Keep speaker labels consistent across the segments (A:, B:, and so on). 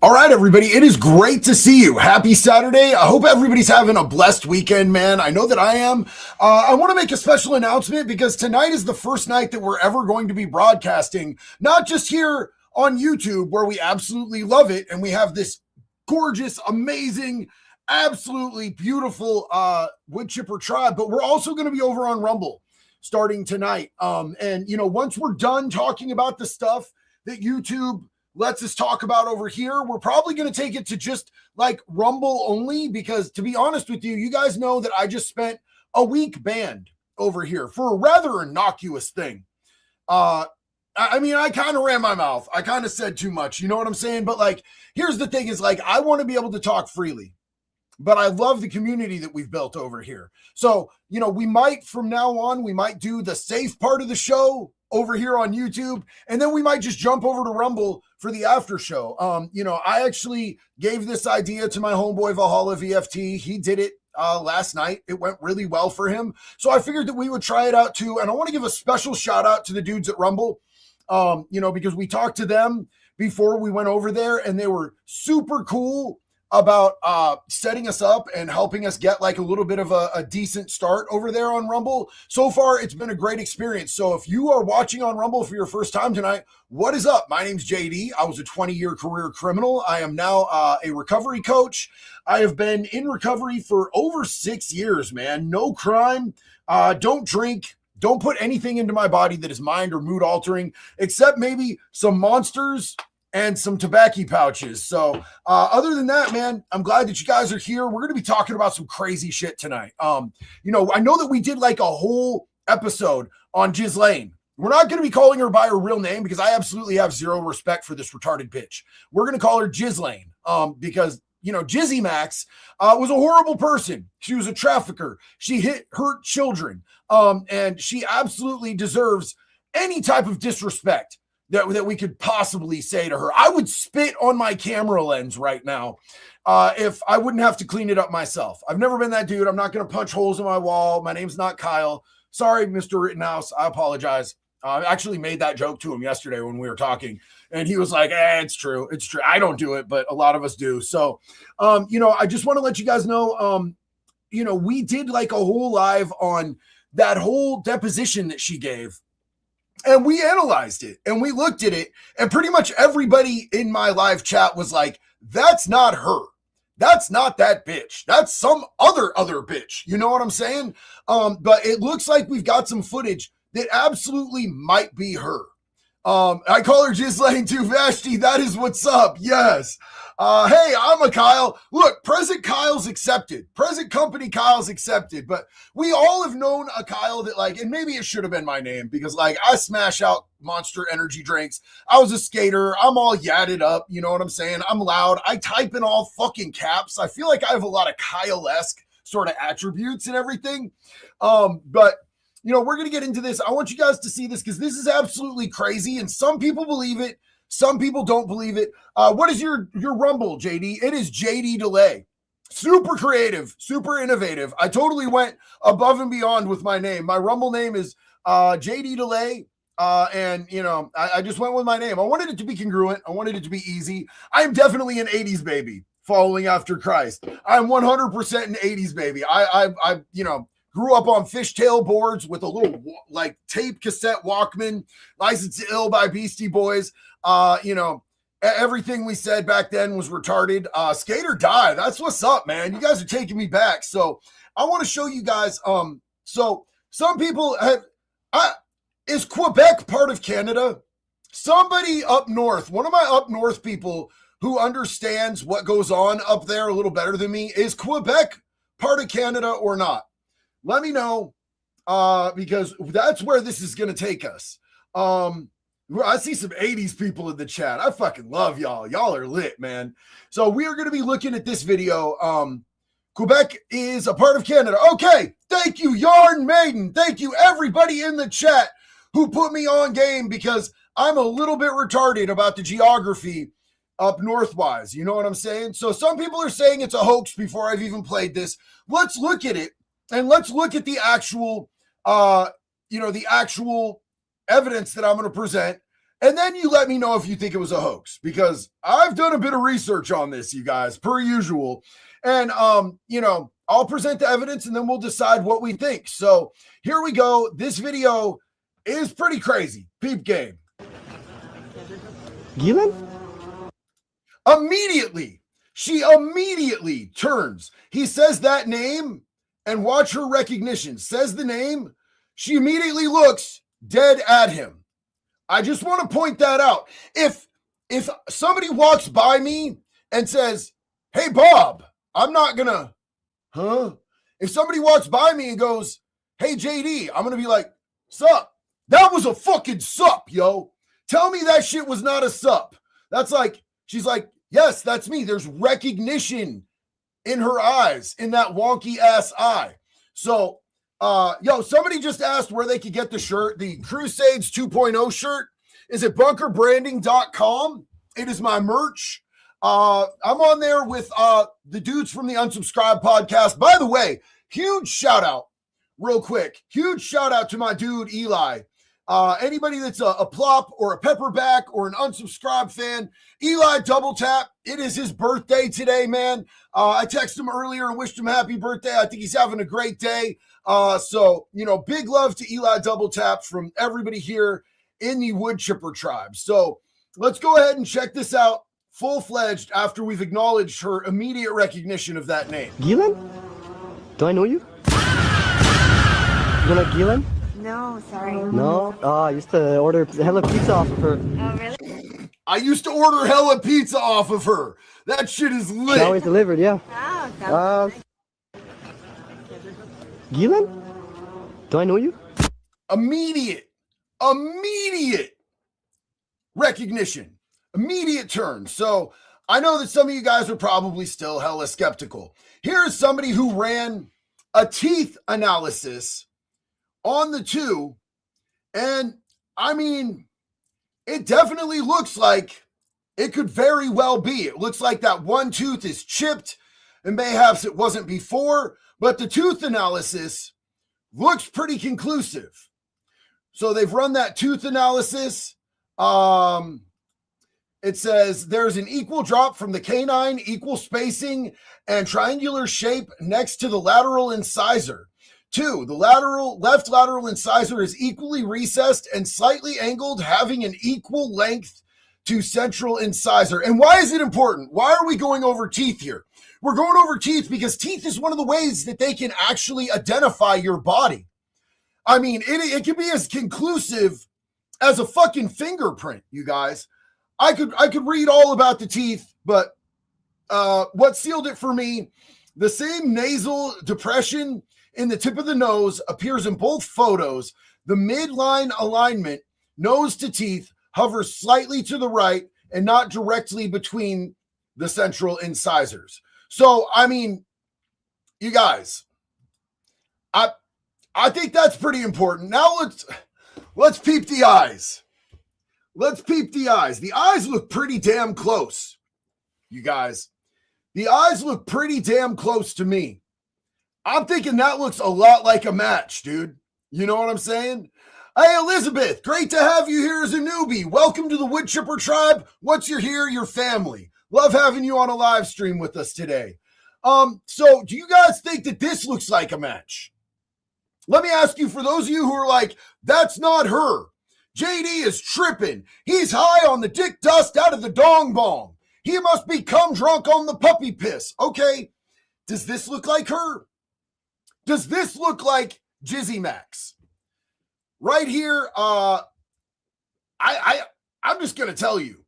A: All right, everybody, it is great to see you. Happy Saturday. I hope everybody's having a blessed weekend, man. I know that I am. I want to make a special announcement because tonight is the first night that we're ever going to be broadcasting, not just here on YouTube, where we absolutely love it, and we have this gorgeous, amazing, absolutely beautiful wood chipper tribe, but we're also going to be over on Rumble starting tonight. And, once we're done talking about the stuff that YouTube lets us talk about over here, we're probably going to take it to just like Rumble only, because to be honest with you, you guys know that I just spent a week banned over here for a rather innocuous thing. I kind of ran my mouth. I kind of said too much, you know what I'm saying? But here's the thing is I want to be able to talk freely, but I love the community that we've built over here. So, we might from now on, we might do the safe part of the show over here on YouTube, and then we might just jump over to Rumble for the after show. I actually gave this idea to my homeboy Valhalla VFT. He did it last night. It went really well for him. So I figured that we would try it out too. And I want to give a special shout out to the dudes at Rumble, because we talked to them before we went over there, and they were super cool about setting us up and helping us get a little bit of a decent start over there on Rumble. So far, it's been a great experience. So if you are watching on Rumble for your first time tonight, what is up? My name's JD. I was a 20-year career criminal. I am now a recovery coach. I have been in recovery for over 6 years, man. No crime. Don't drink. Don't put anything into my body that is mind or mood altering, except maybe some monsters and some tobacco pouches. So other than that, man, I'm glad that you guys are here. We're going to be talking about some crazy shit tonight. I know that we did a whole episode on Ghislaine. We're not going to be calling her by her real name because I absolutely have zero respect for this retarded bitch. We're going to call her Ghislaine because, Jizzy Max was a horrible person. She was a trafficker. She hurt children. And she absolutely deserves any type of disrespect that we could possibly say to her. I would spit on my camera lens right now if I wouldn't have to clean it up myself. I've never been that dude. I'm not going to punch holes in my wall. My name's not Kyle. Sorry, Mr. Rittenhouse. I apologize. I actually made that joke to him yesterday when we were talking, and he was like, it's true. It's true. I don't do it, but a lot of us do. So, I just want to let you guys know, we did a whole live on that whole deposition that she gave. And we analyzed it and we looked at it, and pretty much everybody in my live chat was like, that's not her. That's not that bitch. That's some other bitch. You know what I'm saying? But it looks like we've got some footage that absolutely might be her. I call her Ghislaine too, Vashti. That is what's up. Yes. Hey, I'm a Kyle. Look, present Kyle's accepted. Present company Kyle's accepted. But we all have known a Kyle that and maybe it should have been my name because I smash out Monster energy drinks. I was a skater. I'm all yadded up. You know what I'm saying? I'm loud. I type in all fucking caps. I feel like I have a lot of Kyle-esque sort of attributes and everything. But we're going to get into this. I want you guys to see this because this is absolutely crazy. And some people believe it. Some people don't believe it. What is your Rumble, JD? It is JD Delay. Super creative, super innovative. I totally went above and beyond with my name. My Rumble name is JD Delay. And I just went with my name. I wanted it to be congruent. I wanted it to be easy. I am definitely an 80s baby following after Christ. I'm 100% an 80s baby. I grew up on fishtail boards with a little tape cassette Walkman, Licensed to Ill by Beastie Boys. Everything we said back then was retarded. Skate or die. That's what's up, man. You guys are taking me back. So I want to show you guys. So some people is Quebec part of Canada? Somebody up north, one of my up north people who understands what goes on up there a little better than me, is Quebec part of Canada or not? Let me know, because that's where this is going to take us. I see some 80s people in the chat. I fucking love y'all. Y'all are lit, man. So we are going to be looking at this video. Quebec is a part of Canada. Okay. Thank you, Yarn Maiden. Thank you, everybody in the chat who put me on game, because I'm a little bit retarded about the geography up northwise. You know what I'm saying? So some people are saying it's a hoax before I've even played this. Let's look at it. And let's look at the actual, the actual evidence that I'm going to present. And then you let me know if you think it was a hoax, because I've done a bit of research on this, you guys, per usual. And, I'll present the evidence and then we'll decide what we think. So here we go. This video is pretty crazy. Peep game.
B: Ghislaine?
A: She immediately turns. He says that name and watch her recognition. Says the name. She immediately looks dead at him. I just want to point that out. If somebody walks by me and says, "Hey, Bob," I'm not gonna, If somebody walks by me and goes, "Hey, JD," I'm gonna be like, "Sup?" That was a fucking sup, yo. Tell me that shit was not a sup. That's like, she's like, "Yes, that's me." There's recognition in her eyes, in that wonky ass eye. So, somebody just asked where they could get the shirt, the Crusades 2.0 shirt. Is it bunkerbranding.com? It is my merch. I'm on there with the dudes from the Unsubscribed podcast. By the way, huge shout out, real quick. Huge shout out to my dude, Eli. Anybody that's a plop or a pepperback or an Unsubscribed fan, Eli Double Tap. It is his birthday today, man. I texted him earlier and wished him happy birthday. I think he's having a great day. So, big love to Eli Double Tap from everybody here in the Wood Chipper tribe. So let's go ahead and check this out full-fledged after we've acknowledged her immediate recognition of that name.
B: Ghislaine? Do I know you? You know Ghislaine?
C: No, sorry.
B: No? I used to order hella pizza off of her.
C: Oh, really?
A: I used to order hella pizza off of her. That shit is lit.
B: She always delivered, yeah.
C: Oh, sounds nice.
B: Ghislaine? Do I know you?
A: Immediate recognition, immediate turn. So I know that some of you guys are probably still hella skeptical. Here is somebody who ran a teeth analysis on the two, and I mean, it definitely looks like it could very well be. It looks like that one tooth is chipped, and mayhaps it wasn't before, but the tooth analysis looks pretty conclusive. So they've run that tooth analysis. It says there's an equal drop from the canine, equal spacing, and triangular shape next to the lateral incisor. 2, the left lateral incisor is equally recessed and slightly angled, having an equal length to central incisor. And why is it important? Why are we going over teeth here? We're going over teeth because teeth is one of the ways that they can actually identify your body. I mean, it can be as conclusive as a fucking fingerprint, you guys. I could read all about the teeth, but what sealed it for me, the same nasal depression in the tip of the nose appears in both photos. The midline alignment, nose to teeth, hovers slightly to the right and not directly between the central incisors. So, I mean, you guys, I think that's pretty important. Now let's peep the eyes. Let's peep the eyes. The eyes look pretty damn close, you guys. The eyes look pretty damn close to me. I'm thinking that looks a lot like a match, dude. You know what I'm saying? Hey, Elizabeth, great to have you here as a newbie. Welcome to the Wood Chipper tribe. Once you're here, your family. Love having you on a live stream with us today. So do you guys think that this looks like a match? Let me ask you, for those of you who are like, that's not her. JD is tripping. He's high on the dick dust out of the dong bong. He must be cum drunk on the puppy piss. Okay, does this look like her? Does this look like Jizzy Max? Right here, I'm just going to tell you,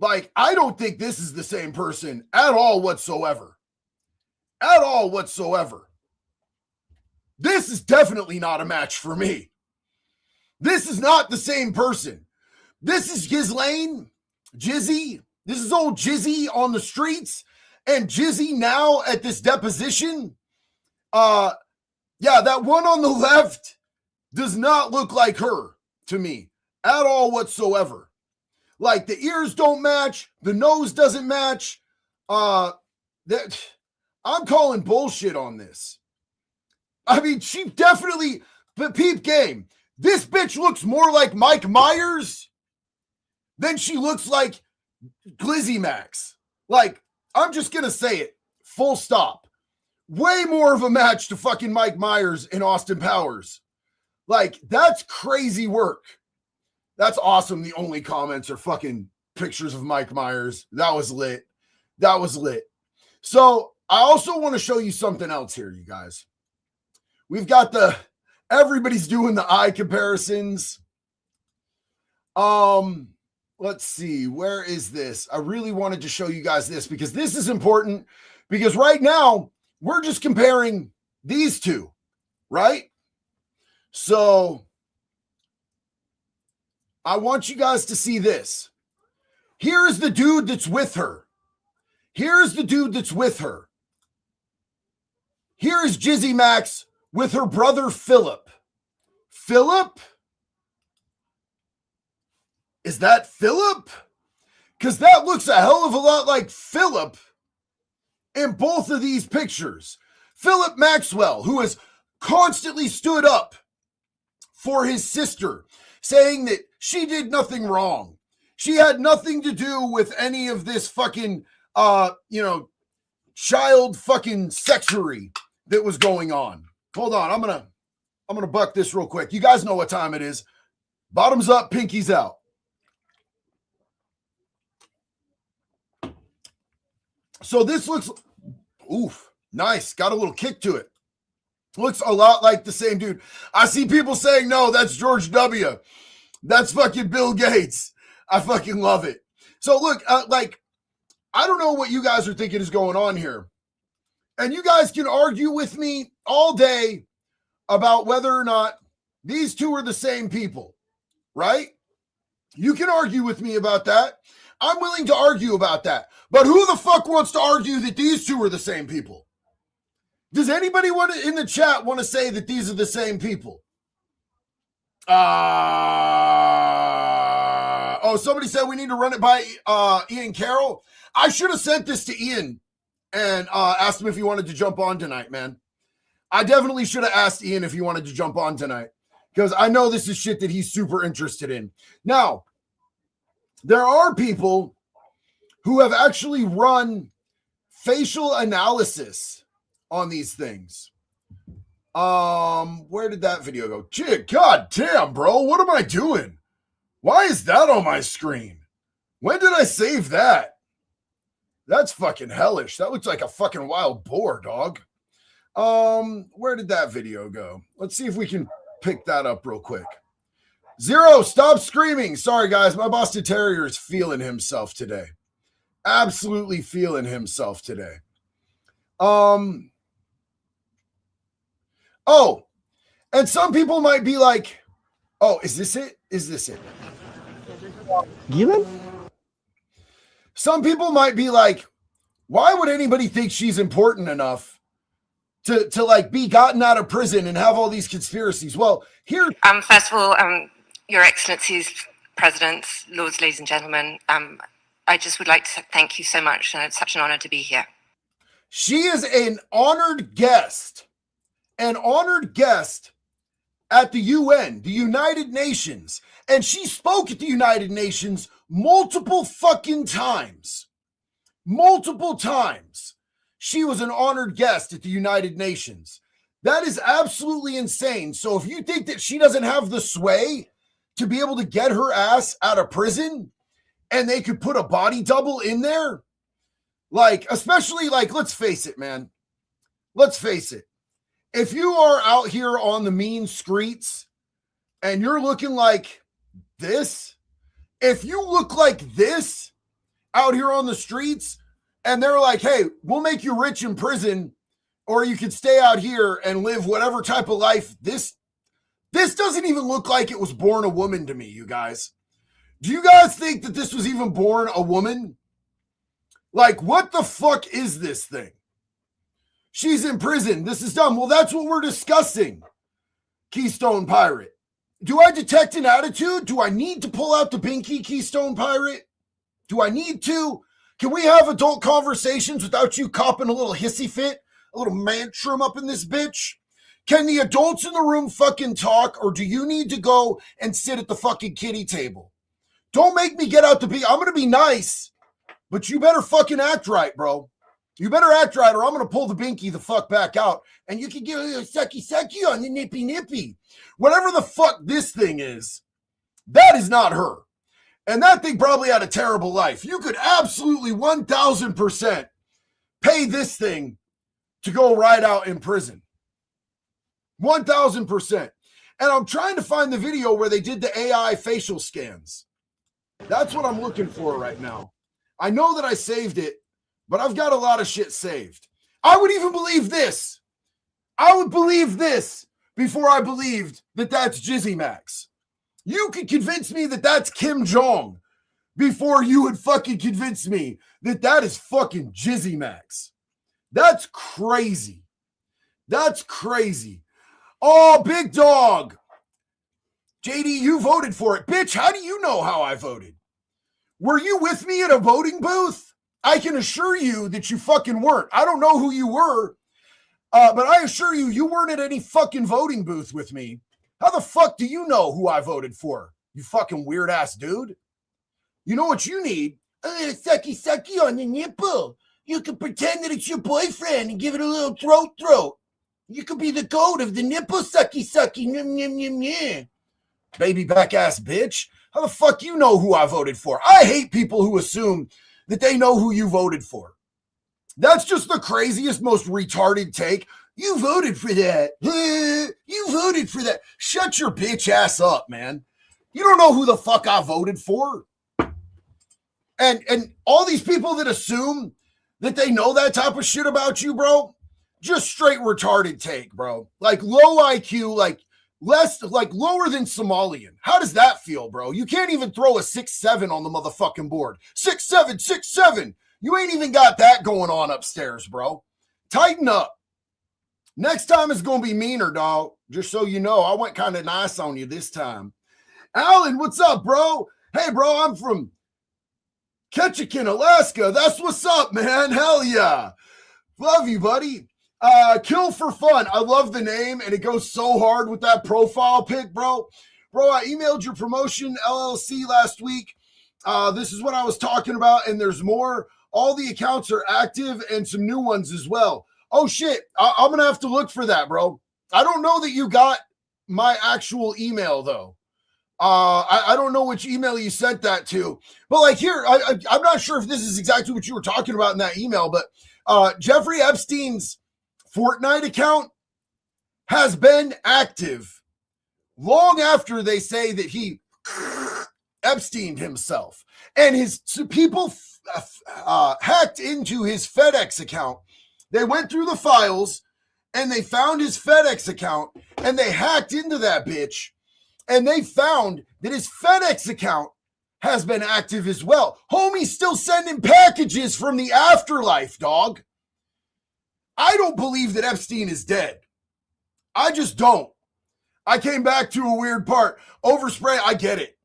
A: like, I don't think this is the same person at all whatsoever. At all whatsoever. This is definitely not a match for me. This is not the same person. This is Ghislaine, Jizzy. This is old Jizzy on the streets. And Jizzy now at this deposition. Yeah, that one on the left does not look like her to me at all whatsoever. Like, the ears don't match. The nose doesn't match. I'm calling bullshit on this. I mean, she definitely, but peep game. This bitch looks more like Mike Myers then she looks like Glizzy Max. Like, I'm just going to say it. Full stop. Way more of a match to fucking Mike Myers and Austin Powers. Like, that's crazy work. That's awesome. The only comments are fucking pictures of Mike Myers. That was lit. That was lit. So I also want to show you something else here, you guys. We've got everybody's doing the eye comparisons. Let's see. Where is this? I really wanted to show you guys this because this is important because right now we're just comparing these two, right? So I want you guys to see this. Here's the dude that's with her. Here's the dude that's with her. Here is Jizzy Max with her brother Philip. Philip? Is that Philip? Because that looks a hell of a lot like Philip in both of these pictures. Philip Maxwell, who has constantly stood up for his sister, saying that she did nothing wrong. She had nothing to do with any of this fucking, child fucking sexury that was going on. Hold on, I'm gonna buck this real quick. You guys know what time it is. Bottoms up, pinkies out. So this looks, oof, nice. Got a little kick to it. Looks a lot like the same dude. I see people saying, no, that's George W. That's fucking Bill Gates. I fucking love it. So look, I don't know what you guys are thinking is going on here. And you guys can argue with me all day about whether or not these two are the same people, right? You can argue with me about that. I'm willing to argue about that. But who the fuck wants to argue that these two are the same people? Does anybody in the chat want to say that these are the same people? Somebody said we need to run it by Ian Carroll. I should have sent this to Ian and asked him if he wanted to jump on tonight, man. I definitely should have asked Ian if he wanted to jump on tonight because I know this is shit that he's super interested in. Now, there are people who have actually run facial analysis on these things. Where did that video go? Gee, god damn, bro. What am I doing? Why is that on my screen? When did I save that? That's fucking hellish. That looks like a fucking wild boar, dog. Where did that video go? Let's see if we can pick that up real quick. Zero, stop screaming. Sorry, guys. My Boston Terrier is feeling himself today. Absolutely feeling himself today. Oh, and some people might be like, oh, is this it? Is this it?
B: Ghislaine?
A: Some people might be like, why would anybody think she's important enough to like be gotten out of prison and have all these conspiracies? Well, here.
D: First of all, Your Excellencies, Presidents, Lords, ladies and gentlemen, I just would like to thank you so much. And it's such an honor to be here.
A: She is an honored guest at the UN, the United Nations. And she spoke at the United Nations multiple fucking times. Multiple times. She was an honored guest at the United Nations. That is absolutely insane. So if you think that she doesn't have the sway to be able to get her ass out of prison and they could put a body double in there, like, especially like, let's face it, man. Let's face it. If you are out here on the mean streets and you're looking like this, if you look like this out here on the streets and they're like, hey, we'll make you rich in prison or you can stay out here and live whatever type of life, this doesn't even look like it was born a woman to me, you guys. Do you guys think that this was even born a woman? Like, what the fuck is this thing? She's in prison. This is dumb. Well, that's what we're discussing, Keystone Pirate. Do I detect an attitude? Do I need to pull out the binky, Keystone Pirate? Do I need to? Can we have adult conversations without you copping a little hissy fit, a little mantrum up in this bitch? Can the adults in the room fucking talk, or do you need to go and sit at the fucking kiddie table? Don't make me get out to be. I'm going to be nice, but you better fucking act right, bro. You better act right, or I'm going to pull the binky the fuck back out, and you can give a sucky on the nippy. Whatever the fuck this thing is, that is not her. And that thing probably had a terrible life. You could absolutely 1,000% pay this thing to go right out in prison. 1,000%. And I'm trying to find the video where they did the AI facial scans. That's what I'm looking for right now. I know that I saved it, but I've got a lot of shit saved. I would even believe this. I would believe this before I believed that that's Jizzy Max. You could convince me that that's Kim Jong before you would fucking convince me that that is fucking Jizzy Max. That's crazy. That's crazy. Oh, big dog. JD, you voted for it. Bitch, how do you know how I voted? Were you with me at a voting booth? I can assure you that you fucking weren't. I don't know who you were, but I assure you, you weren't at any fucking voting booth with me. How the fuck do you know who I voted for? You fucking weird ass dude. You know what you need? Sucky on the nipple. You can pretend that it's your boyfriend and give it a little throat. You could be the goat of the nipple sucky. Baby back ass bitch. How the fuck you know who I voted for? I hate people who assume that they know who you voted for. That's just the craziest, most retarded take. You voted for that. You voted for that. Shut your bitch ass up, man. You don't know who the fuck I voted for. And all these people that assume that they know that type of shit about you, bro, just straight retarded take, bro. Like low IQ, like less, like lower than Somalian. How does that feel, bro? You can't even throw a 6'7" on the motherfucking board. 6'7", 6'7". You ain't even got that going on upstairs, bro. Tighten up. Next time it's going to be meaner, dog. Just so you know, I went kind of nice on you this time. Alan, what's up, bro? Hey, bro, I'm from Ketchikan, Alaska. That's what's up, man. Hell yeah. Love you, buddy. Kill for Fun. I love the name, and it goes so hard with that profile pic, bro. Bro, I emailed your promotion LLC last week. This is what I was talking about, and there's more. All the accounts are active and some new ones as well. Oh, shit. I'm going to have to look for that, bro. I don't know that you got my actual email, though. I don't know which email you sent that to. But, like, here, I'm not sure if this is exactly what you were talking about in that email, but Jeffrey Epstein's Fortnite account has been active long after they say that he Epsteined himself. And his people hacked into his FedEx account. They went through the files and they found his FedEx account and they hacked into that bitch and they found that his FedEx account has been active as well. Homie's still sending packages from the afterlife, dog. I don't believe that Epstein is dead. I just don't. I came back to a weird part. Overspray, I get it.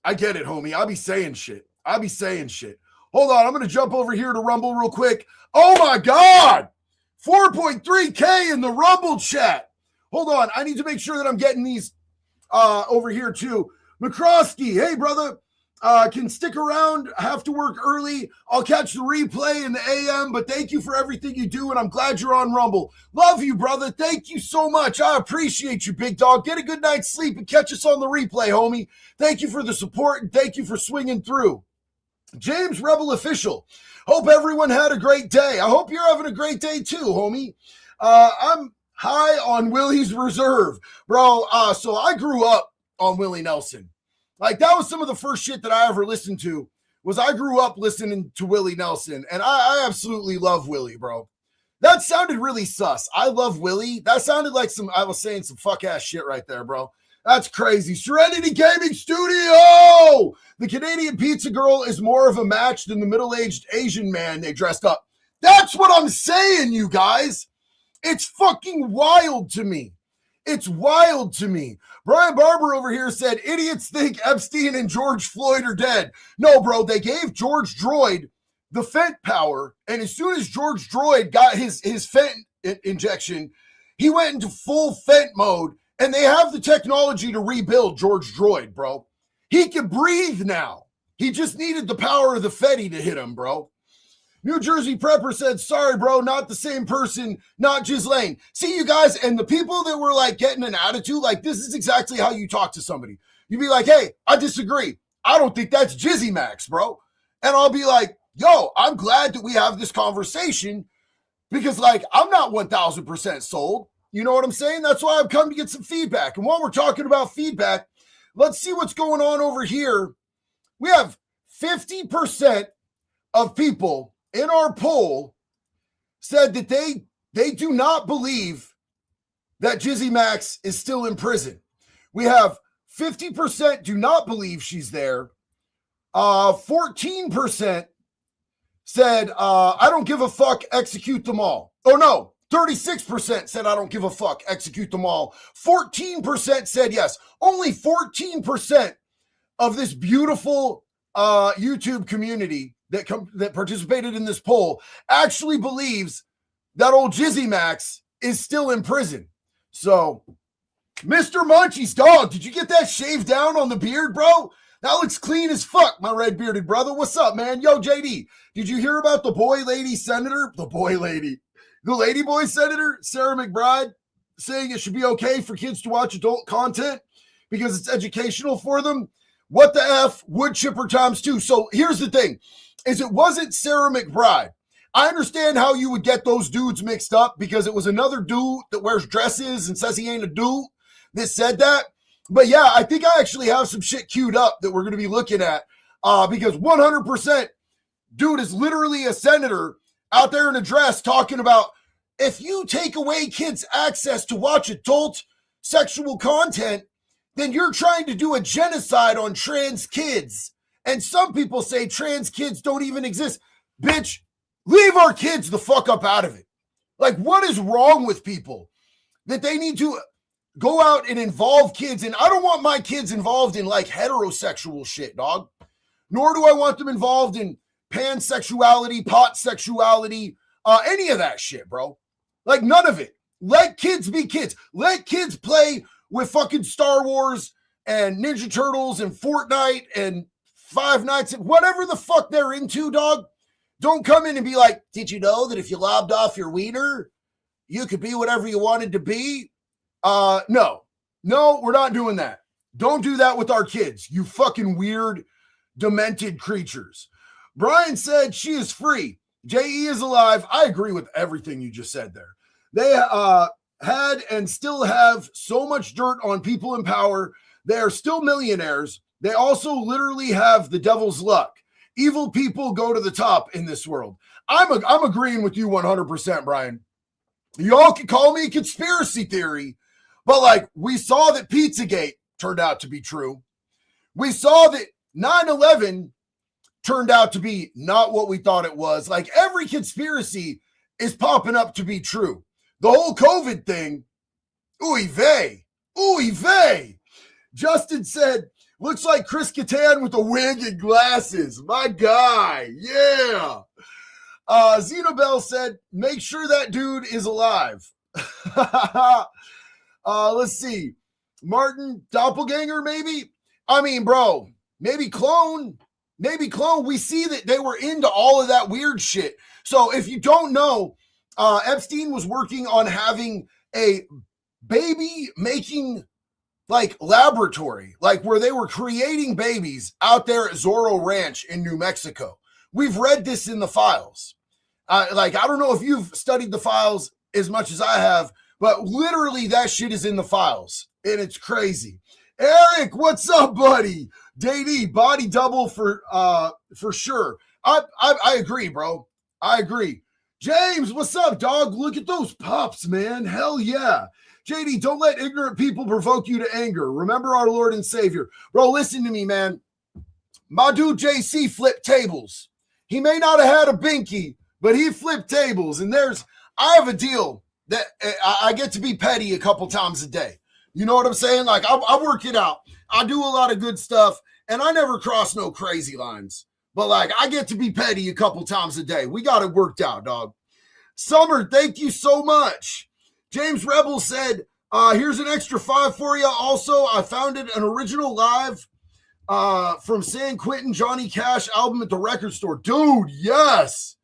A: I get it, homie. I'll be saying shit. Hold on, I'm going to jump over here to Rumble real quick. Oh my God! 4.3K in the Rumble chat. Hold on, I need to make sure that I'm getting these over here too. McCroskey, hey brother, can stick around. I have to work early. I'll catch the replay in the AM, but thank you for everything you do, and I'm glad you're on Rumble. Love you, brother. Thank you so much. I appreciate you, big dog. Get a good night's sleep and catch us on the replay, homie. Thank you for the support, and thank you for swinging through. James Rebel Official. Hope everyone had a great day. I hope you're having a great day too, homie. I'm high on Willie's Reserve. Bro, so I grew up on Willie Nelson. Like, that was some of the first shit that I ever listened to, was I grew up listening to Willie Nelson, and I absolutely love Willie, bro. That sounded really sus. I love Willie. That sounded like I was saying some fuck-ass shit right there, bro. That's crazy. Serenity Gaming Studio! The Canadian Pizza Girl is more of a match than the middle-aged Asian man they dressed up. That's what I'm saying, you guys. It's fucking wild to me. It's wild to me. Brian Barber over here said, idiots think Epstein and George Floyd are dead. No, bro, they gave George Droid the fent power, and as soon as George Droid got his fent injection, he went into full fent mode, and they have the technology to rebuild George Droid, bro. He can breathe now. He just needed the power of the Fetty to hit him, bro. New Jersey Prepper said, sorry, bro, not the same person, not Ghislaine. See, you guys, and the people that were like getting an attitude, like this is exactly how you talk to somebody. You'd be like, hey, I disagree. I don't think that's Jizzy Max, bro. And I'll be like, yo, I'm glad that we have this conversation because, like, I'm not 1,000% sold. You know what I'm saying? That's why I've come to get some feedback. And while we're talking about feedback, let's see what's going on over here. We have 50% of people in our poll said that they do not believe that Jizzy Max is still in prison. We have 50% do not believe she's there. 14% said, I don't give a fuck, execute them all. Oh, no, 36% said, I don't give a fuck, execute them all. 14% said yes. Only 14% of this beautiful YouTube community that participated in this poll actually believes that old Jizzy Max is still in prison. So, Mr. Munchie's dog, did you get that shaved down on the beard, bro? That looks clean as fuck, my red bearded brother. What's up, man? Yo, JD, did you hear about the lady boy senator, Sarah McBride, saying it should be okay for kids to watch adult content because it's educational for them? What the F, wood chipper times two. So here's the thing, is it wasn't Sarah McBride. I understand how you would get those dudes mixed up because it was another dude that wears dresses and says he ain't a dude that said that. But yeah, I think I actually have some shit queued up that we're going to be looking at because 100% dude is literally a senator out there in a dress talking about if you take away kids' access to watch adult sexual content, then you're trying to do a genocide on trans kids. And some people say trans kids don't even exist. Bitch, leave our kids the fuck up out of it. Like, what is wrong with people that they need to go out and involve kids? And I don't want my kids involved in like heterosexual shit, dog. Nor do I want them involved in pansexuality, pot sexuality, any of that shit, bro. Like, none of it. Let kids be kids. Let kids play with fucking Star Wars and Ninja Turtles and Fortnite and Five Nights and whatever the fuck they're into, dog. Don't come in and be like, did you know that if you lobbed off your wiener, you could be whatever you wanted to be? No, we're not doing that. Don't do that with our kids, you fucking weird, demented creatures. Brian said she is free. JE is alive. I agree with everything you just said there. They had and still have so much dirt on people in power. They are still millionaires. They also literally have the devil's luck. Evil people go to the top in this world. I'm agreeing with you 100%, Brian. Y'all can call me conspiracy theory, but like we saw that Pizzagate turned out to be true. We saw that 9/11 turned out to be not what we thought it was. Like every conspiracy is popping up to be true. The whole COVID thing, ooey vey. Justin said, looks like Chris Kattan with a wig and glasses. My guy, yeah. Xenobel said, make sure that dude is alive. Let's see. Martin, doppelganger, maybe? I mean, bro, maybe clone. We see that they were into all of that weird shit. So if you don't know, Epstein was working on having a baby making like laboratory, like where they were creating babies out there at Zorro Ranch in New Mexico. We've read this in the files. I don't know if you've studied the files as much as I have, but literally that shit is in the files and it's crazy. Eric, what's up, buddy? DD, body double for sure. I agree, bro. I agree. James, what's up, dog? Look at those pups, man. Hell yeah. JD, don't let ignorant people provoke you to anger. Remember our Lord and Savior. Bro, listen to me, man. My dude JC flipped tables. He may not have had a binky, but he flipped tables. And I have a deal that I get to be petty a couple times a day. You know what I'm saying? Like, I work it out. I do a lot of good stuff, and I never cross no crazy lines. But, like, I get to be petty a couple times a day. We got it worked out, dog. Summer, thank you so much. James Rebel said, here's an extra 5 for you. Also, I founded an original live From San Quentin, Johnny Cash album at the record store. Dude, yes.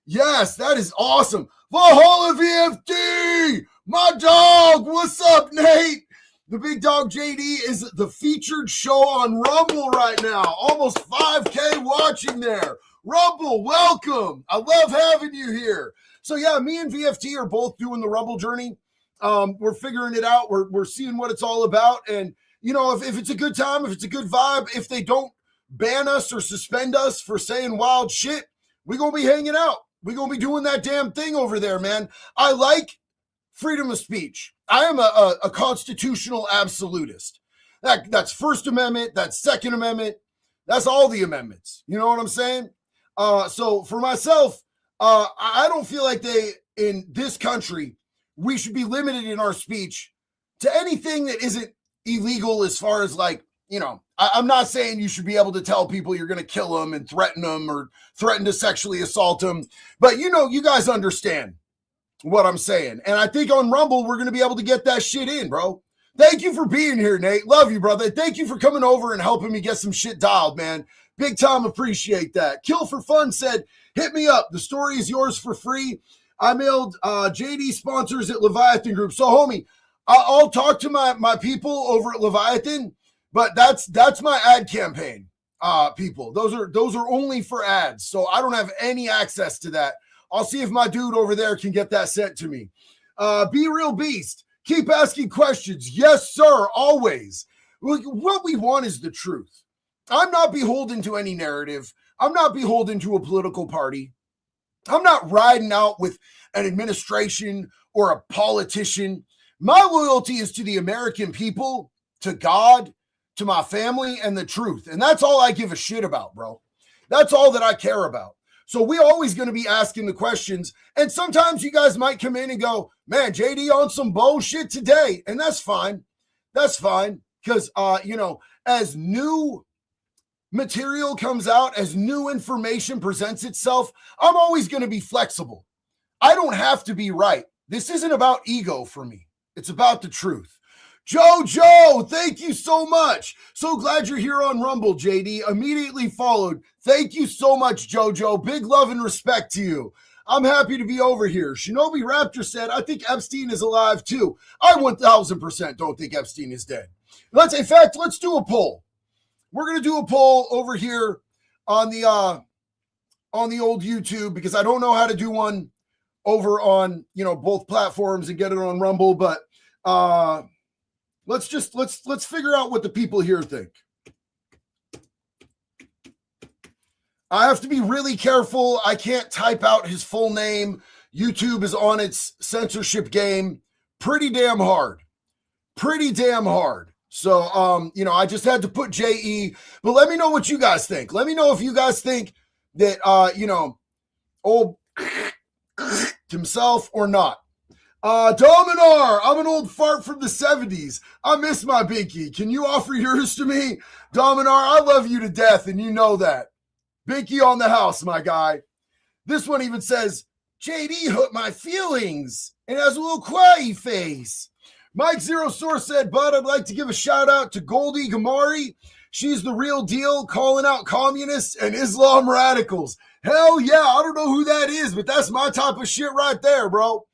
A: Yes, that is awesome. Valhalla VFD, my dog. What's up, Nate? The big dog JD is the featured show on Rumble right now. Almost 5K watching there. Rumble, welcome. I love having you here. So yeah, me and VFT are both doing the Rumble journey. We're figuring it out. We're seeing what it's all about. And, you know, if it's a good time, if it's a good vibe, if they don't ban us or suspend us for saying wild shit, we're going to be hanging out. We're going to be doing that damn thing over there, man. I like freedom of speech. I am a constitutional absolutist. That's First Amendment. That's Second Amendment. That's all the amendments. You know what I'm saying? So for myself, I don't feel like in this country, we should be limited in our speech to anything that isn't illegal as far as like, you know, I'm not saying you should be able to tell people you're going to kill them and threaten them or threaten to sexually assault them. But, you know, you guys understand what I'm saying. And I think on Rumble, we're going to be able to get that shit in, bro. Thank you for being here, Nate. Love you, brother. Thank you for coming over and helping me get some shit dialed, man. Big time appreciate that. Kill for Fun said, hit me up. The story is yours for free. I mailed JD sponsors at Leviathan Group. So, homie, I'll talk to my people over at Leviathan, but that's my ad campaign, people. Those are only for ads. So I don't have any access to that. I'll see if my dude over there can get that sent to me. Be Real Beast. Keep asking questions. Yes, sir. Always. What we want is the truth. I'm not beholden to any narrative. I'm not beholden to a political party. I'm not riding out with an administration or a politician. My loyalty is to the American people, to God, to my family, and the truth. And that's all I give a shit about, bro. That's all that I care about. So we're always going to be asking the questions. And sometimes you guys might come in and go, man, JD on some bullshit today. And that's fine. That's fine. Because, you know, as new material comes out, as new information presents itself, I'm always going to be flexible. I don't have to be right. This isn't about ego for me. It's about the truth. Jojo, thank you so much. So glad you're here on Rumble, JD. Immediately followed. Thank you so much, Jojo. Big love and respect to you. I'm happy to be over here. Shinobi Raptor said, I think Epstein is alive too. I 1000% don't think Epstein is dead. In fact, let's do a poll. We're going to do a poll over here on the old YouTube because I don't know how to do one over on, you know, both platforms and get it on Rumble, but let's figure out what the people here think. I have to be really careful. I can't type out his full name. YouTube is on its censorship game pretty damn hard. So, you know, I just had to put JE, but let me know what you guys think. Let me know if you guys think that, you know, old himself or not. Dominar, I'm an old fart from the 70s. I miss my binky. Can you offer yours to me? Dominar, I love you to death, and you know that. Binky on the house, my guy. This one even says, JD hurt my feelings and has a little quiet face. Mike Zero Source said, Bud, I'd like to give a shout out to Goldie Gamari. She's the real deal, calling out communists and Islam radicals. Hell yeah, I don't know who that is, but that's my type of shit right there, bro.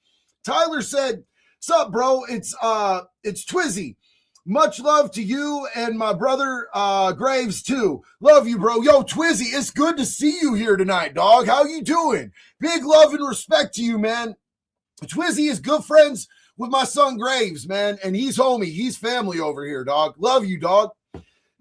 A: Tyler said, sup, bro? It's Twizzy. Much love to you and my brother Graves, too. Love you, bro. Yo, Twizzy, it's good to see you here tonight, dog. How you doing? Big love and respect to you, man. Twizzy is good friends with my son Graves, man, and he's homie. He's family over here, dog. Love you, dog.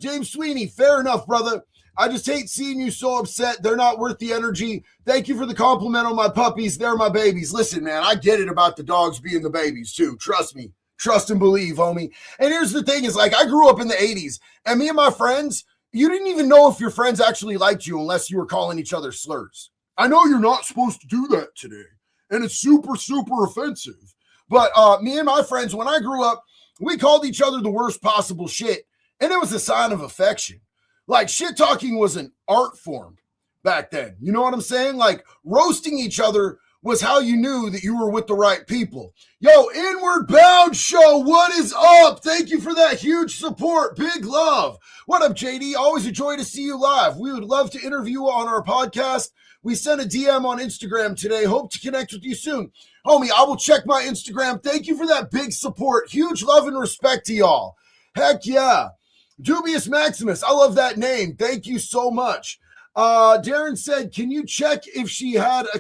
A: James Sweeney, fair enough, brother. I just hate seeing you so upset. They're not worth the energy. Thank you for the compliment on my puppies. They're my babies. Listen, man, I get it about the dogs being the babies, too. Trust me. Trust and believe, homie. And here's the thing is, like, I grew up in the 80s, and me and my friends, you didn't even know if your friends actually liked you unless you were calling each other slurs. I know you're not supposed to do that today, and it's super, super offensive. But me and my friends, when I grew up, we called each other the worst possible shit, and it was a sign of affection. Like, shit-talking was an art form back then. You know what I'm saying? Like, roasting each other was how you knew that you were with the right people. Yo, Inward Bound Show, what is up? Thank you for that huge support. Big love. What up, JD? Always a joy to see you live. We would love to interview you on our podcast. We sent a DM on Instagram today. Hope to connect with you soon. Homie, I will check my Instagram. Thank you for that big support. Huge love and respect to y'all. Heck yeah. Dubious Maximus, I love that name. Thank you so much. Darren said, can you check if she had a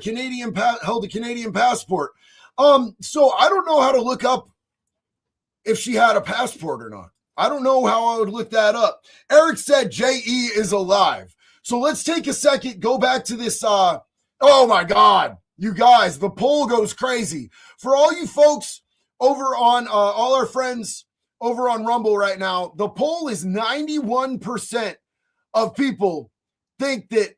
A: held a Canadian passport? So I don't know how to look up if she had a passport or not. I don't know how I would look that up. Eric said J.E. is alive. So let's take a second, go back to this. Oh my God, you guys, the poll goes crazy. For all you folks over on all our friends over on Rumble right now, the poll is 91% of people think that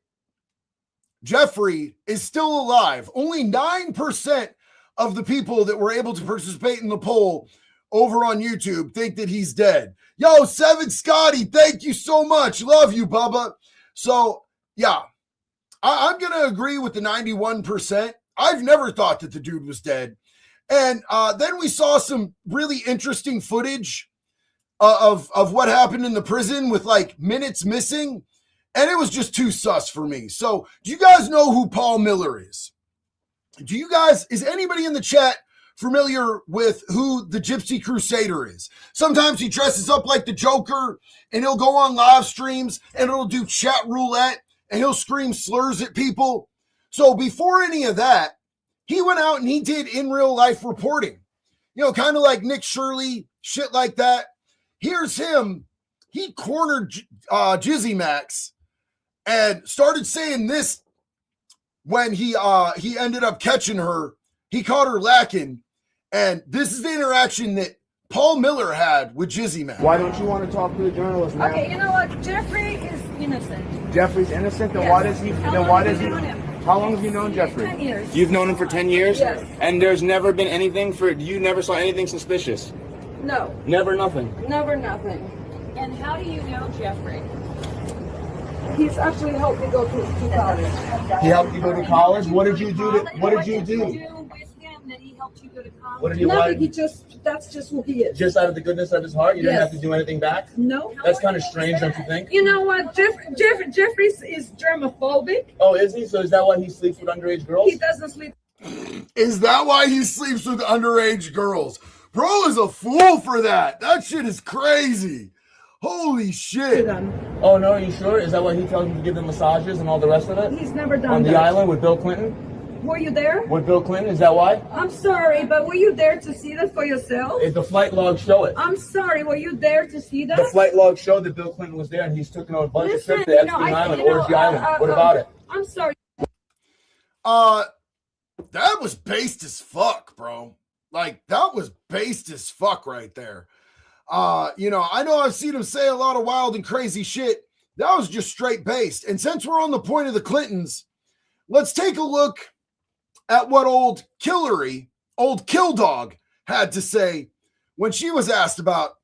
A: Jeffrey is still alive. Only 9% of the people that were able to participate in the poll over on YouTube think that he's dead. Yo, Seven Scotty, thank you so much. Love you, Bubba. So, yeah, I'm going to agree with the 91%. I've never thought that the dude was dead. And then we saw some really interesting footage of what happened in the prison with like minutes missing. And it was just too sus for me. So do you guys know who Paul Miller is? Is anybody in the chat familiar with who the Gypsy Crusader is? Sometimes he dresses up like the Joker and he'll go on live streams and it'll do chat roulette and he'll scream slurs at people. So before any of that, he went out and he did in real life reporting, kind of like Nick Shirley, shit like that. Here's him. He cornered Jizzy Max and started saying this when he ended up catching her. He caught her lacking. And this is the interaction that Paul Miller had with Jizzy Max.
E: Why don't you want to talk to the journalist now?
C: Okay, you know what? Jeffrey is innocent.
E: Jeffrey's innocent? Then
C: Yes.
E: why does he...
C: How
E: Then
C: long
E: why
C: have
E: does
C: you
E: he...
C: known him?
E: How long have you known Jeffrey?
C: 10 years.
E: You've known him for 10 years?
C: Yes.
E: And there's never been anything for... You never saw anything suspicious?
C: No,
E: Never nothing?
C: never nothing.
F: And how do you know Jeffrey?
C: He's actually helped me go to college.
E: He helped you go to college? What did you do? What did you
F: What did
E: do?
F: you do with him that he helped you go to college?
E: What did you
C: Nothing,
E: want?
C: that's just who he is.
E: Just out of the goodness of his heart? You didn't
C: Yes.
E: have to do anything back?
C: No.
E: That's kind of strange, don't you think?
C: You know what? Jeffrey is germophobic.
E: Oh, is he? So is that why he sleeps with underage girls?
C: He doesn't sleep.
A: Is that why he sleeps with underage girls? Bro is a fool for that. That shit is crazy. Holy shit.
E: Oh, no, are you sure? Is that why he tells you to give them massages and all the rest of it?
C: He's never done
E: On
C: that.
E: the island with Bill Clinton?
C: Were you there?
E: With Bill Clinton? Is that why?
C: I'm sorry, but were you there to see that for yourself?
E: The flight logs show it.
C: I'm sorry, were you there to see that?
E: The flight logs show that Bill Clinton was there and he's taken a bunch of trips to
C: you know,
E: Epstein Island,
C: you know,
E: Orgy Island. What about it?
C: I'm sorry.
A: That was based as fuck, bro. Like, that was based as fuck right there. I know I've seen him say a lot of wild and crazy shit. That was just straight based. And since we're on the point of the Clintons, let's take a look at what old Kill Dog had to say when she was asked about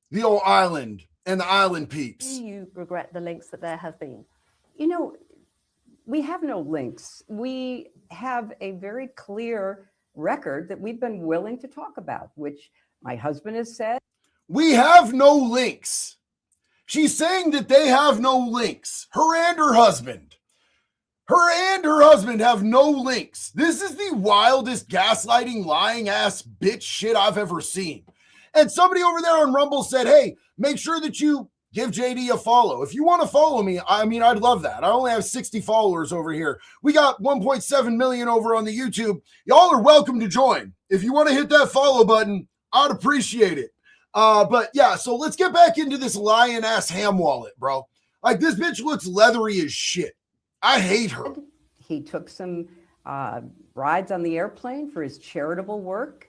A: the old island and the island peeps.
G: Do you regret the links that there have been? We have no links. We have a very clear record that we've been willing to talk about, which my husband has said.
A: We have no links. She's saying that they have no links. Her and her husband. Her and her husband have no links. This is the wildest gaslighting, lying ass bitch shit I've ever seen. And somebody over there on Rumble said, hey, make sure that you give JD a follow. If you want to follow me, I'd love that. I only have 60 followers over here. We got 1.7 million over on the YouTube. Y'all are welcome to join. If you want to hit that follow button, I'd appreciate it. But yeah, so let's get back into this lion ass ham wallet, bro. Like, this bitch looks leathery as shit. I hate her.
G: He took some rides on the airplane for his charitable work.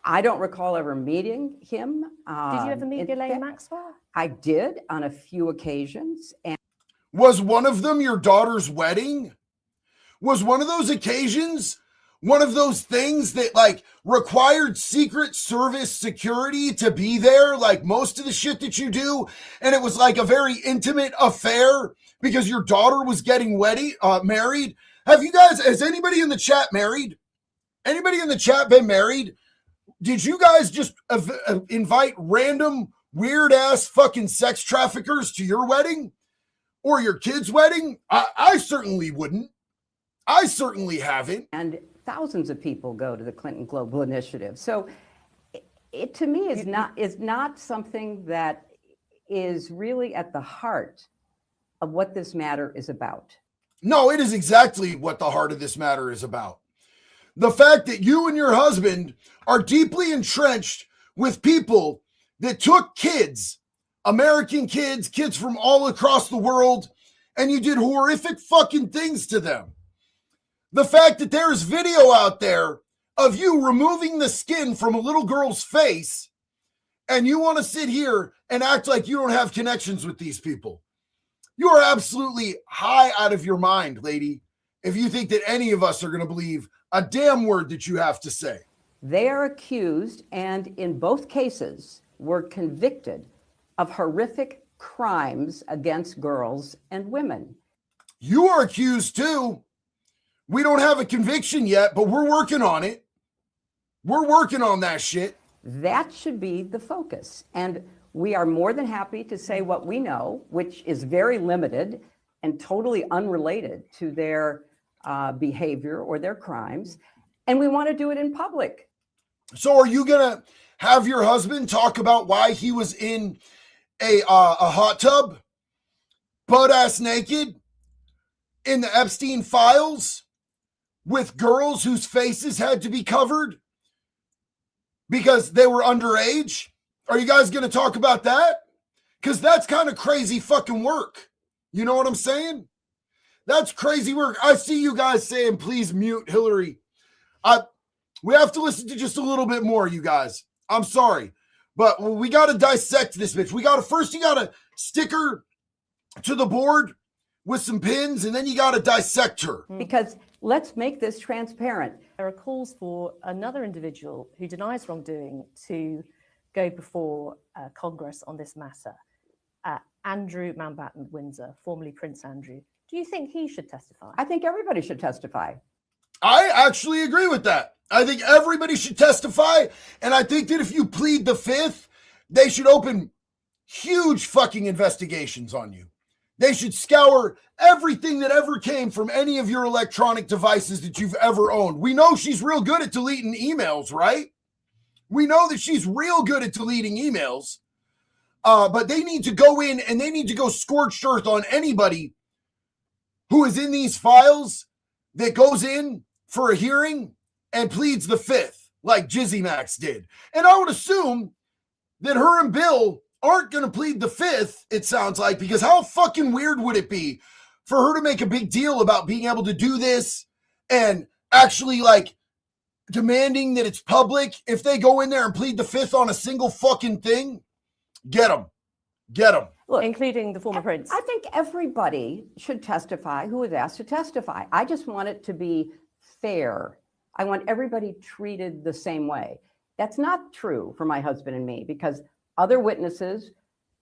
G: I don't recall ever meeting him.
B: Did you ever meet Ghislaine Maxwell?
G: I did on a few occasions. And
A: was one of them your daughter's wedding? Was one of those occasions one of those things that like required Secret Service security to be there, like most of the shit that you do, and it was like a very intimate affair because your daughter was getting married? Has anybody in the chat married? Anybody in the chat been married? Did you guys just invite random weird ass fucking sex traffickers to your wedding or your kid's wedding? I certainly wouldn't. I certainly haven't.
G: And thousands of people go to the Clinton Global Initiative. So it to me is not something that is really at the heart of what this matter is about.
A: No, it is exactly what the heart of this matter is about. The fact that you and your husband are deeply entrenched with people that took kids, American kids, kids from all across the world, and you did horrific fucking things to them. The fact that there's video out there of you removing the skin from a little girl's face, and you want to sit here and act like you don't have connections with these people. You are absolutely high out of your mind, lady, if you think that any of us are going to believe a damn word that you have to say.
G: They are accused and in both cases were convicted of horrific crimes against girls and women.
A: You are accused too. We don't have a conviction yet, but we're working on it. We're working on that shit.
G: That should be the focus. And we are more than happy to say what we know, which is very limited and totally unrelated to their behavior or their crimes. And we want to do it in public.
A: So are you going to have your husband talk about why he was in a hot tub, butt-ass naked, in the Epstein files with girls whose faces had to be covered because they were underage? Are you guys going to talk about that? Because that's kind of crazy fucking work. You know what I'm saying? That's crazy work. I see you guys saying, please mute Hillary. We have to listen to just a little bit more, you guys. I'm sorry. But we got to dissect this bitch. You got to stick her to the board with some pins, and then you got to dissect her.
G: Because let's make this transparent.
B: There are calls for another individual who denies wrongdoing to go before Congress on this matter. Andrew Mountbatten Windsor, formerly Prince Andrew. Do you think he should testify?
G: I think everybody should testify.
A: I actually agree with that. I think everybody should testify. And I think that if you plead the fifth, they should open huge fucking investigations on you. They should scour everything that ever came from any of your electronic devices that you've ever owned. We know she's real good at deleting emails, right? We know that she's real good at deleting emails. But they need to go in and they need to go scorched earth on anybody who is in these files that goes in for a hearing and pleads the fifth, like Jizzy Max did. And I would assume that her and Bill aren't going to plead the fifth, it sounds like, because how fucking weird would it be for her to make a big deal about being able to do this and actually like demanding that it's public if they go in there and plead the fifth on a single fucking thing? Get them. Get them.
B: Look, including the former prince.
G: I think everybody should testify who is asked to testify. I just want it to be fair. I want everybody treated the same way. That's not true for my husband and me because other witnesses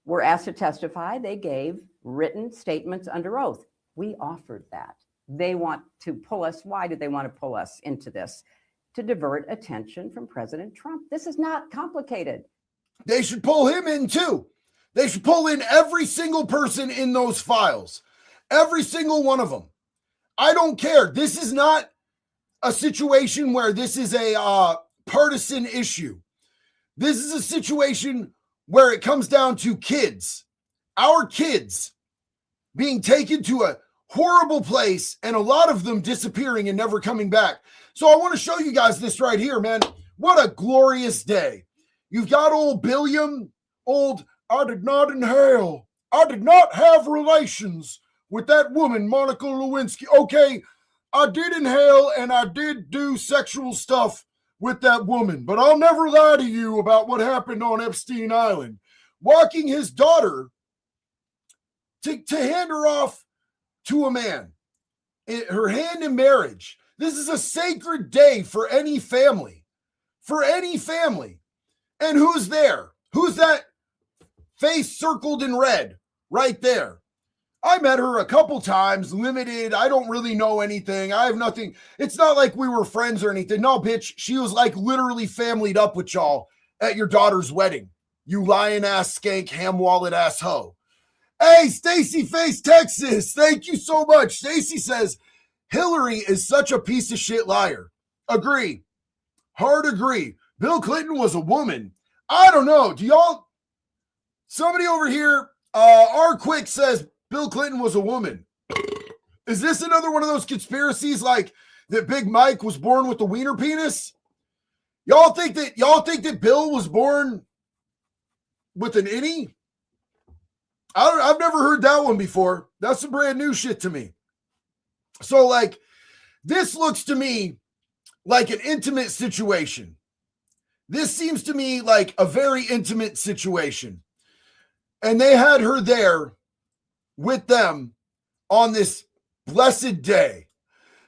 G: were asked to testify. They gave written statements under oath. We offered that. They want to pull us. Why did they want to pull us into this? To divert attention from President Trump. This is not complicated.
A: They should pull him in too. They should pull in every single person in those files. Every single one of them. I don't care. This is not a situation where this is a partisan issue. This is a situation where it comes down to kids. Our kids being taken to a horrible place and a lot of them disappearing and never coming back. So I want to show you guys this right here, man. What a glorious day. You've got old Billiam, I did not inhale. I did not have relations with that woman, Monica Lewinsky. Okay, I did inhale and I did do sexual stuff with that woman, but I'll never lie to you about what happened on Epstein Island. Walking his daughter to hand her off to a man, her hand in marriage. This is a sacred day for any family, And who's there? Who's that face circled in red right there? I met her a couple times, limited. I don't really know anything. I have nothing. It's not like we were friends or anything. No, bitch. She was like literally familyed up with y'all at your daughter's wedding. You lion ass skank, ham wallet ass hoe. Hey, Stacy Face, Texas. Thank you so much. Stacy says, Hillary is such a piece of shit liar. Agree. Hard agree. Bill Clinton was a woman. I don't know. Do y'all? Somebody over here, R Quick says Bill Clinton was a woman. Is this another one of those conspiracies like that Big Mike was born with the wiener penis? Y'all think that Bill was born with an innie? I've never heard that one before. That's some brand new shit to me. So like, this looks to me like an intimate situation. This seems to me like a very intimate situation. And they had her there with them on this blessed day.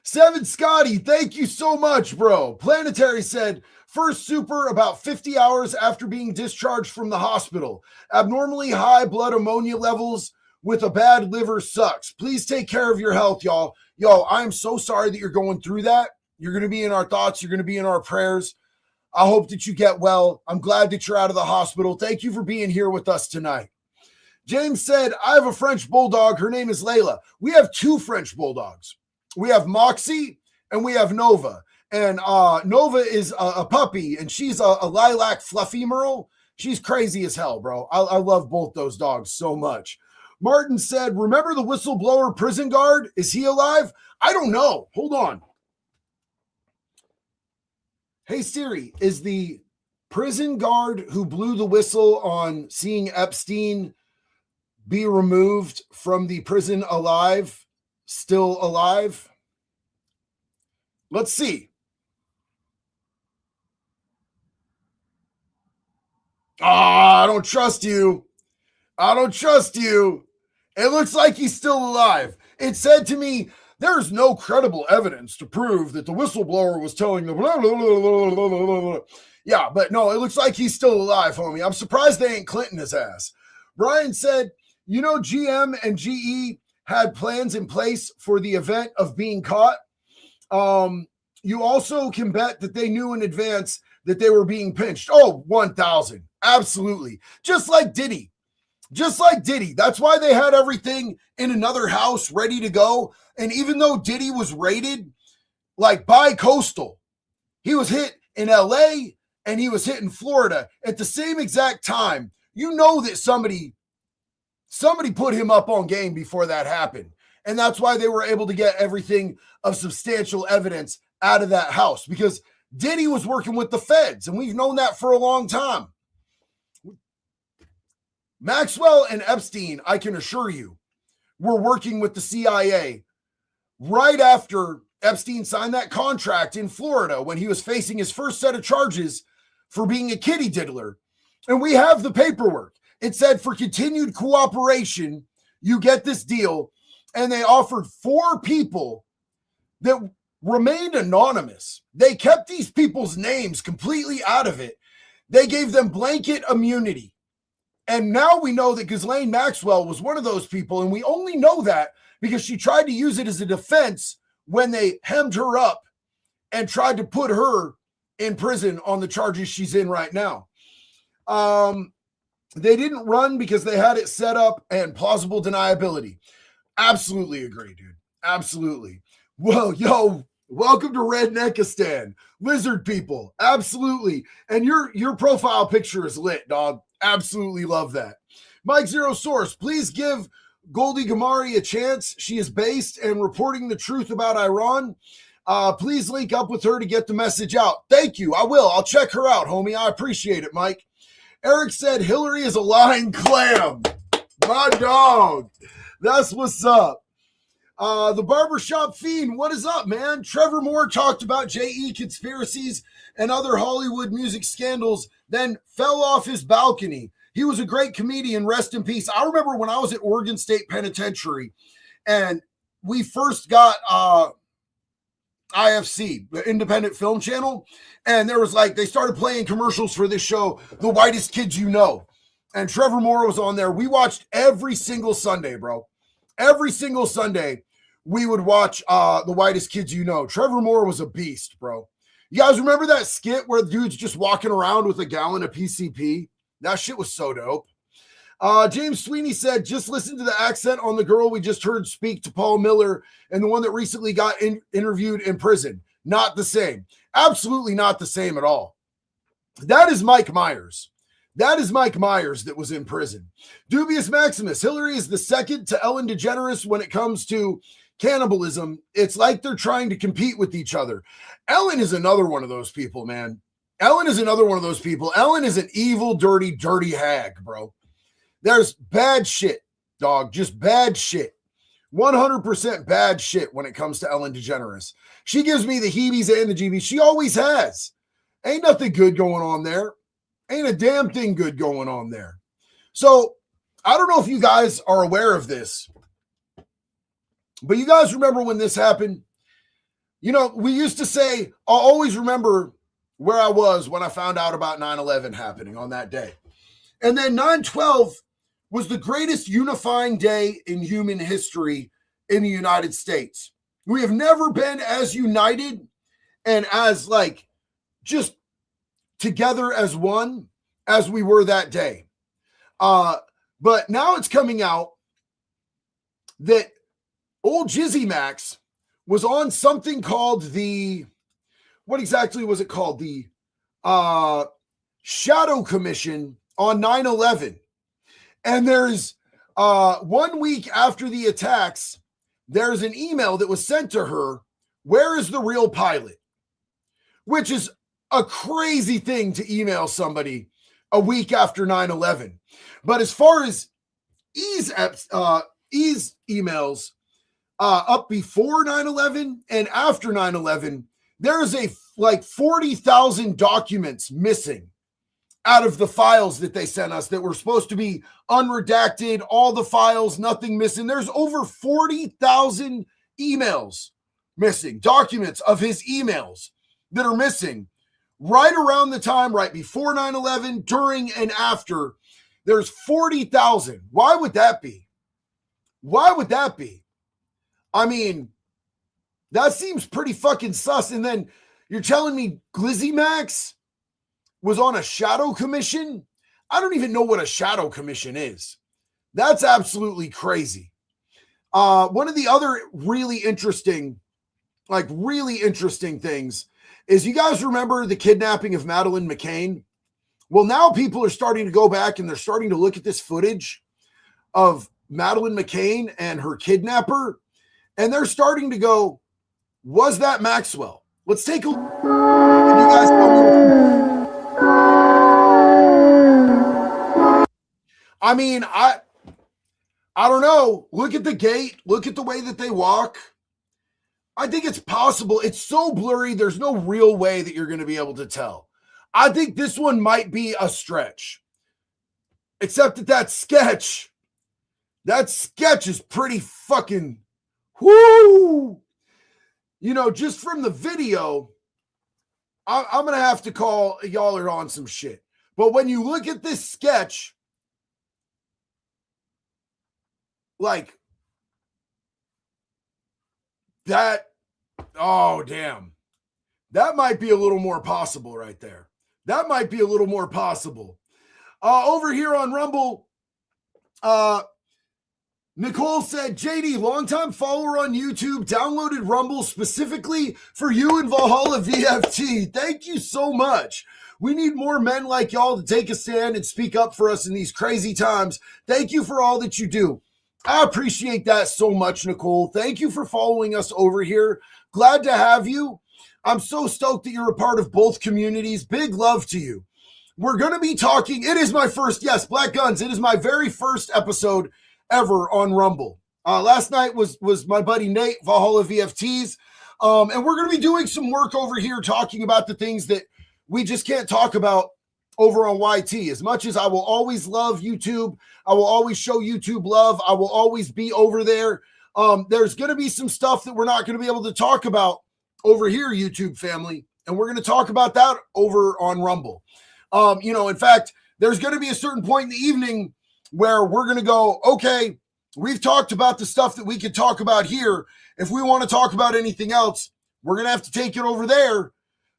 A: Seven Scotty, thank you so much, bro. Planetary said, first super about 50 hours after being discharged from the hospital. Abnormally high blood ammonia levels with a bad liver sucks. Please take care of your health, y'all. Yo, I'm so sorry that you're going through that. You're going to be in our thoughts. You're going to be in our prayers. I hope that you get well. I'm glad that you're out of the hospital. Thank you for being here with us tonight. James said, I have a French bulldog. Her name is Layla. We have two French bulldogs. We have Moxie and we have Nova. And Nova is a puppy, and she's a lilac fluffy merle. She's crazy as hell, bro. I love both those dogs so much. Martin said, remember the whistleblower prison guard? Is he alive? I don't know. Hold on. Hey, Siri, is the prison guard who blew the whistle on seeing Epstein be removed from the prison alive, still alive? Let's see. I don't trust you. I don't trust you. It looks like he's still alive. It said to me, there's no credible evidence to prove that the whistleblower was telling the blah, blah, blah, blah, blah, blah, blah. Yeah, but no, it looks like he's still alive, homie. I'm surprised they ain't Clinton his ass. Brian said, you know, GM and GE had plans in place for the event of being caught. You also can bet that they knew in advance that they were being pinched. Oh, 1,000. Absolutely. Just like Diddy. Just like Diddy. That's why they had everything in another house ready to go. And even though Diddy was raided like bi-coastal, he was hit in LA and he was hit in Florida at the same exact time. You know that somebody put him up on game before that happened. And that's why they were able to get everything of substantial evidence out of that house, because Diddy was working with the feds, and we've known that for a long time. Maxwell and Epstein, I can assure you, were working with the CIA right after Epstein signed that contract in Florida when he was facing his first set of charges for being a kitty diddler. And we have the paperwork. It said for continued cooperation, you get this deal. And they offered 4 people that remained anonymous. They kept these people's names completely out of it. They gave them blanket immunity. And now we know that Ghislaine Maxwell was one of those people. And we only know that because she tried to use it as a defense when they hemmed her up and tried to put her in prison on the charges she's in right now. They didn't run because they had it set up and plausible deniability. Absolutely agree, dude. Absolutely. Well, yo, welcome to Redneckistan. Lizard people. Absolutely. And your profile picture is lit, dog. Absolutely love that. Mike Zero Source, please give Goldie Gamari a chance. She is based and reporting the truth about Iran. Please link up with her to get the message out. Thank you. I will. I'll check her out, homie. I appreciate it, Mike. Eric said Hillary is a lying clam. My dog. That's what's up. The Barbershop Fiend, what is up, man? Trevor Moore talked about JE conspiracies and other Hollywood music scandals, then fell off his balcony. He was a great comedian, rest in peace. I remember when I was at Oregon State Penitentiary and we first got IFC, the Independent Film Channel, and there was like, they started playing commercials for this show, The Whitest Kids You Know. And Trevor Moore was on there. We watched every single Sunday, bro. every single Sunday, we would watch The Whitest Kids You Know. Trevor Moore was a beast, bro. You guys remember that skit where the dude's just walking around with a gallon of PCP? That shit was so dope. James Sweeney said, just listen to the accent on the girl we just heard speak to Paul Miller and the one that recently got interviewed in prison. Not the same. Absolutely not the same at all. That is Mike Myers. That is Mike Myers that was in prison. Dubious Maximus. Hillary is the second to Ellen DeGeneres when it comes to cannibalism. It's like they're trying to compete with each other. Ellen is another one of those people, man. Ellen is another one of those people. Ellen is an evil, dirty, dirty hag, bro. There's bad shit, dog. Just bad shit. 100% bad shit when it comes to Ellen DeGeneres. She gives me the heebies and the jeebies. She always has. Ain't nothing good going on there. Ain't a damn thing good going on there. So I don't know if you guys are aware of this, but you guys remember when this happened? You know, we used to say, I'll always remember where I was when I found out about 9/11 happening on that day. And then 9/12 was the greatest unifying day in human history in the United States. We have never been as united and as like just together as one as we were that day. But now it's coming out that old Jizzy Max was on something called what exactly was it called? The Shadow Commission on 9/11. And there's 1 week after the attacks, there's an email that was sent to her. Where is the real pilot? Which is a crazy thing to email somebody a week after 9/11. But as far as E's emails up before 9/11 and after 9/11, there's like 40,000 documents missing out of the files that they sent us that were supposed to be unredacted, all the files, nothing missing. There's over 40,000 emails missing, documents of his emails that are missing right around the time, right before 9/11, during and after. There's 40,000. Why would that be? Why would that be? I mean, that seems pretty fucking sus. And then you're telling me Glizzy Max was on a shadow commission? I don't even know what a shadow commission is. That's absolutely crazy. One of the other really interesting things is, you guys remember the kidnapping of Madeleine McCann? Well, now people are starting to go back and they're starting to look at this footage of Madeleine McCann and her kidnapper, and they're starting to go, was that Maxwell? Let's take a look. You guys know. I mean, I don't know. Look at the gait. Look at the way that they walk. I think it's possible. It's so blurry. There's no real way that you're going to be able to tell. I think this one might be a stretch. Except that sketch is pretty fucking, whoo. You know, just from the video, I'm going to have to call y'all are on some shit. But when you look at this sketch, like that, oh, damn. That might be a little more possible right there. That might be a little more possible. Over here on Rumble, Nicole said, JD, longtime follower on YouTube, downloaded Rumble specifically for you and Valhalla VFT. Thank you so much. We need more men like y'all to take a stand and speak up for us in these crazy times. Thank you for all that you do. I appreciate that so much, Nicole. Thank you for following us over here. Glad to have you. I'm so stoked that you're a part of both communities. Big love to you. We're going to be talking. It is my first, yes, Black Guns. It is my very first episode ever on Rumble. Last night was my buddy Nate, Valhalla VFTs. And we're going to be doing some work over here talking about the things that we just can't talk about over on YT. As much as I will always love YouTube, I will always show YouTube love, I will always be over there. There's going to be some stuff that we're not going to be able to talk about over here, YouTube family. And we're going to talk about that over on Rumble. In fact, there's going to be a certain point in the evening where we're going to go, okay, we've talked about the stuff that we could talk about here. If we want to talk about anything else, we're going to have to take it over there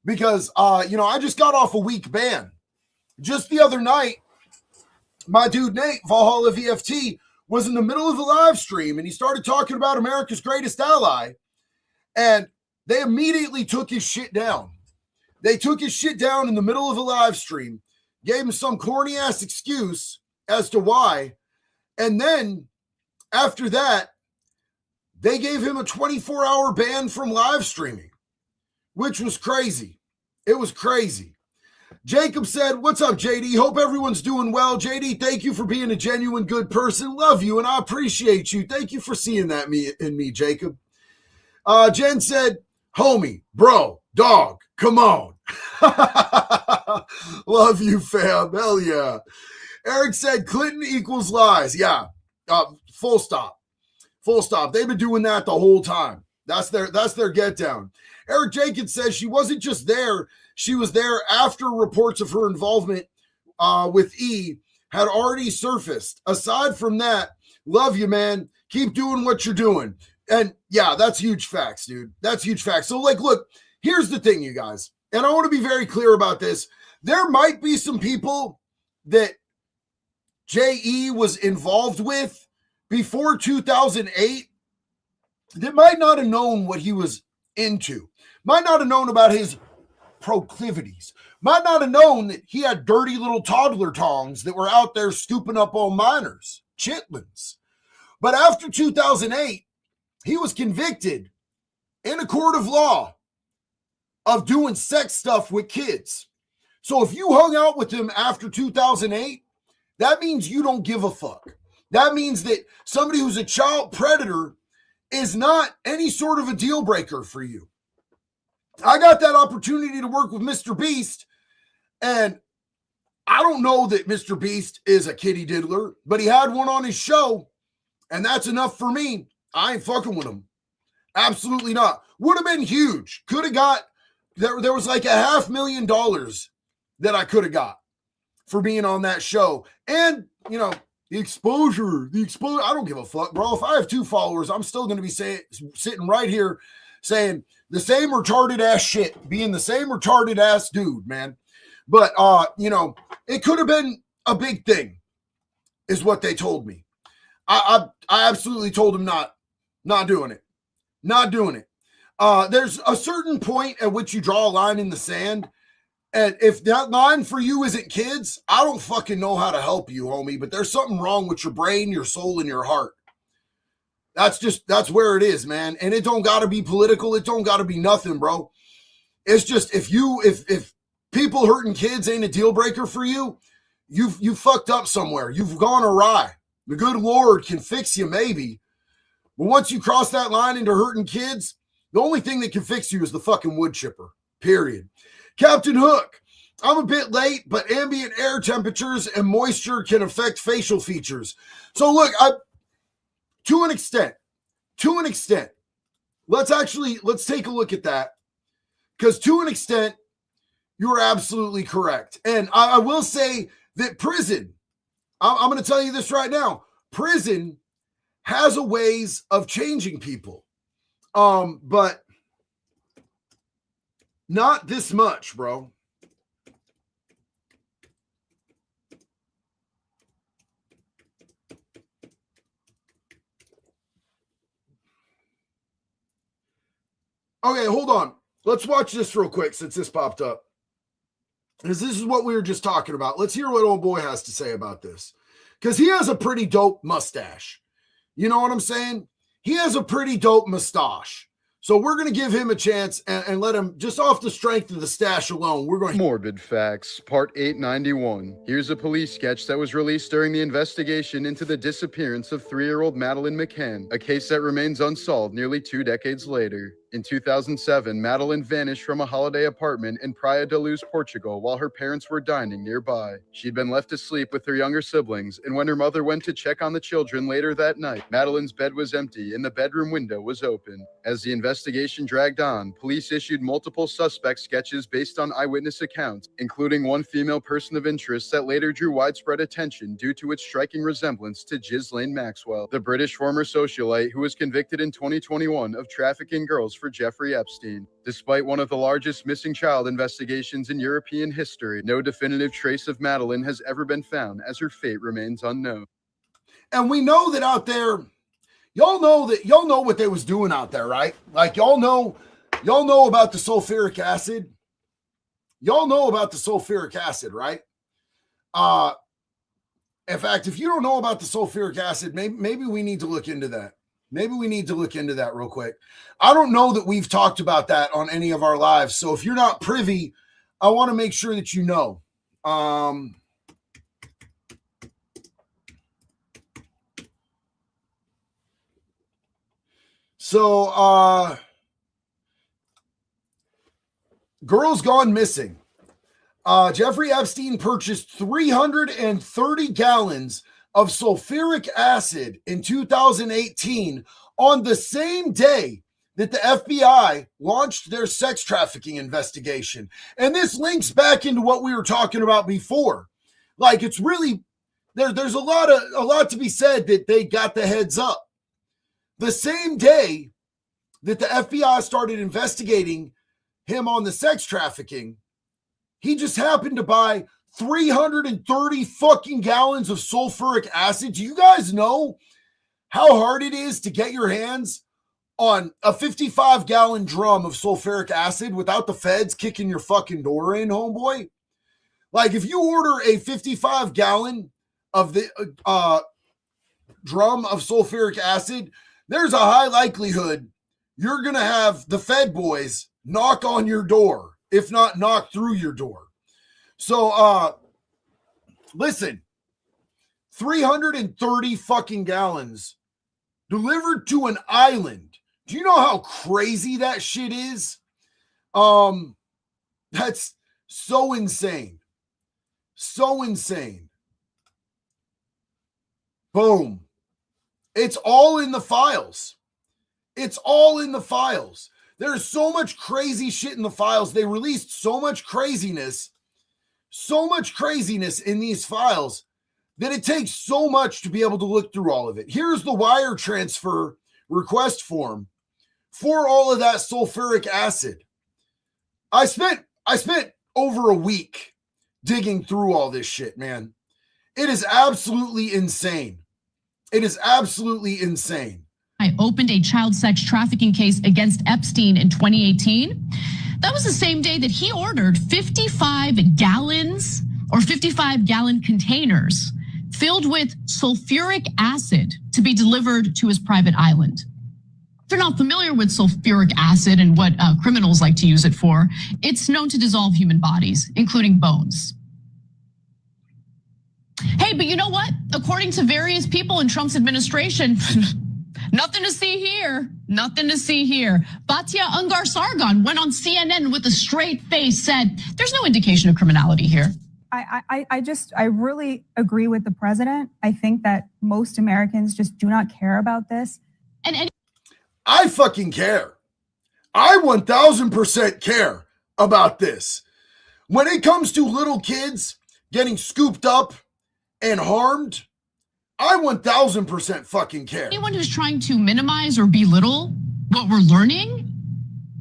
A: because, I just got off a week ban. Just the other night, my dude Nate, Valhalla VFT, was in the middle of a live stream and he started talking about America's greatest ally. And they immediately took his shit down. They took his shit down in the middle of a live stream, gave him some corny ass excuse as to why. And then after that, they gave him a 24-hour ban from live streaming, which was crazy. It was crazy. Jacob said, what's up, JD? Hope everyone's doing well. JD, thank you for being a genuine good person. Love you, and I appreciate you. Thank you for seeing that in me, Jacob. Jen said, homie, bro, dog, come on. Love you, fam. Hell yeah. Eric said, Clinton equals lies. Yeah, full stop. Full stop. They've been doing that the whole time. That's their get down. Eric Jenkins says she wasn't just there. She was there after reports of her involvement with E had already surfaced. Aside from that, love you, man. Keep doing what you're doing. And yeah, that's huge facts, dude. That's huge facts. So look, here's the thing, you guys. And I want to be very clear about this. There might be some people that JE was involved with before 2008 that might not have known what he was into, might not have known about his proclivities, might not have known that he had dirty little toddler tongs that were out there scooping up on minors, chitlins. But after 2008, he was convicted in a court of law of doing sex stuff with kids. So if you hung out with him after 2008, that means you don't give a fuck. That means that somebody who's a child predator is not any sort of a deal breaker for you. I got that opportunity to work with Mr. Beast, and I don't know that Mr. Beast is a kitty diddler, but he had one on his show, and that's enough for me. I ain't fucking with him. Absolutely not. Would have been huge. Could have got, there was like $500,000 that I could have got for being on that show. And, the exposure, I don't give a fuck, bro. If I have 2 followers, I'm still going to be sitting right here saying the same retarded ass shit, being the same retarded ass dude, man. But, it could have been a big thing is what they told me. I absolutely told him not doing it. Not doing it. There's a certain point at which you draw a line in the sand. And if that line for you isn't kids, I don't fucking know how to help you, homie. But there's something wrong with your brain, your soul, and your heart. That's where it is, man. And it don't got to be political. It don't got to be nothing, bro. It's just if people hurting kids ain't a deal breaker for you, you've fucked up somewhere. You've gone awry. The good Lord can fix you, maybe. But once you cross that line into hurting kids, the only thing that can fix you is the fucking wood chipper, period. Captain Hook, I'm a bit late, but ambient air temperatures and moisture can affect facial features. So look, to an extent, let's take a look at that. Because to an extent, you're absolutely correct. And I will say that prison, I'm going to tell you this right now, prison has a ways of changing people. But not this much, bro. Okay, hold on. Let's watch this real quick since this popped up. Because this is what we were just talking about. Let's hear what old boy has to say about this. Because he has a pretty dope mustache. You know what I'm saying? He has a pretty dope mustache. So we're going to give him a chance and let him, just off the strength of the stash alone, we're going to...
H: Morbid Facts, Part 891. Here's a police sketch that was released during the investigation into the disappearance of 3-year-old Madeleine McCann, a case that remains unsolved nearly 2 decades later. In 2007, Madeline vanished from a holiday apartment in Praia da Luz, Portugal, while her parents were dining nearby. She'd been left asleep with her younger siblings, and when her mother went to check on the children later that night, Madeline's bed was empty and the bedroom window was open. As the investigation dragged on, police issued multiple suspect sketches based on eyewitness accounts, including one female person of interest that later drew widespread attention due to its striking resemblance to Ghislaine Maxwell, the British former socialite who was convicted in 2021 of trafficking girls for Jeffrey Epstein. Despite one of the largest missing child investigations in European history, no definitive trace of Madeline has ever been found, as her fate remains unknown.
A: And we know that out there, y'all know what they was doing out there, right? Like y'all know about the sulfuric acid. Y'all know about the sulfuric acid, right? In fact, if you don't know about the sulfuric acid, maybe we need to look into that. Maybe we need to look into that real quick. I don't know that we've talked about that on any of our lives. So if you're not privy, I want to make sure that you know. Girls gone missing. Jeffrey Epstein purchased 330 gallons of sulfuric acid in 2018 on the same day that the FBI launched their sex trafficking investigation. And this links back into what we were talking about before. Like, it's really, there's a lot to be said that they got the heads up. The same day that the FBI started investigating him on the sex trafficking, he just happened to buy 330 fucking gallons of sulfuric acid. Do you guys know how hard it is to get your hands on a 55-gallon drum of sulfuric acid without the feds kicking your fucking door in, homeboy? Like, if you order a 55-gallon of the drum of sulfuric acid, there's a high likelihood you're going to have the Fed boys knock on your door, if not knock through your door. So, listen, 330 fucking gallons delivered to an island. Do you know how crazy that shit is? That's so insane. So insane. Boom. It's all in the files. It's all in the files. There's so much crazy shit in the files. They released so much craziness in these files that it takes so much to be able to look through all of it. Here's the wire transfer request form for all of that sulfuric acid. I spent over a week digging through all this shit, man. It is absolutely insane. It is absolutely insane.
I: I opened a child sex trafficking case against Epstein in 2018. That was the same day that he ordered 55 gallons or 55-gallon containers filled with sulfuric acid to be delivered to his private island. If you're not familiar with sulfuric acid and what criminals like to use it for, it's known to dissolve human bodies, including bones. Hey, but you know what? According to various people in Trump's administration, nothing to see here. Nothing to see here. Batya Ungar-Sargon went on CNN with a straight face, said, there's no indication of criminality here.
J: I really agree with the president. I think that most Americans just do not care about this.
I: And
A: I fucking care. I 1000% care about this. When it comes to little kids getting scooped up and harmed, I 1000% fucking care.
I: Anyone who's trying to minimize or belittle what we're learning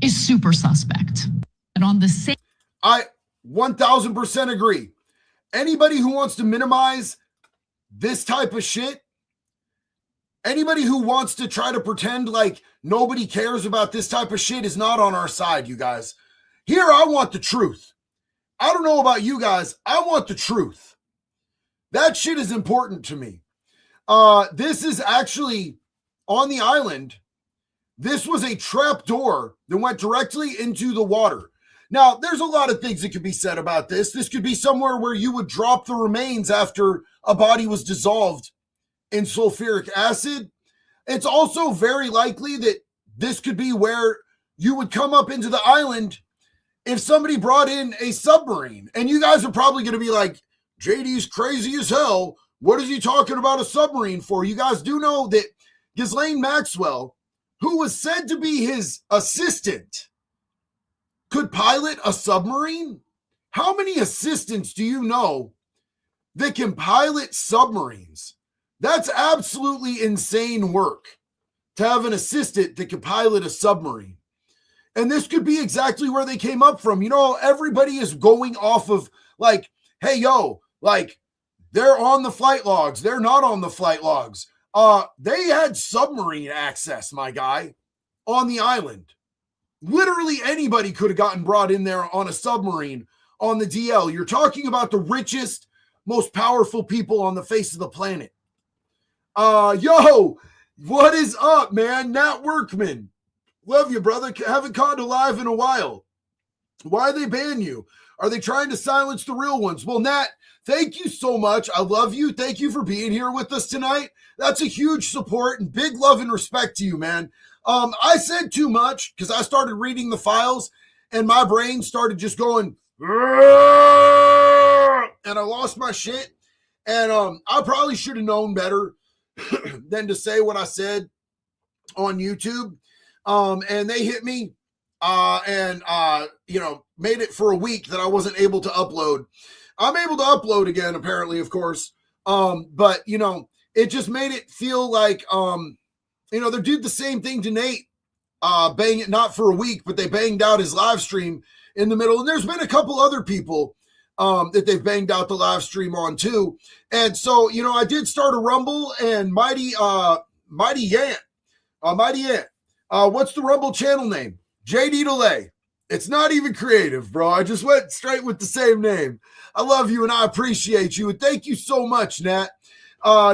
I: is super suspect. And on the same,
A: I 1000% agree. Anybody who wants to minimize this type of shit, anybody who wants to try to pretend like nobody cares about this type of shit is not on our side, you guys. Here, I want the truth. I don't know about you guys. I want the truth. That shit is important to me. This is actually on the island. This was a trap door that went directly into the water. Now, there's a lot of things that could be said about this. This could be somewhere where you would drop the remains after a body was dissolved in sulfuric acid. It's also very likely that this could be where you would come up into the island if somebody brought in a submarine. And you guys are probably going to be like, JD's crazy as hell. What is he talking about a submarine for? You guys do know that Ghislaine Maxwell, who was said to be his assistant, could pilot a submarine? How many assistants do you know that can pilot submarines? That's absolutely insane work to have an assistant that can pilot a submarine. And this could be exactly where they came up from. You know, everybody is going off of like, hey, yo, like they're on the flight logs. They're not on the flight logs. They had submarine access, my guy, on the island. Literally anybody could have gotten brought in there on a submarine on the DL. You're talking about the richest, most powerful people on the face of the planet. Yo, what is up, man? Nat Workman. Love you, brother. Haven't caught alive in a while. Why they ban you? Are they trying to silence the real ones? Well, Nat, thank you so much. I love you. Thank you for being here with us tonight. That's a huge support and big love and respect to you, man. I said too much because I started reading the files and my brain started just going, and I lost my shit. And I probably should have known better than to say what I said on YouTube. And they hit me and made it for a week that I wasn't able to upload. I'm able to upload again, apparently, of course. But, it just made it feel like, they did the same thing to Nate, bang it not for a week, but they banged out his live stream in the middle. And there's been a couple other people that they've banged out the live stream on too. And so, I did start a Rumble and Mighty Yant. What's the Rumble channel name? JD Delay. It's not even creative, bro. I just went straight with the same name. I love you and I appreciate you. And thank you so much, Nat.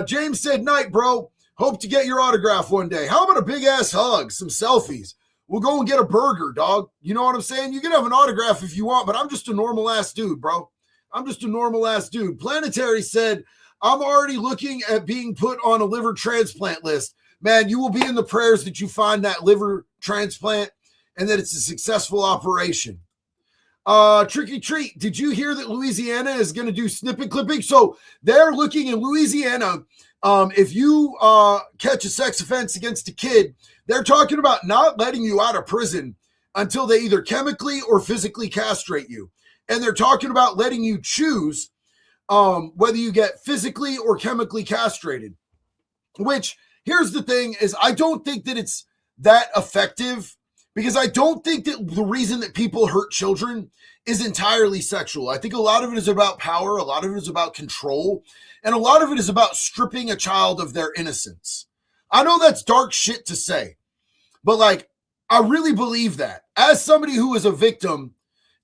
A: James said, night, bro. Hope to get your autograph one day. How about a big ass hug, some selfies? We'll go and get a burger, dog. You know what I'm saying? You can have an autograph if you want, but I'm just a normal ass dude, bro. I'm just a normal ass dude. Planetary said, I'm already looking at being put on a liver transplant list. Man, you will be in the prayers that you find that liver transplant and that it's a successful operation. Tricky Treat, did you hear that Louisiana is going to do snippet clipping? So they're looking in Louisiana. If you catch a sex offense against a kid, they're talking about not letting you out of prison until they either chemically or physically castrate you. And they're talking about letting you choose whether you get physically or chemically castrated, which here's the thing is I don't think that it's that effective because I don't think that the reason that people hurt children is entirely sexual. I think a lot of it is about power. A lot of it is about control. And a lot of it is about stripping a child of their innocence. I know that's dark shit to say, but I really believe that. As somebody who is a victim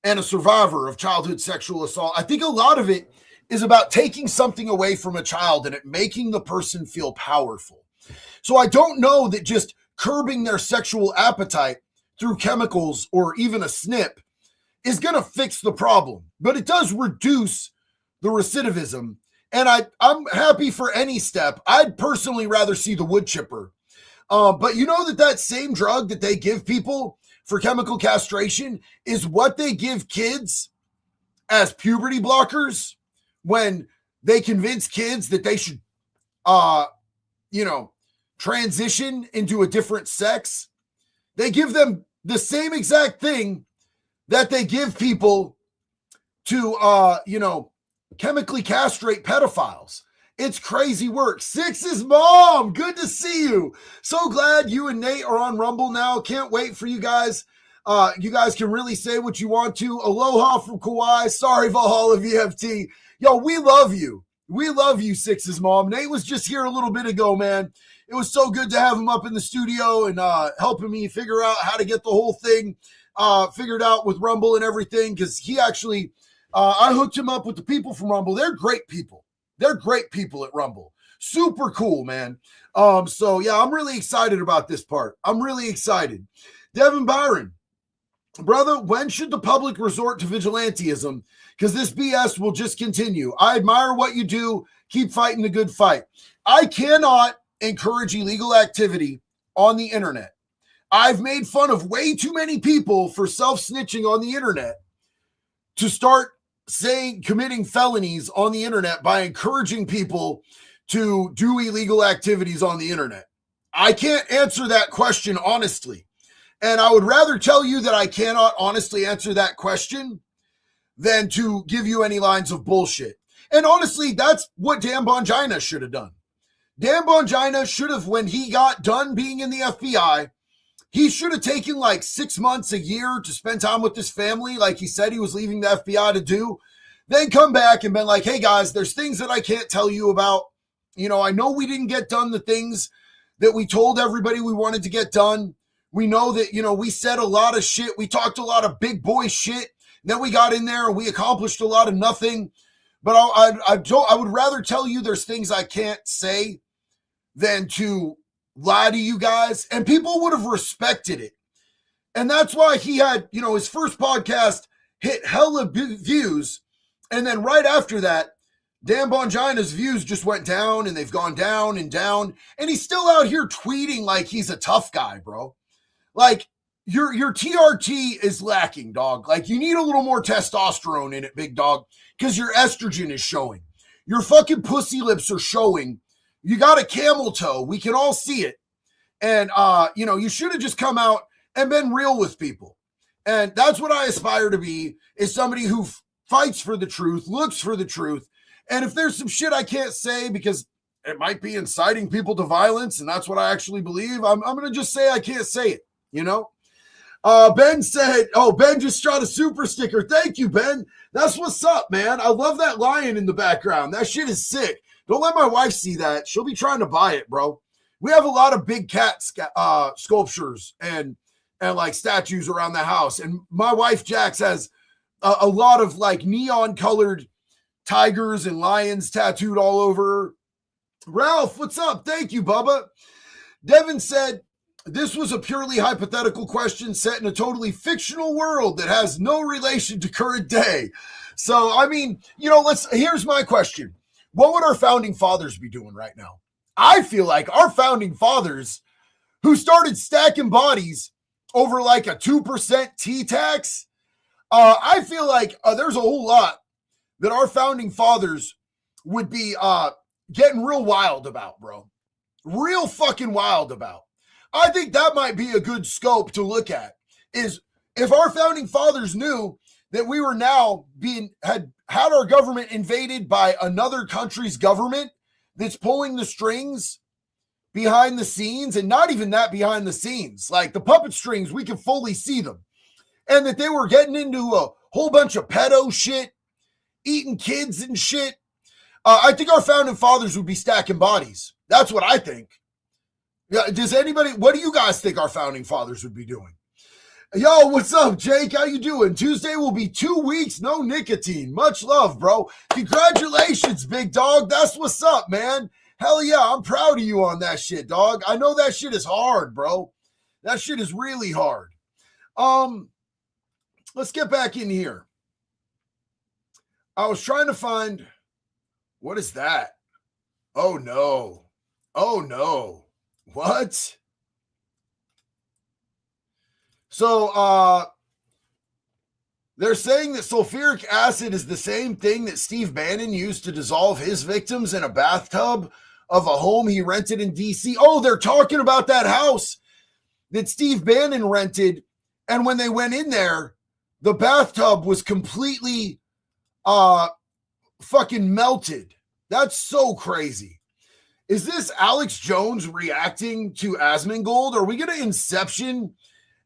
A: and a survivor of childhood sexual assault, I think a lot of it is about taking something away from a child and it making the person feel powerful. So I don't know that just curbing their sexual appetite through chemicals or even a snip is going to fix the problem, but it does reduce the recidivism. And I'm happy for any step. I'd personally rather see the wood chipper. But you know that same drug that they give people for chemical castration is what they give kids as puberty blockers when they convince kids that they should, transition into a different sex. They give them the same exact thing that they give people to, chemically castrate pedophiles. It's crazy work. Six's mom, good to see you. So glad you and Nate are on Rumble now. Can't wait for you guys. You guys can really say what you want to. Aloha from Kauai. Sorry, Valhalla VFT. Yo, we love you. We love you, Six's mom. Nate was just here a little bit ago, man. It was so good to have him up in the studio and helping me figure out how to get the whole thing figured out with Rumble and everything, because he actually, I hooked him up with the people from Rumble. They're great people. They're great people at Rumble. Super cool, man. So, yeah, I'm really excited about this part. I'm really excited. Devin Byron, brother, when should the public resort to vigilantism? Because this BS will just continue. I admire what you do. Keep fighting the good fight. I cannot encourage illegal activity on the internet. I've made fun of way too many people for self-snitching on the internet to start committing felonies on the internet by encouraging people to do illegal activities on the internet. I can't answer that question honestly. And I would rather tell you that I cannot honestly answer that question than to give you any lines of bullshit. And honestly, that's what Dan Bongina should have done. Dan Bongina should have, when he got done being in the FBI, he should have taken like 6 months, a year to spend time with his family, like he said he was leaving the FBI to do. Then come back and been like, hey guys, there's things that I can't tell you about. You know, I know we didn't get done the things that we told everybody we wanted to get done. We know that, you know, we said a lot of shit. We talked a lot of big boy shit. Then we got in there and we accomplished a lot of nothing. But I would rather tell you there's things I can't say than to lie to you guys. And people would have respected it. And that's why he had, you know, his first podcast hit hella views. And then right after that, Dan Bongina's views just went down and they've gone down and down. And he's still out here tweeting like he's a tough guy, bro. Like your TRT is lacking, dog. Like you need a little more testosterone in it, big dog, because your estrogen is showing. Your fucking pussy lips are showing. You got a camel toe. We can all see it. And, you know, you should have just come out and been real with people. And that's what I aspire to be, is somebody who fights for the truth, looks for the truth. And if there's some shit I can't say because it might be inciting people to violence, and that's what I actually believe, I'm going to just say I can't say it, you know? Ben said, oh, Ben just shot a super sticker. Thank you, Ben. That's what's up, man. I love that lion in the background. That shit is sick. Don't let my wife see that. She'll be trying to buy it, bro. We have a lot of big cat sculptures and like statues around the house. And my wife, Jax, has a lot of like neon colored tigers and lions tattooed all over her. Ralph, what's up? Thank you, Bubba. Devin said, this was a purely hypothetical question set in a totally fictional world that has no relation to current day. So, I mean, you know, here's my question. What would our founding fathers be doing right now? I feel like our founding fathers who started stacking bodies over like a 2% T-tax, I feel like there's a whole lot that our founding fathers would be getting real wild about, bro. Real fucking wild about. I think that might be a good scope to look at, is if our founding fathers knew that we were now had our government invaded by another country's government that's pulling the strings behind the scenes, and not even that behind the scenes, like the puppet strings, we can fully see them, and that they were getting into a whole bunch of pedo shit, eating kids and shit. I think our founding fathers would be stacking bodies. That's what I think. Yeah, what do you guys think our founding fathers would be doing? Yo, what's up, Jake? How you doing? Tuesday will be 2 weeks, no nicotine. Much love, bro. Congratulations, big dog. That's what's up, man. Hell yeah, I'm proud of you on that shit, dog. I know that shit is hard, bro. That shit is really hard. Let's get back in here. I was trying to find, what is that? Oh no. Oh no. What? So, they're saying that sulfuric acid is the same thing that Steve Bannon used to dissolve his victims in a bathtub of a home he rented in DC. Oh, they're talking about that house that Steve Bannon rented. And when they went in there, the bathtub was completely fucking melted. That's so crazy. Is this Alex Jones reacting to Asmongold? Are we going to Inception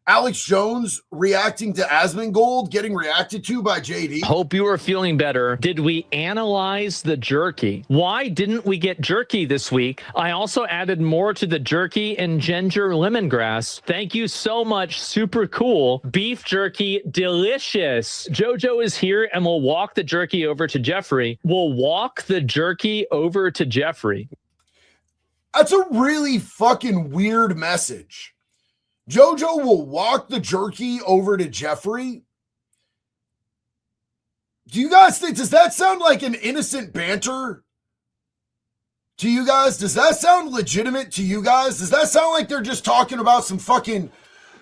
A: Alex Jones reacting to Asmongold, getting reacted to by JD?
K: Hope you are feeling better. Did we analyze the jerky? Why didn't we get jerky this week? I also added more to the jerky and ginger lemongrass. Thank you so much. Super cool. Beef jerky, delicious. Jojo is here and we'll walk the jerky over to Jeffrey. We'll walk the jerky over to Jeffrey.
A: That's a really fucking weird message. Jojo will walk the jerky over to Jeffrey. Do you guys think, does that sound like an innocent banter to you guys? Does that sound legitimate to you guys? Does that sound like they're just talking about some fucking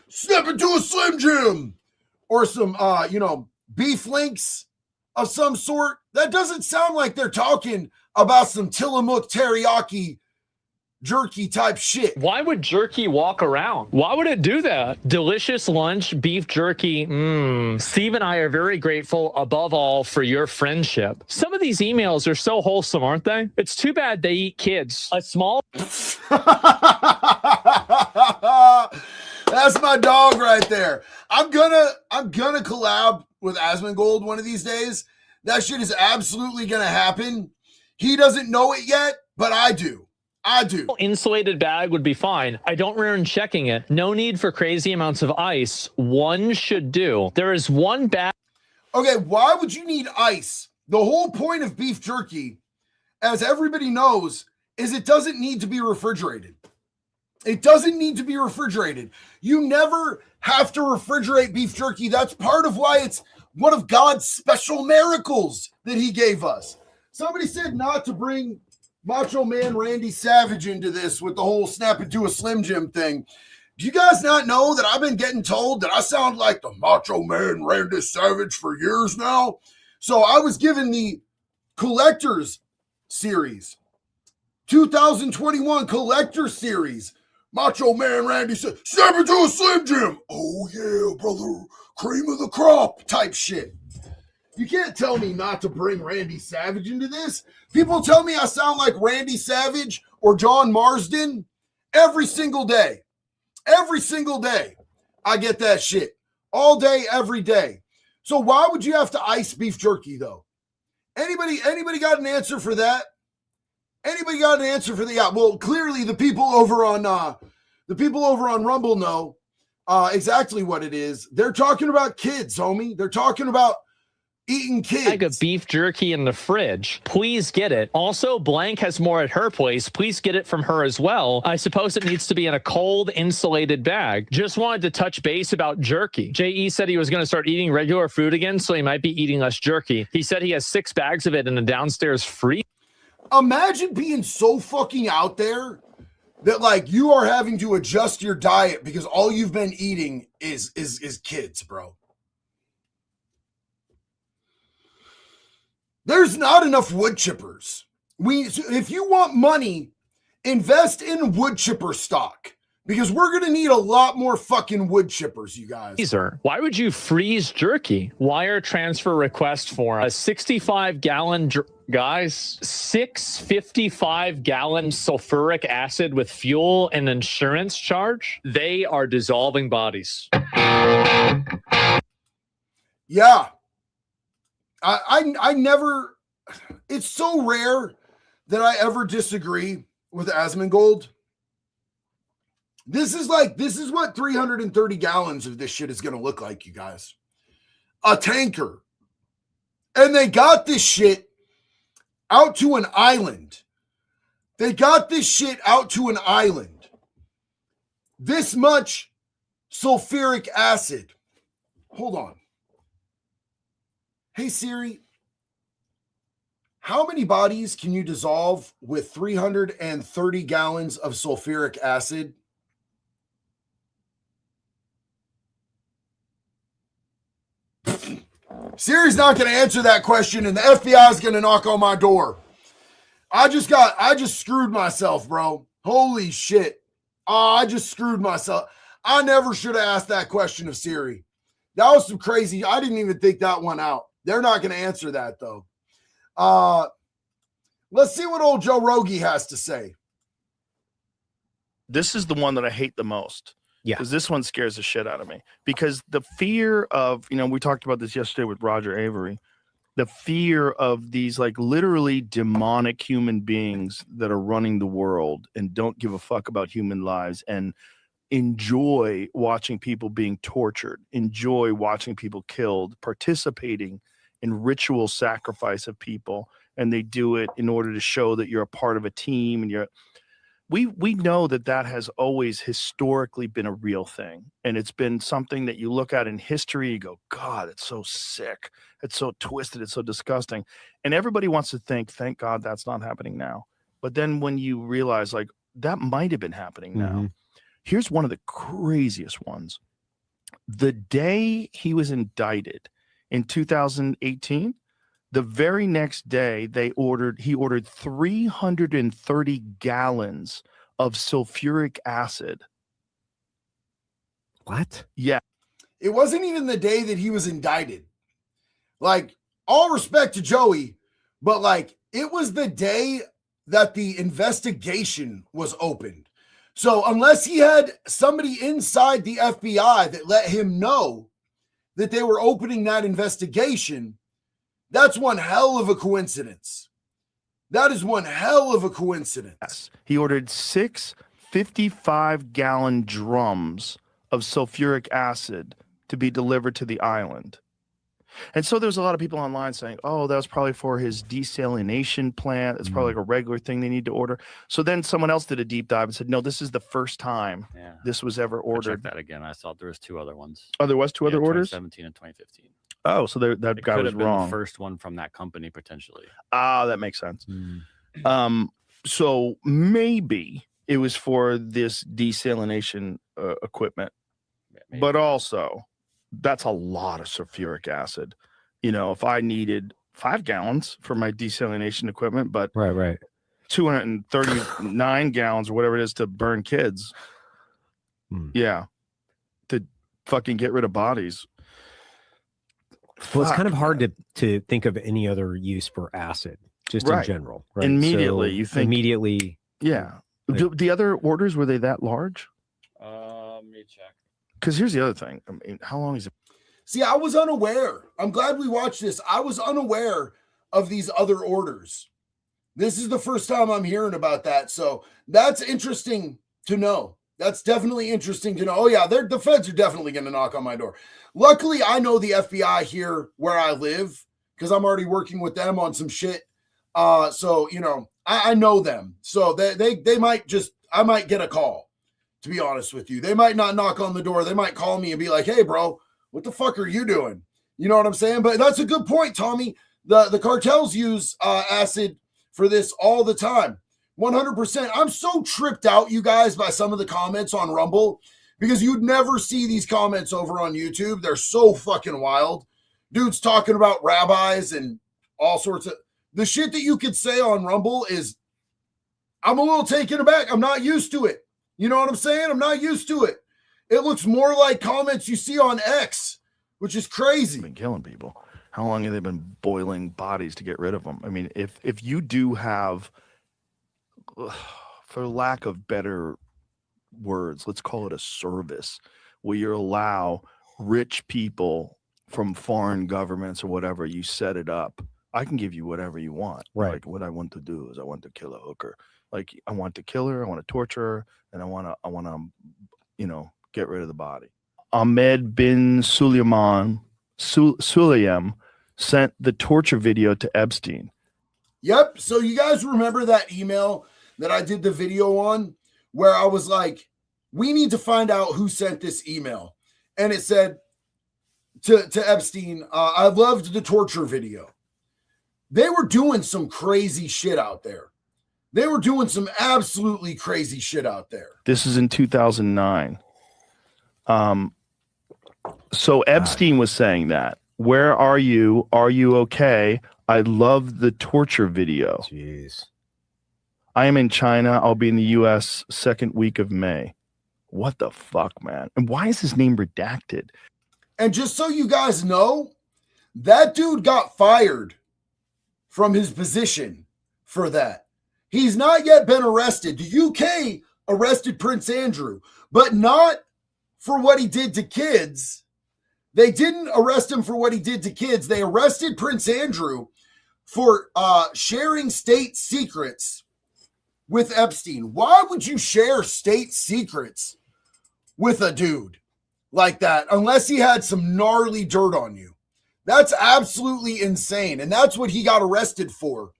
A: step into a Slim Jim or some, beef links of some sort. That doesn't sound like they're talking about some Tillamook teriyaki jerky type shit.
K: Why would jerky walk around? Why would it do that? Delicious lunch, beef jerky. Steve and I are very grateful above all for your friendship. Some of these emails are so wholesome, aren't they? It's too bad they eat kids. A small...
A: That's my dog right there. I'm gonna collab with Asmongold one of these days. That shit is absolutely gonna happen. He doesn't know it yet, but I do.
K: Insulated bag would be fine. I don't recommend checking it. No need for crazy amounts of ice. One should do. There is one bag.
A: Okay, why would you need ice? The whole point of beef jerky, as everybody knows, is it doesn't need to be refrigerated. It doesn't need to be refrigerated. You never have to refrigerate beef jerky. That's part of why it's one of God's special miracles that he gave us. Somebody said not to bring Macho Man Randy Savage into this with the whole snap into a Slim Jim thing. Do you guys not know that I've been getting told that I sound like the Macho Man Randy Savage for years now? So I was given the Collector's Series, 2021 Collector Series. Macho Man Randy Savage, snap into a Slim Jim. Oh yeah, brother, cream of the crop type shit. You can't tell me not to bring Randy Savage into this. People tell me I sound like Randy Savage or John Marsden every single day. Every single day, I get that shit. All day, every day. So why would you have to ice beef jerky, though? Anybody got an answer for that? Anybody got an answer for that? Yeah, well, clearly the people over on Rumble know exactly what it is. They're talking about kids, homie. They're talking about eating kids.
K: Bag of beef jerky in the fridge. Please get it. Also, Blank has more at her place. Please get it from her as well. I suppose it needs to be in a cold, insulated bag. Just wanted to touch base about jerky. J.E. said he was going to start eating regular food again, so he might be eating less jerky. He said he has 6 bags of it in a downstairs freezer.
A: Imagine being so fucking out there that like you are having to adjust your diet because all you've been eating is kids, bro. There's not enough wood chippers. If you want money, invest in wood chipper stock because we're going to need a lot more fucking wood chippers, you guys.
K: Why would you freeze jerky? Wire transfer request form. A 65-gallon, guys, 6 55-gallon sulfuric acid with fuel and insurance charge. They are dissolving bodies.
A: Yeah. I never, it's so rare that I ever disagree with Asmongold. This is what 330 gallons of this shit is going to look like, you guys. A tanker. And they got this shit out to an island. This much sulfuric acid. Hold on. Hey, Siri, how many bodies can you dissolve with 330 gallons of sulfuric acid? Siri's not going to answer that question, and the FBI is going to knock on my door. I just screwed myself, bro. Holy shit. I just screwed myself. I never should have asked that question of Siri. That was some crazy. I didn't even think that one out. They're not going to answer that, though. Let's see what old Joe Rogie has to say.
L: This is the one that I hate the most.
M: Yeah.
L: Because this one scares the shit out of me. Because the fear of, we talked about this yesterday with Roger Avery. The fear of these like literally demonic human beings that are running the world and don't give a fuck about human lives and enjoy watching people being tortured, enjoy watching people killed, participating in ritual sacrifice of people, and they do it in order to show that you're a part of a team. And we know that has always historically been a real thing, and it's been something that you look at in history, you go, God, it's so sick, it's so twisted, it's so disgusting, and everybody wants to think, thank God that's not happening now. But then when you realize like that might have been happening now, here's one of the craziest ones. The day he was indicted in 2018, the very next day he ordered 330 gallons of sulfuric acid.
M: What?
L: Yeah.
A: It wasn't even the day that he was indicted. Like, all respect to Joey, but like, it was the day that the investigation was opened. So unless he had somebody inside the FBI that let him know that they were opening that investigation, that's one hell of a coincidence. That is one hell of a coincidence.
L: Yes. He ordered 6 55-gallon drums of sulfuric acid to be delivered to the island. And so there's a lot of people online saying, oh, that was probably for his desalination plant. It's probably like a regular thing they need to order. So then someone else did a deep dive and said, no, this is the first time this was ever ordered.
N: Check that again. I saw there was 2 other ones.
L: Oh, there was 2 other orders?
N: 2017 and 2015.
L: Oh, so that guy was wrong.
N: The first one from that company, potentially.
L: Ah, that makes sense. So maybe it was for this desalination equipment, but also that's a lot of sulfuric acid. You know, if I needed 5 gallons for my desalination equipment, but
M: right,
L: 239 gallons or whatever it is to burn kids. Yeah. To fucking get rid of bodies.
M: Well, it's kind of hard to think of any other use for acid, just in general. Right?
L: Immediately,
M: so
L: you think
M: immediately.
L: Yeah. The other orders, were they that large?
N: Let me check.
L: Because here's the other thing. I mean, how long is it?
A: See, I was unaware. I'm glad we watched this. I was unaware of these other orders. This is the first time I'm hearing about that. So that's interesting to know. That's definitely interesting to know. Oh, yeah, the feds are definitely going to knock on my door. Luckily, I know the FBI here where I live because I'm already working with them on some shit. So, you know, I know them. So they might I might get a call, to be honest with you. They might not knock on the door. They might call me and be like, hey, bro, what the fuck are you doing? You know what I'm saying? But that's a good point, Tommy. The cartels use acid for this all the time. 100%. I'm so tripped out, you guys, by some of the comments on Rumble because you'd never see these comments over on YouTube. They're so fucking wild. Dudes talking about rabbis and all sorts of the shit that you could say on Rumble is, I'm a little taken aback. I'm not used to it. You know what I'm saying? I'm not used to it. It looks more like comments you see on X, which is crazy.
L: Been killing people. How long have they been boiling bodies to get rid of them? I mean, if you do have, for lack of better words, let's call it a service where you allow rich people from foreign governments or whatever, you set it up. I can give you whatever you want.
M: Right.
L: Like what I want to do is I want to kill a hooker. Like I want to kill her, I want to torture her, and I want to, you know, get rid of the body. Ahmed bin Sulayem sent the torture video to Epstein.
A: Yep. So you guys remember that email that I did the video on where I was like, we need to find out who sent this email. And it said to Epstein, I loved the torture video. They were doing some crazy shit out there. They were doing some absolutely crazy shit out there.
L: This is in 2009. So Epstein was saying that. Where are you? Are you okay? I love the torture video.
M: Jeez.
L: I am in China. I'll be in the U.S. second week of May. What the fuck, man? And why is his name redacted?
A: And just so you guys know, that dude got fired from his position for that. He's not yet been arrested. The UK arrested Prince Andrew, but not for what he did to kids. They didn't arrest him for what he did to kids. They arrested Prince Andrew for sharing state secrets with Epstein. Why would you share state secrets with a dude like that unless he had some gnarly dirt on you? That's absolutely insane. And that's what he got arrested for.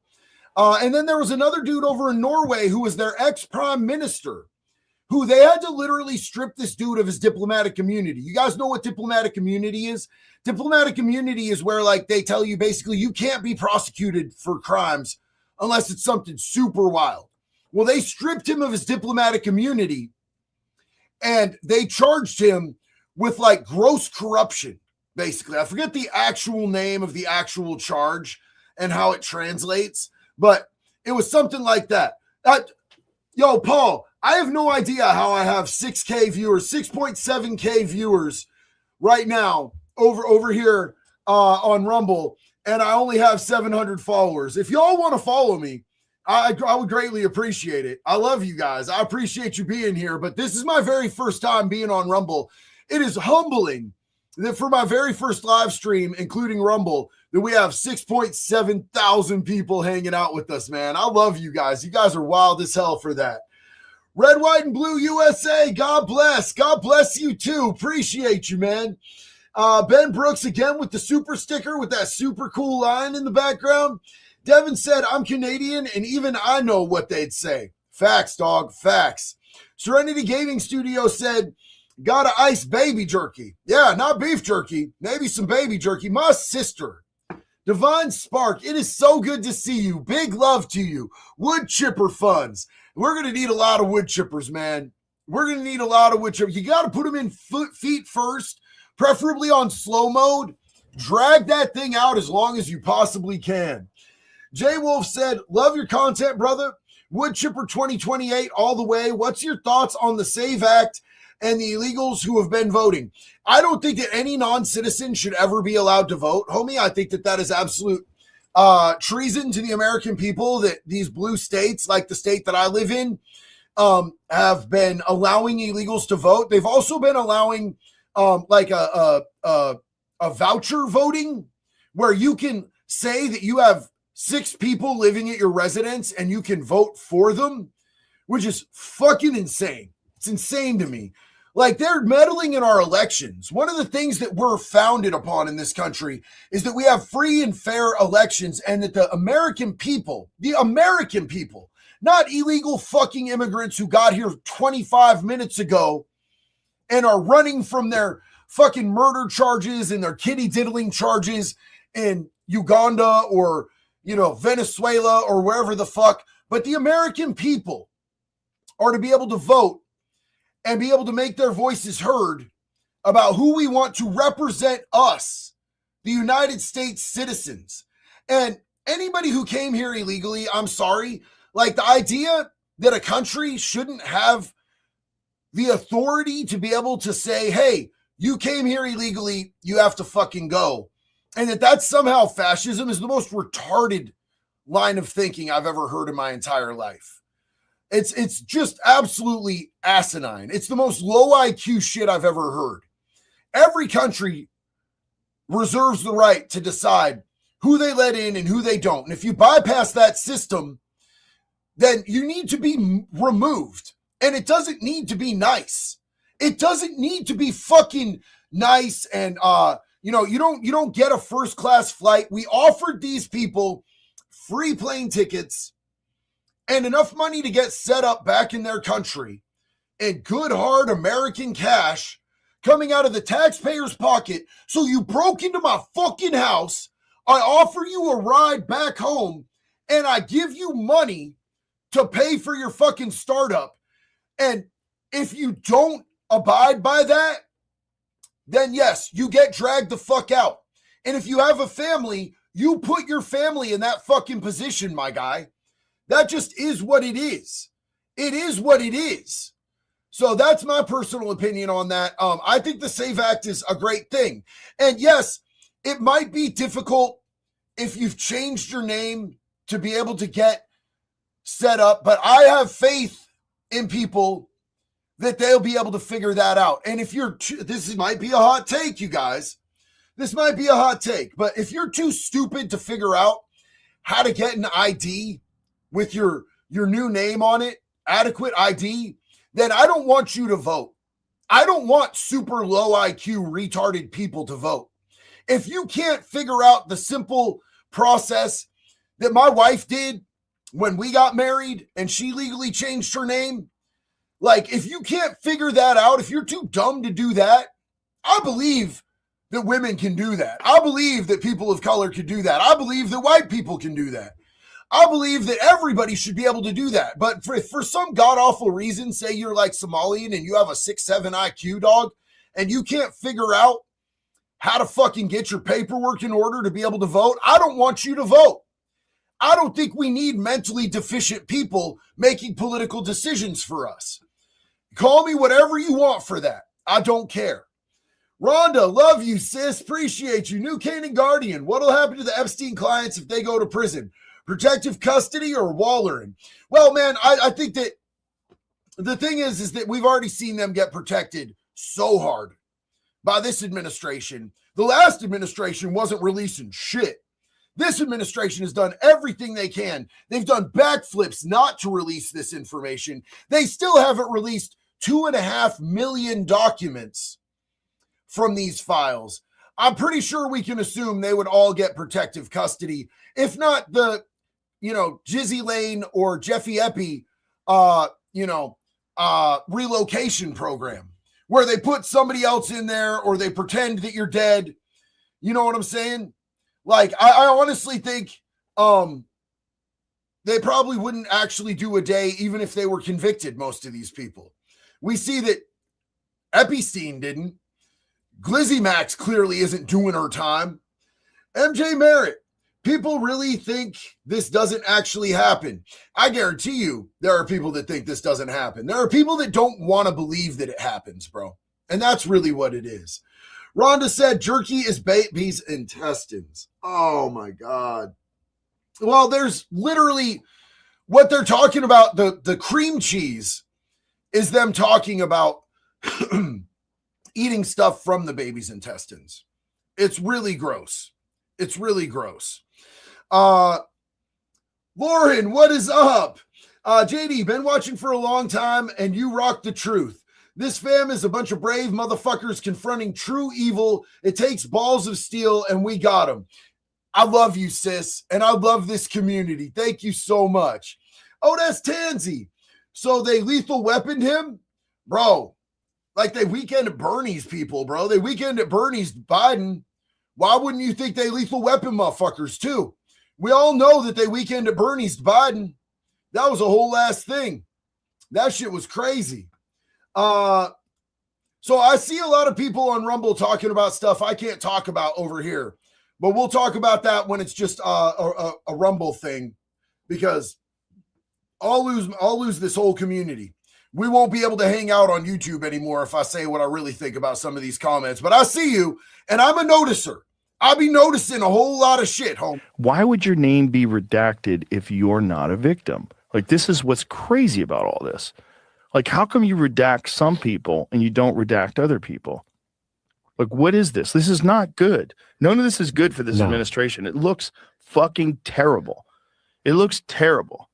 A: And then there was another dude over in Norway who was their ex-prime minister, who they had to literally strip this dude of his diplomatic immunity. You guys know what diplomatic immunity is? Diplomatic immunity is where, like, they tell you basically you can't be prosecuted for crimes unless it's something super wild. Well, they stripped him of his diplomatic immunity and they charged him with like gross corruption, basically. I forget the actual name of the actual charge and how it translates, but it was something like that. Yo, Paul, I have no idea how I have 6K viewers, 6.7K viewers right now over here on Rumble, and I only have 700 followers. If y'all want to follow me, I would greatly appreciate it. I love you guys. I appreciate you being here, but this is my very first time being on Rumble. It is humbling that for my very first live stream, including Rumble, that we have 6.7 thousand people hanging out with us, man. I love you guys. You guys are wild as hell for that. Red, white, and blue USA, God bless. God bless you too. Appreciate you, man. Ben Brooks again with the super sticker with that super cool line in the background. Devin said, I'm Canadian, and even I know what they'd say. Facts, dog, facts. Serenity Gaming Studio said, gotta ice baby jerky. Yeah, not beef jerky. Maybe some baby jerky. My sister. Divine Spark, it is so good to see you. Big love to you. Wood chipper funds. We're going to need a lot of wood chippers, man. We're going to need a lot of wood chippers. You got to put them in feet first, preferably on slow mode. Drag that thing out as long as you possibly can. Jay Wolf said, love your content, brother. Wood chipper 2028 all the way. What's your thoughts on the SAVE Act and the illegals who have been voting? I don't think that any non-citizen should ever be allowed to vote, homie. I think that that is absolute treason to the American people, that these blue states, like the state that I live in, have been allowing illegals to vote. They've also been allowing like a voucher voting, where you can say that you have 6 people living at your residence and you can vote for them, which is fucking insane. It's insane to me. Like, they're meddling in our elections. One of the things that we're founded upon in this country is that we have free and fair elections, and that the American people, not illegal fucking immigrants who got here 25 minutes ago and are running from their fucking murder charges and their kitty diddling charges in Uganda or, you know, Venezuela or wherever the fuck, but the American people are to be able to vote and be able to make their voices heard about who we want to represent us, the United States citizens. And anybody who came here illegally, I'm sorry, like, the idea that a country shouldn't have the authority to be able to say, hey, you came here illegally, you have to fucking go. And that that's somehow fascism is the most retarded line of thinking I've ever heard in my entire life. It's just absolutely asinine. It's the most low IQ shit I've ever heard. Every country reserves the right to decide who they let in and who they don't. And if you bypass that system, then you need to be removed. And it doesn't need to be nice. It doesn't need to be fucking nice. And, you don't get a first class flight. We offered these people free plane tickets and enough money to get set up back in their country, and good hard American cash coming out of the taxpayer's pocket. So you broke into my fucking house. I offer you a ride back home, and I give you money to pay for your fucking startup. And if you don't abide by that, then yes, you get dragged the fuck out. And if you have a family, you put your family in that fucking position, my guy. That just is what it is. It is what it is. So that's my personal opinion on that. I think the SAVE Act is a great thing. And yes, it might be difficult if you've changed your name to be able to get set up, but I have faith in people that they'll be able to figure that out. And if this might be a hot take, you guys. This might be a hot take, but if you're too stupid to figure out how to get an ID with your new name on it, adequate ID, then I don't want you to vote. I don't want super low IQ retarded people to vote. If you can't figure out the simple process that my wife did when we got married and she legally changed her name, like, if you can't figure that out, if you're too dumb to do that, I believe that women can do that. I believe that people of color can do that. I believe that white people can do that. I believe that everybody should be able to do that. But for some god-awful reason, say you're like Somalian and you have a 6'7" IQ, dog, and you can't figure out how to fucking get your paperwork in order to be able to vote, I don't want you to vote. I don't think we need mentally deficient people making political decisions for us. Call me whatever you want for that. I don't care. Rhonda, love you, sis. Appreciate you. New Canaan Guardian. What'll happen to the Epstein clients if they go to prison? Protective custody or wallering? Well, man, I think that the thing is that we've already seen them get protected so hard by this administration. The last administration wasn't releasing shit. This administration has done everything they can. They've done backflips not to release this information. They still haven't released 2.5 million documents from these files. I'm pretty sure we can assume they would all get protective custody, if not the, Ghislaine or Jeffy Epi, relocation program, where they put somebody else in there or they pretend that you're dead. You know what I'm saying? Like, I honestly think they probably wouldn't actually do a day, even if they were convicted, most of these people. We see that Epstein didn't. Glizzy Max clearly isn't doing her time. MJ Merritt, people really think this doesn't actually happen. I guarantee you there are people that think this doesn't happen. There are people that don't want to believe that it happens, bro. And that's really what it is. Rhonda said jerky is baby's intestines. Oh, my God. Well, there's literally what they're talking about. The cream cheese is them talking about eating stuff from the baby's intestines. It's really gross. It's really gross. Lauren, what is up? JD, been watching for a long time, and you rock the truth. This fam is a bunch of brave motherfuckers confronting true evil. It takes balls of steel, and we got them. I love you, sis, and I love this community. Thank you so much. Oh, that's Tansy. So they lethal weaponed him? Bro, like they weekend at Bernie's people, bro. They weekend at Bernie's Biden. Why wouldn't you think they lethal weapon motherfuckers, too? We all know that they weekend at Bernie's Biden. That was a whole ass thing. That shit was crazy. So I see a lot of people on Rumble talking about stuff I can't talk about over here, but we'll talk about that when it's just a Rumble thing, because I'll lose this whole community. We won't be able to hang out on YouTube anymore if I say what I really think about some of these comments. But I see you, and I'm a noticer. I'll be noticing a whole lot of shit, home.
L: Why would your name be redacted if you're not a victim? Like, this is what's crazy about all this. Like, how come you redact some people and you don't redact other people? Like, what is this? This is not good. None of this is good for this administration. It looks fucking terrible. It looks terrible.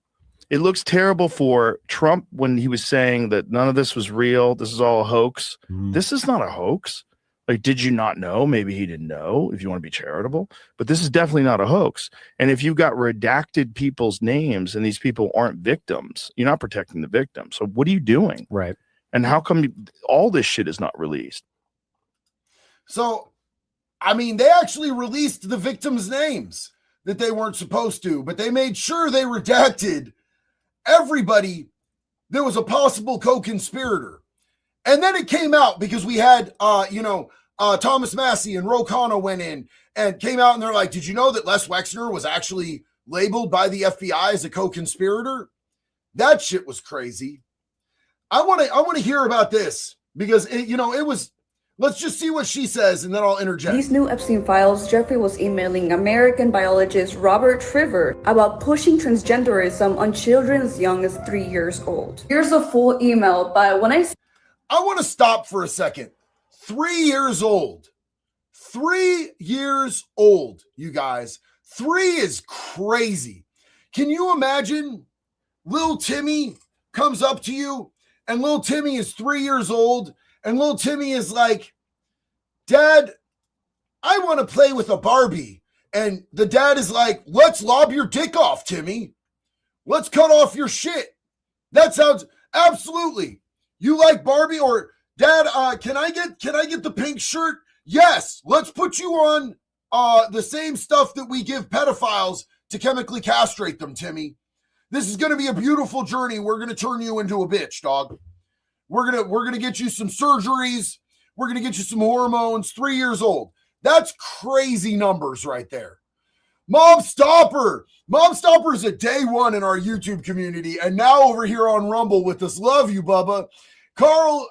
L: It looks terrible for Trump when he was saying that none of this was real. This is all a hoax. This is not a hoax. Like, did you not know? Maybe he didn't know, if you want to be charitable. But this is definitely not a hoax. And if you've got redacted people's names and these people aren't victims, you're not protecting the victim. So what are you doing?
M: Right.
L: And how come all this shit is not released?
A: So, I mean, they actually released the victims' names that they weren't supposed to, but they made sure they redacted everybody that was a possible co-conspirator. And then it came out because we had, Thomas Massey and Ro Khanna went in and came out and they're like, did you know that Les Wexner was actually labeled by the FBI as a co-conspirator? That shit was crazy. I want to hear about this because, it was, let's just see what she says and then I'll interject.
O: These new Epstein files, Jeffrey was emailing American biologist Robert Trevor about pushing transgenderism on children as young as 3 years old. Here's a full email, but when I
A: want to stop for a second. 3 years old. 3 years old, you guys. 3 is crazy. Can you imagine little Timmy comes up to you and little Timmy is 3 years old and little Timmy is like, Dad, I want to play with a Barbie. And the dad is like, let's lob your dick off, Timmy. Let's cut off your shit. That sounds absolutely. You like Barbie? Or Dad, can I get the pink shirt? Yes, let's put you on the same stuff that we give pedophiles to chemically castrate them, Timmy. This is going to be a beautiful journey. We're going to turn you into a bitch, dog. We're going to get you some surgeries. We're going to get you some hormones, 3 years old. That's crazy numbers right there. Mom Stopper. Mom Stopper is a day one in our YouTube community, and now over here on Rumble with us. Love you, Bubba. Carl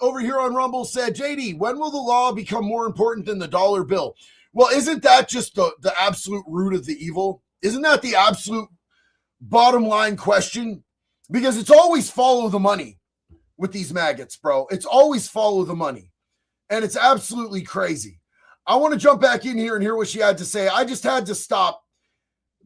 A: over here on Rumble said, JD, when will the law become more important than the dollar bill? Well, isn't that just the absolute root of the evil? Isn't that the absolute bottom line question? Because it's always follow the money with these maggots, bro. It's always follow the money. And it's absolutely crazy. I want to jump back in here and hear what she had to say. I just had to stop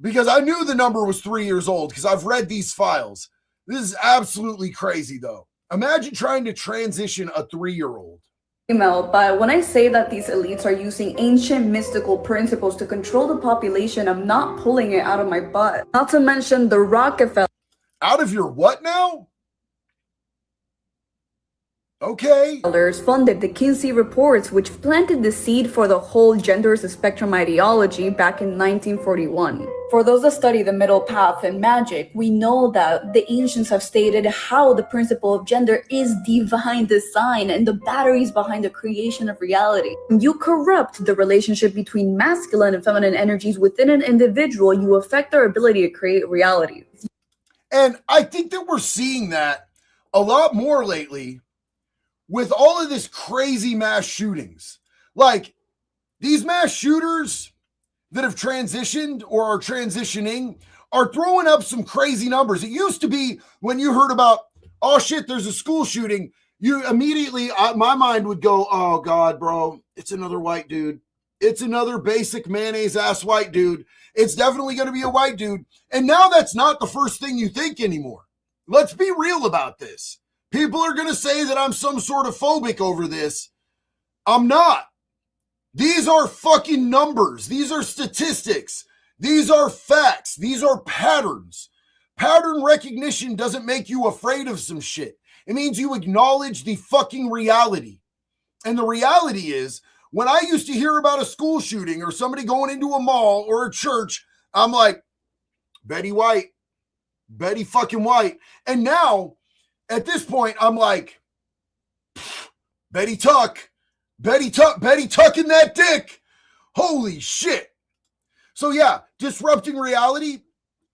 A: because I knew the number was 3 years old because I've read these files. This is absolutely crazy, though. Imagine trying to transition a 3-year-old.
O: But when I say that these elites are using ancient mystical principles to control the population, I'm not pulling it out of my butt. Not to mention the Rockefeller.
A: Out of your what now? Okay.
O: Funded the Kinsey reports, which planted the seed for the whole gender spectrum ideology back in 1941. For those that study the middle path and magic, we know that the ancients have stated how the principle of gender is divine design and the batteries behind the creation of reality. When you corrupt the relationship between masculine and feminine energies within an individual, you affect their ability to create reality.
A: And I think that we're seeing that a lot more lately with all of this crazy mass shootings. Like, these mass shooters that have transitioned or are transitioning are throwing up some crazy numbers. It used to be when you heard about, oh shit, there's a school shooting, you immediately, my mind would go, oh God, bro, it's another white dude. It's another basic mayonnaise ass white dude. It's definitely going to be a white dude. And now that's not the first thing you think anymore. Let's be real about this. People are going to say that I'm some sort of phobic over this. I'm not. These are fucking numbers. These are statistics. These are facts. These are patterns. Pattern recognition doesn't make you afraid of some shit. It means you acknowledge the fucking reality. And the reality is, when I used to hear about a school shooting or somebody going into a mall or a church, I'm like, Betty White, Betty fucking White. And now, at this point, I'm like, Betty Tuck in that dick. Holy shit. So yeah, disrupting reality,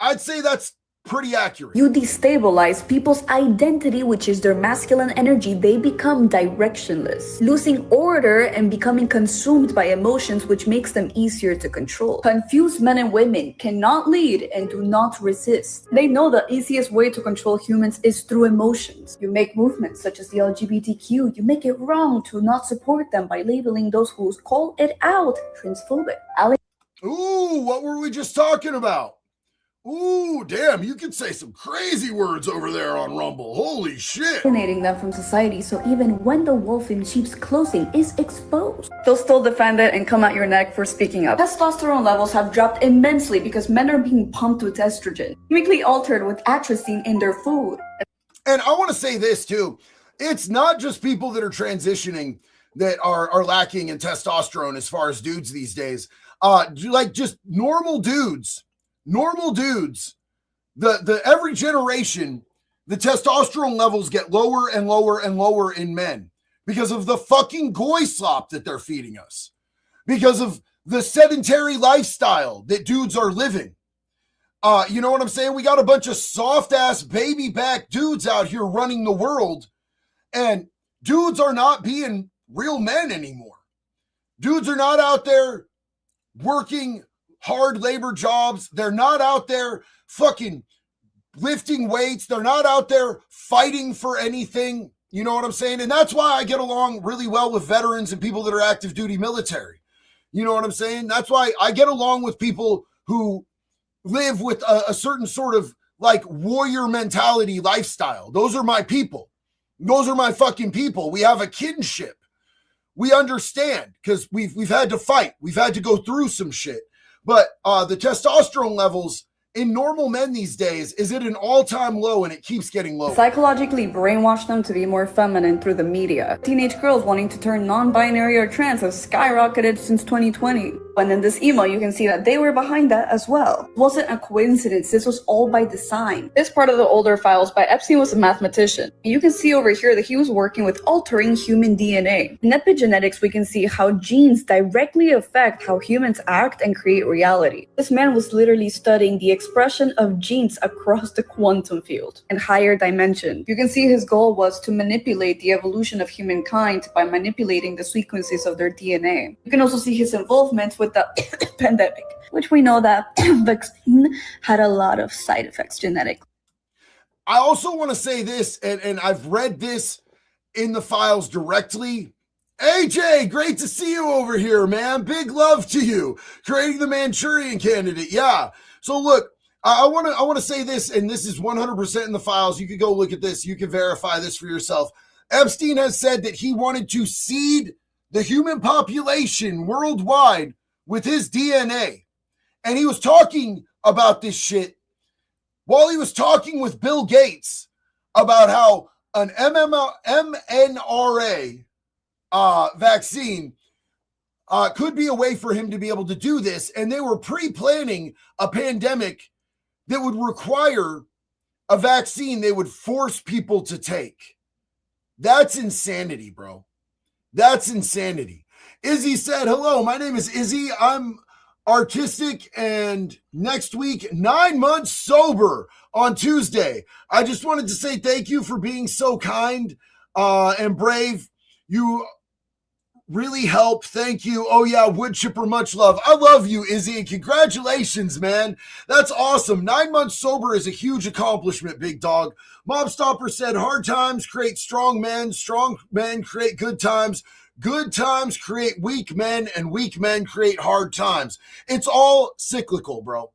A: I'd say that's pretty accurate.
O: You destabilize people's identity, which is their masculine energy. They become directionless, losing order and becoming consumed by emotions, which makes them easier to control. Confused men and women cannot lead and do not resist. They know the easiest way to control humans is through emotions. You make movements such as the LGBTQ. You make it wrong to not support them by labeling those who call it out transphobic.
A: Ooh, what were we just talking about? Ooh, damn, you can say some crazy words over there on Rumble. Holy shit.
O: Alienating them from society, so even when the wolf in sheep's clothing is exposed, they'll still defend it and come at your neck for speaking up. Testosterone levels have dropped immensely because men are being pumped with estrogen, chemically altered with atrazine in their food.
A: And I want to say this too. It's not just people that are transitioning that are lacking in testosterone as far as dudes these days. Like just normal dudes, the every generation, the testosterone levels get lower and lower and lower in men because of the fucking goy slop that they're feeding us, because of the sedentary lifestyle that dudes are living. You know what I'm saying? We got a bunch of soft ass baby back dudes out here running the world, and dudes are not being real men anymore. Dudes are not out there working hard labor jobs. They're not out there fucking lifting weights. They're not out there fighting for anything. You know what I'm saying? And that's why I get along really well with veterans and people that are active duty military. You know what I'm saying? That's why I get along with people who live with a certain sort of like warrior mentality lifestyle. Those are my people. Those are my fucking people. We have a kinship. We understand because we've had to fight. We've had to go through some shit. But the testosterone levels in normal men these days is at an all-time low, and it keeps getting lower.
O: Psychologically brainwash them to be more feminine through the media. Teenage girls wanting to turn non-binary or trans have skyrocketed since 2020. And in this email, you can see that they were behind that as well. It wasn't a coincidence. This was all by design. This part of the older files by Epstein was a mathematician. You can see over here that he was working with altering human DNA. In epigenetics, we can see how genes directly affect how humans act and create reality. This man was literally studying the expression of genes across the quantum field and higher dimensions. You can see his goal was to manipulate the evolution of humankind by manipulating the sequences of their DNA. You can also see his involvement with the pandemic, which we know that vaccine had a lot of side effects genetically.
A: I also want to say this, and I've read this in the files directly. AJ, great to see you over here, man. Big love to you. Creating the Manchurian Candidate. Yeah. So look, I want to say this, and this is 100% in the files. You could go look at this. You can verify this for yourself. Epstein has said that he wanted to seed the human population worldwide with his DNA. And he was talking about this shit while he was talking with Bill Gates about how an mRNA vaccine could be a way for him to be able to do this. And they were pre-planning a pandemic that would require a vaccine they would force people to take. That's insanity, bro. That's insanity. Izzy said, hello, my name is Izzy. I'm artistic and next week, 9 months sober on Tuesday. I just wanted to say thank you for being so kind and brave. You really help. Thank you. Oh yeah, wood chipper, much love. I love you, Izzy, and congratulations, man. That's awesome. 9 months sober is a huge accomplishment, big dog. Mob Stopper said, hard times create strong men create good times. Good times create weak men, and weak men create hard times. It's all cyclical, bro.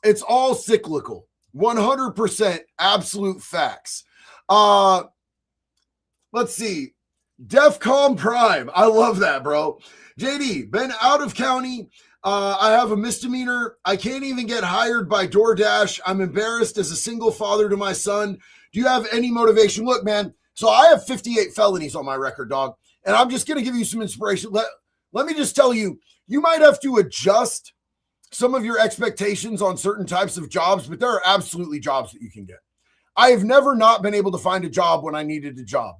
A: It's all cyclical. 100% absolute facts. Let's see. DEFCON Prime. I love that, bro. JD, been out of county. I have a misdemeanor. I can't even get hired by DoorDash. I'm embarrassed as a single father to my son. Do you have any motivation? Look, man, so I have 58 felonies on my record, dog. And I'm just going to give you some inspiration. Let me just tell you, you might have to adjust some of your expectations on certain types of jobs, but there are absolutely jobs that you can get. I have never not been able to find a job when I needed a job.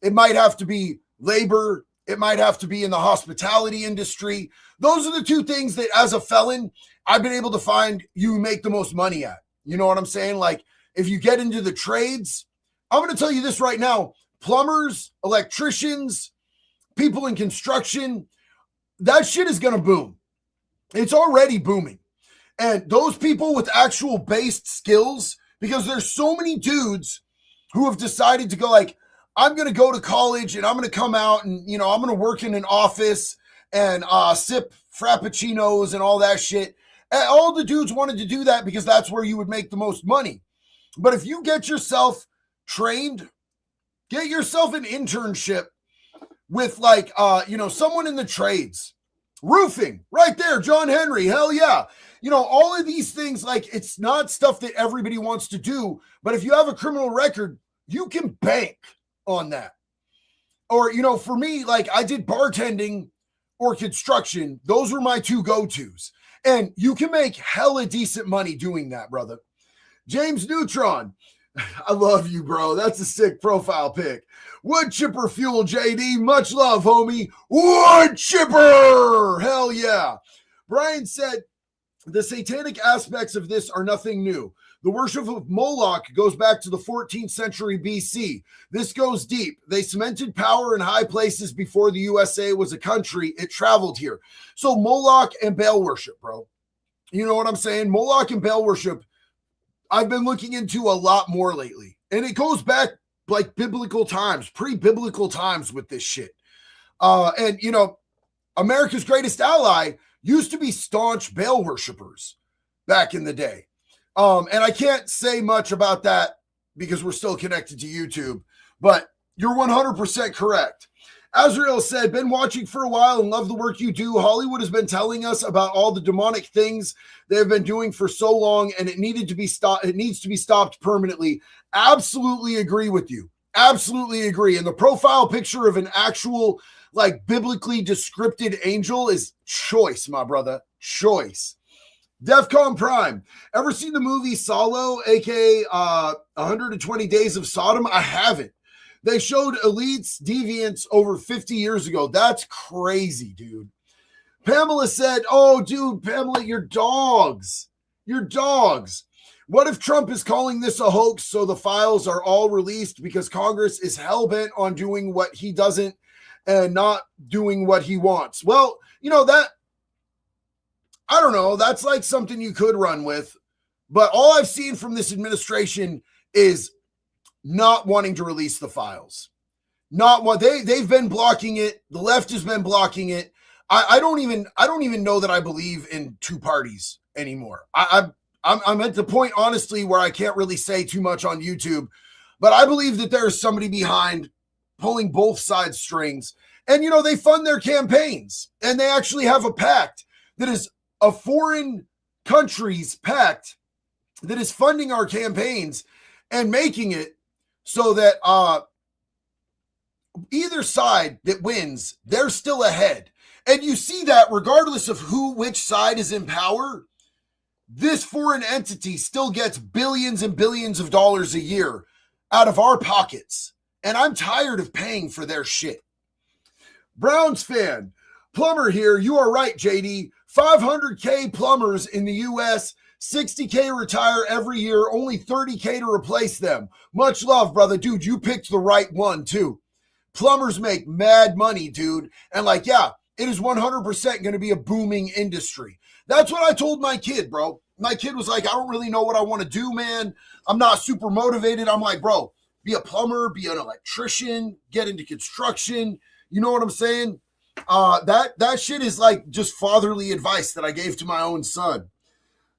A: It might have to be labor. It might have to be in the hospitality industry. Those are the two things that as a felon, I've been able to find you make the most money at. You know what I'm saying? Like if you get into the trades, I'm going to tell you this right now, plumbers, electricians, people in construction, that shit is going to boom. It's already booming. And those people with actual based skills, because there's so many dudes who have decided to go like, I'm going to go to college and I'm going to come out and, you know, I'm going to work in an office and sip frappuccinos and all that shit. And all the dudes wanted to do that because that's where you would make the most money. But if you get yourself trained, get yourself an internship with like, someone in the trades, roofing right there, John Henry, hell yeah. You know, all of these things, like it's not stuff that everybody wants to do, but if you have a criminal record, you can bank on that. Or, you know, for me, like I did bartending or construction. Those were my two go-tos. And you can make hella decent money doing that, brother. James Neutron, I love you, bro. That's a sick profile pic. Wood chipper fuel, JD. Much love, homie. Wood chipper. Hell yeah. Brian said, the satanic aspects of this are nothing new. The worship of Moloch goes back to the 14th century BC. This goes deep. They cemented power in high places before the USA was a country. It traveled here. So Moloch and Baal worship, bro. You know what I'm saying? Moloch and Baal worship, I've been looking into a lot more lately. And it goes back like biblical times, pre-biblical times with this shit. And, you know, America's greatest ally used to be staunch Baal worshipers back in the day. And I can't say much about that because we're still connected to YouTube, but you're 100% correct. Azrael said, been watching for a while and love the work you do. Hollywood has been telling us about all the demonic things they have been doing for so long, and it needed to be stopped. It needs to be stopped permanently. Absolutely agree with you. Absolutely agree. And the profile picture of an actual like biblically descripted angel is choice, my brother. Choice. DEFCON Prime. Ever seen the movie Solo, aka 120 Days of Sodom? I haven't. They showed elites, deviants over 50 years ago. That's crazy, dude. Pamela said, oh, dude, Pamela, you're dogs. You're dogs. What if Trump is calling this a hoax so the files are all released because Congress is hell-bent on doing what he doesn't and not doing what he wants? Well, you know, that, I don't know, that's like something you could run with. But all I've seen from this administration is not wanting to release the files. Not what they've been blocking it. The left has been blocking it. I don't even know that I believe in two parties anymore. I'm at the point, honestly, where I can't really say too much on YouTube, but I believe that there's somebody behind pulling both sides strings. And, you know, they fund their campaigns, and they actually have a pact that is a foreign country's pact that is funding our campaigns and making it so that either side that wins, they're still ahead. And you see that regardless of which side is in power, this foreign entity still gets billions and billions of dollars a year out of our pockets. And I'm tired of paying for their shit. Browns fan, plumber here. You are right, JD. 500K plumbers in the U.S., 60K retire every year, only 30K to replace them. Much love, brother. Dude, you picked the right one, too. Plumbers make mad money, dude. And like, yeah, it is 100% going to be a booming industry. That's what I told my kid, bro. My kid was like, I don't really know what I want to do, man. I'm not super motivated. I'm like, bro, be a plumber, be an electrician, get into construction. You know what I'm saying? That shit is like just fatherly advice that I gave to my own son.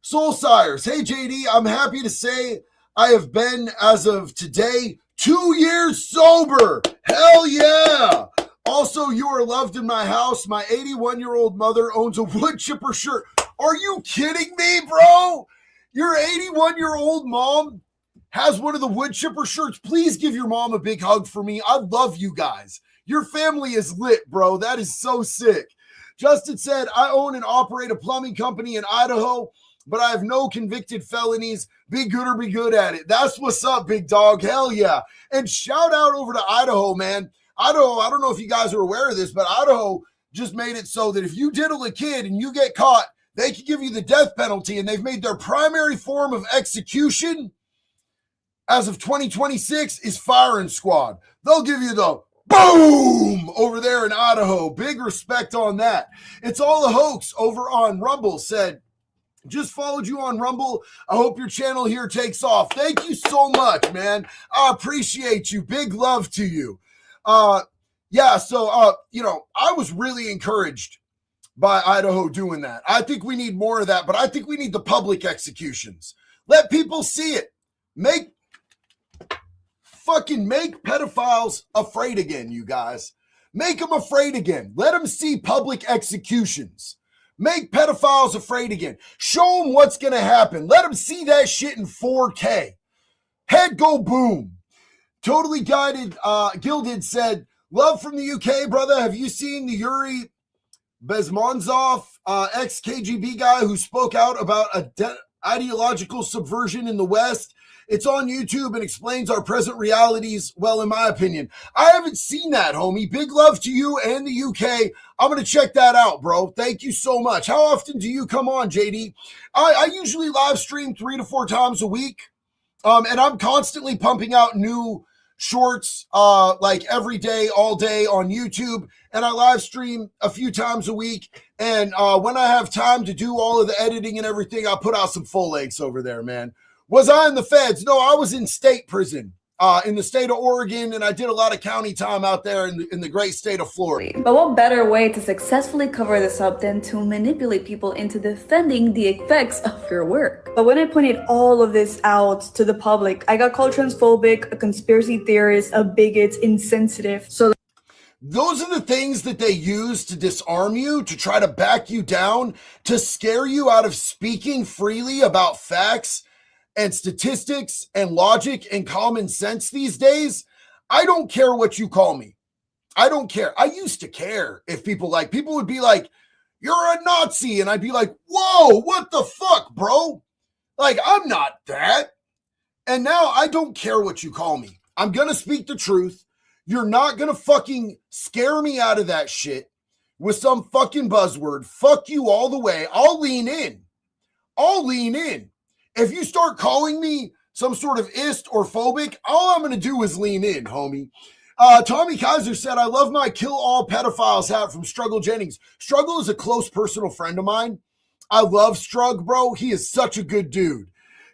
A: Soul Sires. Hey, JD, I'm happy to say I have been, as of today, 2 years sober. Hell yeah. Also, you are loved in my house. My 81-year-old mother owns a wood chipper shirt. Are you kidding me, bro? Your 81-year-old mom has one of the wood chipper shirts. Please give your mom a big hug for me. I love you guys. Your family is lit, bro. That is so sick. Justin said, I own and operate a plumbing company in Idaho, but I have no convicted felonies. Be good or be good at it. That's what's up, big dog. Hell yeah. And shout out over to Idaho, man. Idaho, I don't know if you guys are aware of this, but Idaho just made it so that if you diddle a kid and you get caught, they can give you the death penalty, and they've made their primary form of execution as of 2026 is firing squad. They'll give you the boom over there in Idaho. Big respect on that. It's all a hoax over on Rumble. Said, just followed you on Rumble. I hope your channel here takes off. Thank you so much, man. I appreciate you. Big love to you. Yeah, so, you know, I was really encouraged by Idaho doing that. I think we need more of that, but I think we need the public executions. Let people see it. Make pedophiles afraid again, you guys. Make them afraid again. Let them see public executions. Make pedophiles afraid again. Show them what's going to happen. Let them see that shit in 4K. Head go boom. Totally Guided Gilded said, love from the UK, brother. Have you seen the Yuri Bezmonzov, ex-KGB guy who spoke out about ideological subversion in the West? It's on YouTube and explains our present realities, well, in my opinion. I haven't seen that, homie. Big love to you and the UK. I'm going to check that out, bro. Thank you so much. How often do you come on, JD? I usually live stream 3 to 4 times a week, and I'm constantly pumping out new shorts like every day, all day on YouTube, and I live stream a few times a week. And when I have time to do all of the editing and everything, I put out some full lengths over there, man. Was I in the feds? No, I was in state prison in the state of Oregon, and I did a lot of county time out there in the great state of Florida.
O: But what better way to successfully cover this up than to manipulate people into defending the effects of your work? But when I pointed all of this out to the public, I got called transphobic, a conspiracy theorist, a bigot, insensitive. So
A: those are the things that they use to disarm you, to try to back you down, to scare you out of speaking freely about facts and statistics and logic and common sense these days. I don't care what you call me. I don't care. I used to care if people would be like, you're a Nazi. And I'd be like, whoa, what the fuck, bro? Like, I'm not that. And now I don't care what you call me. I'm going to speak the truth. You're not going to fucking scare me out of that shit with some fucking buzzword. Fuck you all the way. I'll lean in. If you start calling me some sort of ist or phobic, all I'm going to do is lean in, homie. Tommy Kaiser said, I love my kill all pedophiles hat from Struggle Jennings. Struggle is a close personal friend of mine. I love Strug, bro. He is such a good dude.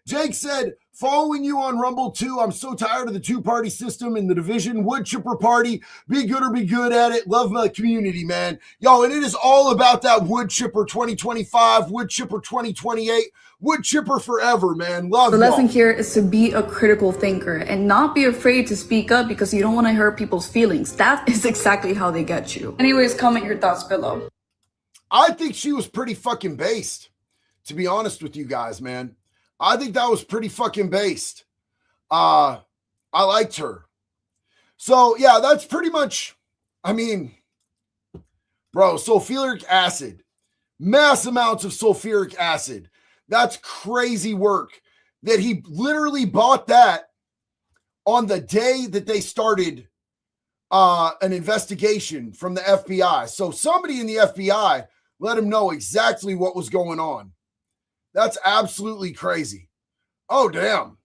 A: Jake said, following you on Rumble too. I'm so tired of the two-party system in the division. Wood chipper party. Be good or be good at it. Love my community, man. Yo, and it is all about that wood chipper 2025, wood chipper 2028, wood chipper forever, man. Love
O: The lesson
A: y'all.
O: here is to be a critical thinker and not be afraid to speak up because you don't want to hurt people's feelings. That is exactly how they get you. Anyways, comment your thoughts below.
A: I think she was pretty fucking based, to be honest with you guys, man. I think that was pretty fucking based. I liked her. So, yeah, that's pretty much, I mean, bro, sulfuric acid. Mass amounts of sulfuric acid. That's crazy work that he literally bought that on the day that they started an investigation from the FBI. So somebody in the FBI let him know exactly what was going on. That's absolutely crazy. Oh, damn.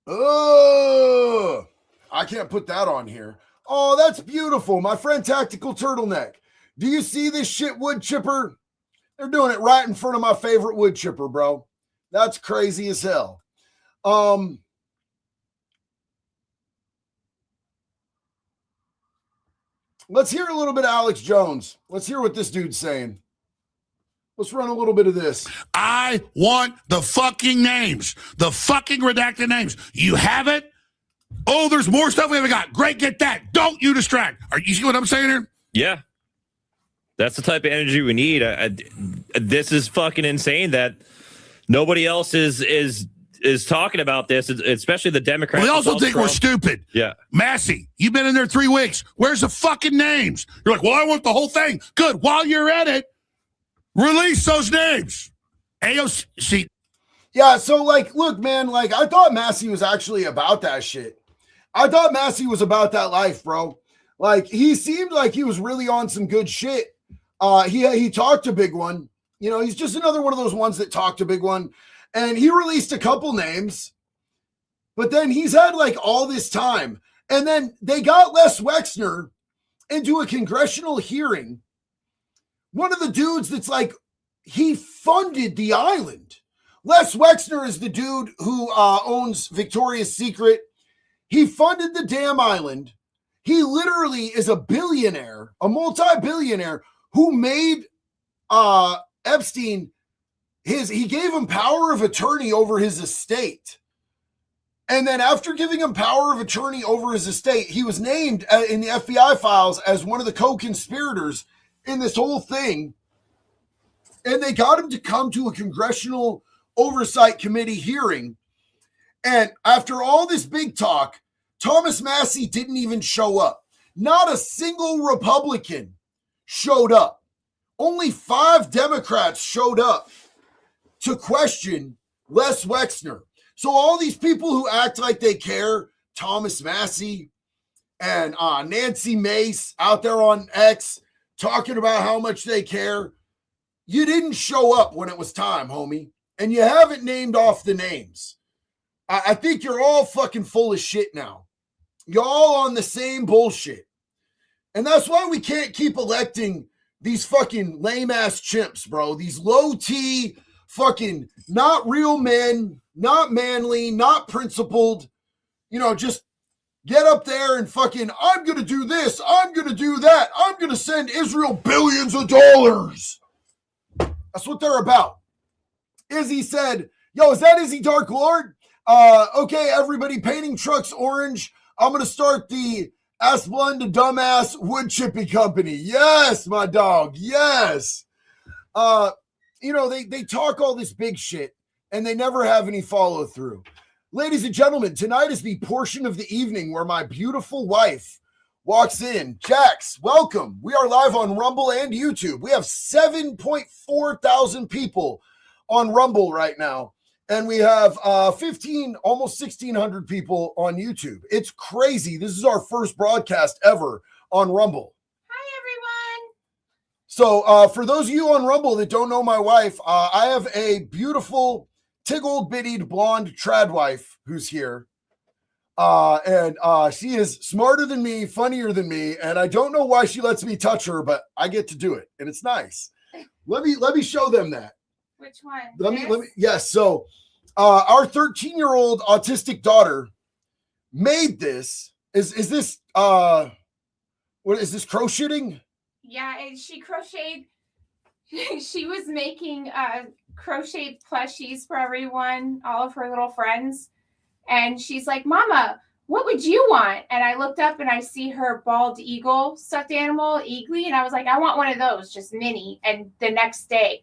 A: Oh, I can't put that on here. Oh, that's beautiful. My friend Tactical Turtleneck. Do you see this shit wood chipper? They're doing it right in front of my favorite wood chipper, bro. That's crazy as hell. Let's hear a little bit of Alex Jones. Let's hear what this dude's saying. Let's run a little bit of this.
P: I want the fucking names. The fucking redacted names. You have it? Oh, there's more stuff we haven't got. Great, get that. Don't you distract. Are you see what I'm saying here?
Q: Yeah. That's the type of energy we need. This is fucking insane that nobody else is talking about this, especially the Democrats.
P: Well, they also think we're stupid.
Q: Yeah.
P: Massey, you've been in there 3 weeks. Where's the fucking names? You're like, well, I want the whole thing. Good. While you're at it, release those names. AOC.
A: Yeah, so, like, look, man, like, I thought Massey was actually about that shit. I thought Massey was about that life, bro. Like, he seemed like he was really on some good shit. He talked a big one. You know, he's just another one of those ones that talked a big one. And he released a couple names. But then he's had, like, all this time. And then they got Les Wexner into a congressional hearing. One of the dudes that's like, he funded the island. Les Wexner is the dude who owns Victoria's Secret. He funded the damn island. He literally is a billionaire, a multi-billionaire who made Epstein he gave him power of attorney over his estate. And then after giving him power of attorney over his estate, he was named in the FBI files as one of the co-conspirators in this whole thing. And they got him to come to a congressional oversight committee hearing. And after all this big talk, Thomas Massey didn't even show up. Not a single Republican showed up. Only 5 Democrats showed up to question Les Wexner. So all these people who act like they care, Thomas Massey and Nancy Mace out there on X talking about how much they care, you didn't show up when it was time, homie. And you haven't named off the names. I think you're all fucking full of shit now. You're all on the same bullshit. And that's why we can't keep electing these fucking lame-ass chimps, bro. These low-T, fucking not real men, not manly, not principled. You know, just get up there and fucking, I'm going to do this, I'm going to do that, I'm going to send Israel billions of dollars. That's what they're about. Izzy said, yo, is that Izzy Dark Lord? Okay, everybody, painting trucks orange. I'm going to start the Ass Blonde to Dumbass Wood Chipping Company. Yes, my dog. Yes. You know, they talk all this big shit and they never have any follow through. Ladies and gentlemen, tonight is the portion of the evening where my beautiful wife walks in. Jax, welcome. We are live on Rumble and YouTube. We have 7.4 thousand people on Rumble right now. And we have almost 1,600 people on YouTube. It's crazy. This is our first broadcast ever on Rumble.
R: Hi, everyone.
A: So for those of you on Rumble that don't know my wife, I have a beautiful tiggled-bittied blonde trad wife who's here. And she is smarter than me, funnier than me, and I don't know why she lets me touch her, but I get to do it, and it's nice. Let me show them that.
R: Which one?
A: Let me yes. So our 13-year-old autistic daughter made this. Is this what is this, crocheting?
R: Yeah, and she crocheted. She was making crocheted plushies for everyone, all of her little friends. And she's like, Mama, what would you want? And I looked up and I see her bald eagle stuffed animal, Eagly. And I was like, I want one of those, just mini. And the next day,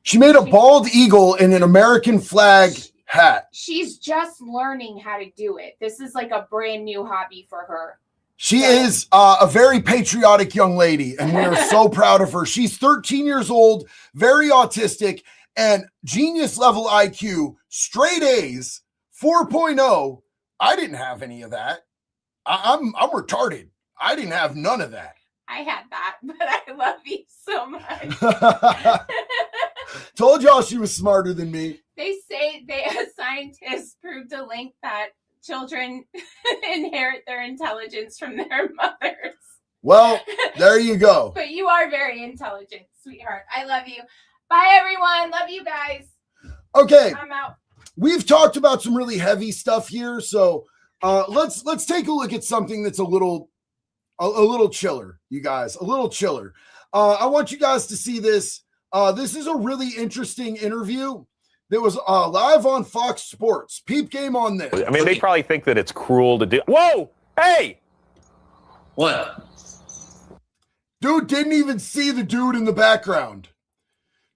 A: she made a bald eagle in an American flag hat.
R: She's just learning how to do it. This is like a brand new hobby for her.
A: She is a very patriotic young lady, and we are so proud of her. She's 13 years old, very autistic, and genius level IQ, straight A's, 4.0. I didn't have any of that. I'm retarded. I didn't have none of that.
R: I had that, but I love you so much.
A: Told y'all she was smarter than me.
R: They say scientists proved a link that children inherit their intelligence from their mothers.
A: Well, there you go.
R: But you are very intelligent, sweetheart. I love you. Bye, everyone. Love you guys.
A: Okay.
R: I'm out.
A: We've talked about some really heavy stuff here, so let's take a look at something that's a little chiller, you guys. A little chiller. I want you guys to see this. This is a really interesting interview that was live on Fox Sports. Peep game on this.
S: I mean, they probably think that it's cruel to do. Whoa! Hey!
T: What?
A: Dude didn't even see the dude in the background.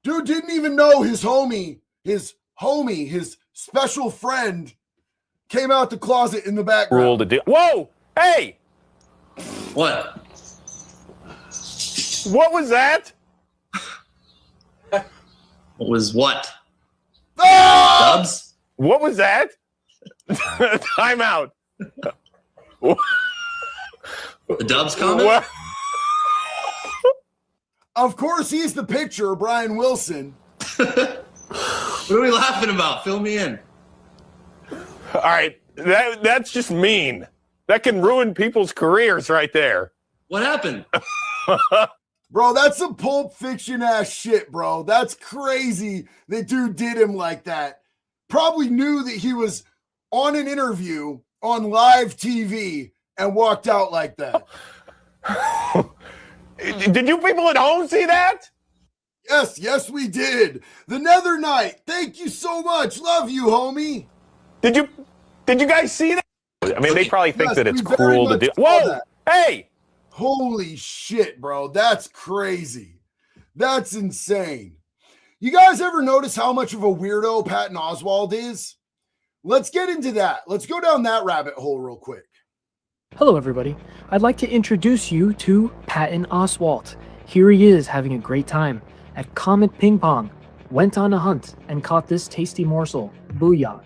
A: Dude didn't even know his special friend came out the closet in the background.
S: Cruel to do. Whoa! Hey!
T: What?
S: What was that?
T: What was what?
A: Ah!
T: Dubs?
S: What was that? Time out.
T: The Dubs comment?
S: What?
A: Of course, he's the pitcher, Brian Wilson.
T: What are we laughing about? Fill me in.
S: All right, that's just mean. That can ruin people's careers right there.
T: What happened?
A: Bro, that's some Pulp Fiction ass shit, bro. That's crazy that dude did him like that. Probably knew that he was on an interview on live TV and walked out like that.
S: Did you people at home see that?
A: Yes, we did. The Nether Knight, thank you so much. Love you, homie.
S: Did you guys see that? I mean, they probably think that it's
A: we very
S: cruel to
A: much
S: do.
A: saw
S: Whoa!
A: that.
S: Hey!
A: Holy shit, bro. That's crazy. That's insane. You guys ever notice how much of a weirdo Patton Oswalt is? Let's get into that. Let's go down that rabbit hole real quick.
U: Hello, everybody. I'd like to introduce you to Patton Oswalt. Here he is having a great time at Comet Ping Pong. Went on a hunt and caught this tasty morsel. Booyah.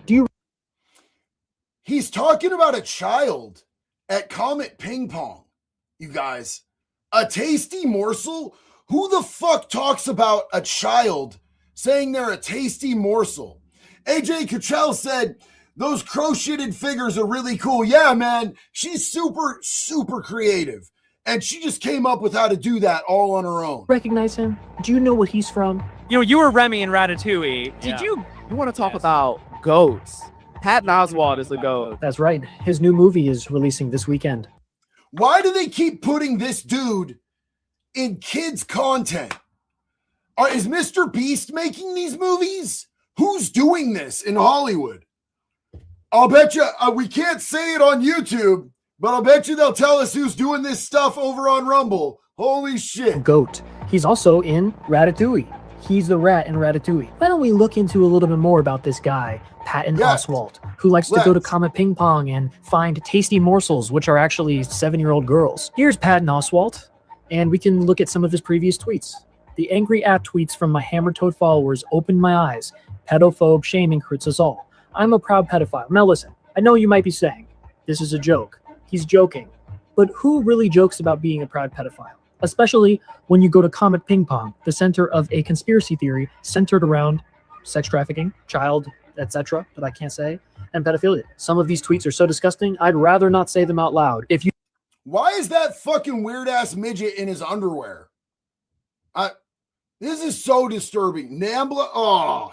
A: He's talking about a child at Comet Ping Pong. You guys, a tasty morsel? Who the fuck talks about a child saying they're a tasty morsel? AJ Kuchel said, those crocheted figures are really cool. Yeah, man, she's super, super creative. And she just came up with how to do that all on her own.
U: Recognize him? Do you know what he's from?
V: You know, you were Remy in Ratatouille. Did you want to talk about goats? Patton Oswalt is a goat.
U: That's right. His new movie is releasing this weekend.
A: Why do they keep putting this dude in kids' content? Is Mr. Beast making these movies? Who's doing this in Hollywood? I'll bet you, we can't say it on YouTube, but I'll bet you they'll tell us who's doing this stuff over on Rumble. Holy shit.
U: Goat. He's also in Ratatouille. He's the rat in Ratatouille. Why don't we look into a little bit more about this guy, Patton Oswalt, who likes to go to Comet Ping Pong and find tasty morsels, which are actually 7-year-old girls. Here's Patton Oswalt, and we can look at some of his previous tweets. The angry at tweets from my Hammer Toad followers opened my eyes. Pedophobe shaming hurts us all. I'm a proud pedophile. Now listen, I know you might be saying, this is a joke. He's joking. But who really jokes about being a proud pedophile? Especially when you go to Comet Ping Pong, the center of a conspiracy theory centered around sex trafficking, child, etc., that I can't say, and pedophilia. Some of these tweets are so disgusting, I'd rather not say them out loud. If you
A: Why is that fucking weird-ass midget in his underwear? This is so disturbing. NAMBLA,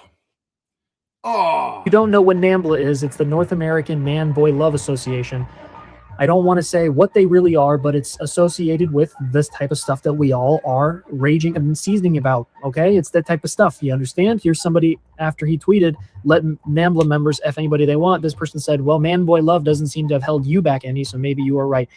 U: you don't know what NAMBLA is, it's the North American Man-Boy Love Association. I don't want to say what they really are, but it's associated with this type of stuff that we all are raging and seasoning about, okay? It's that type of stuff, you understand? Here's somebody, after he tweeted, let NAMBLA members F anybody they want. This person said, well, Man-Boy Love doesn't seem to have held you back any, so maybe you are right.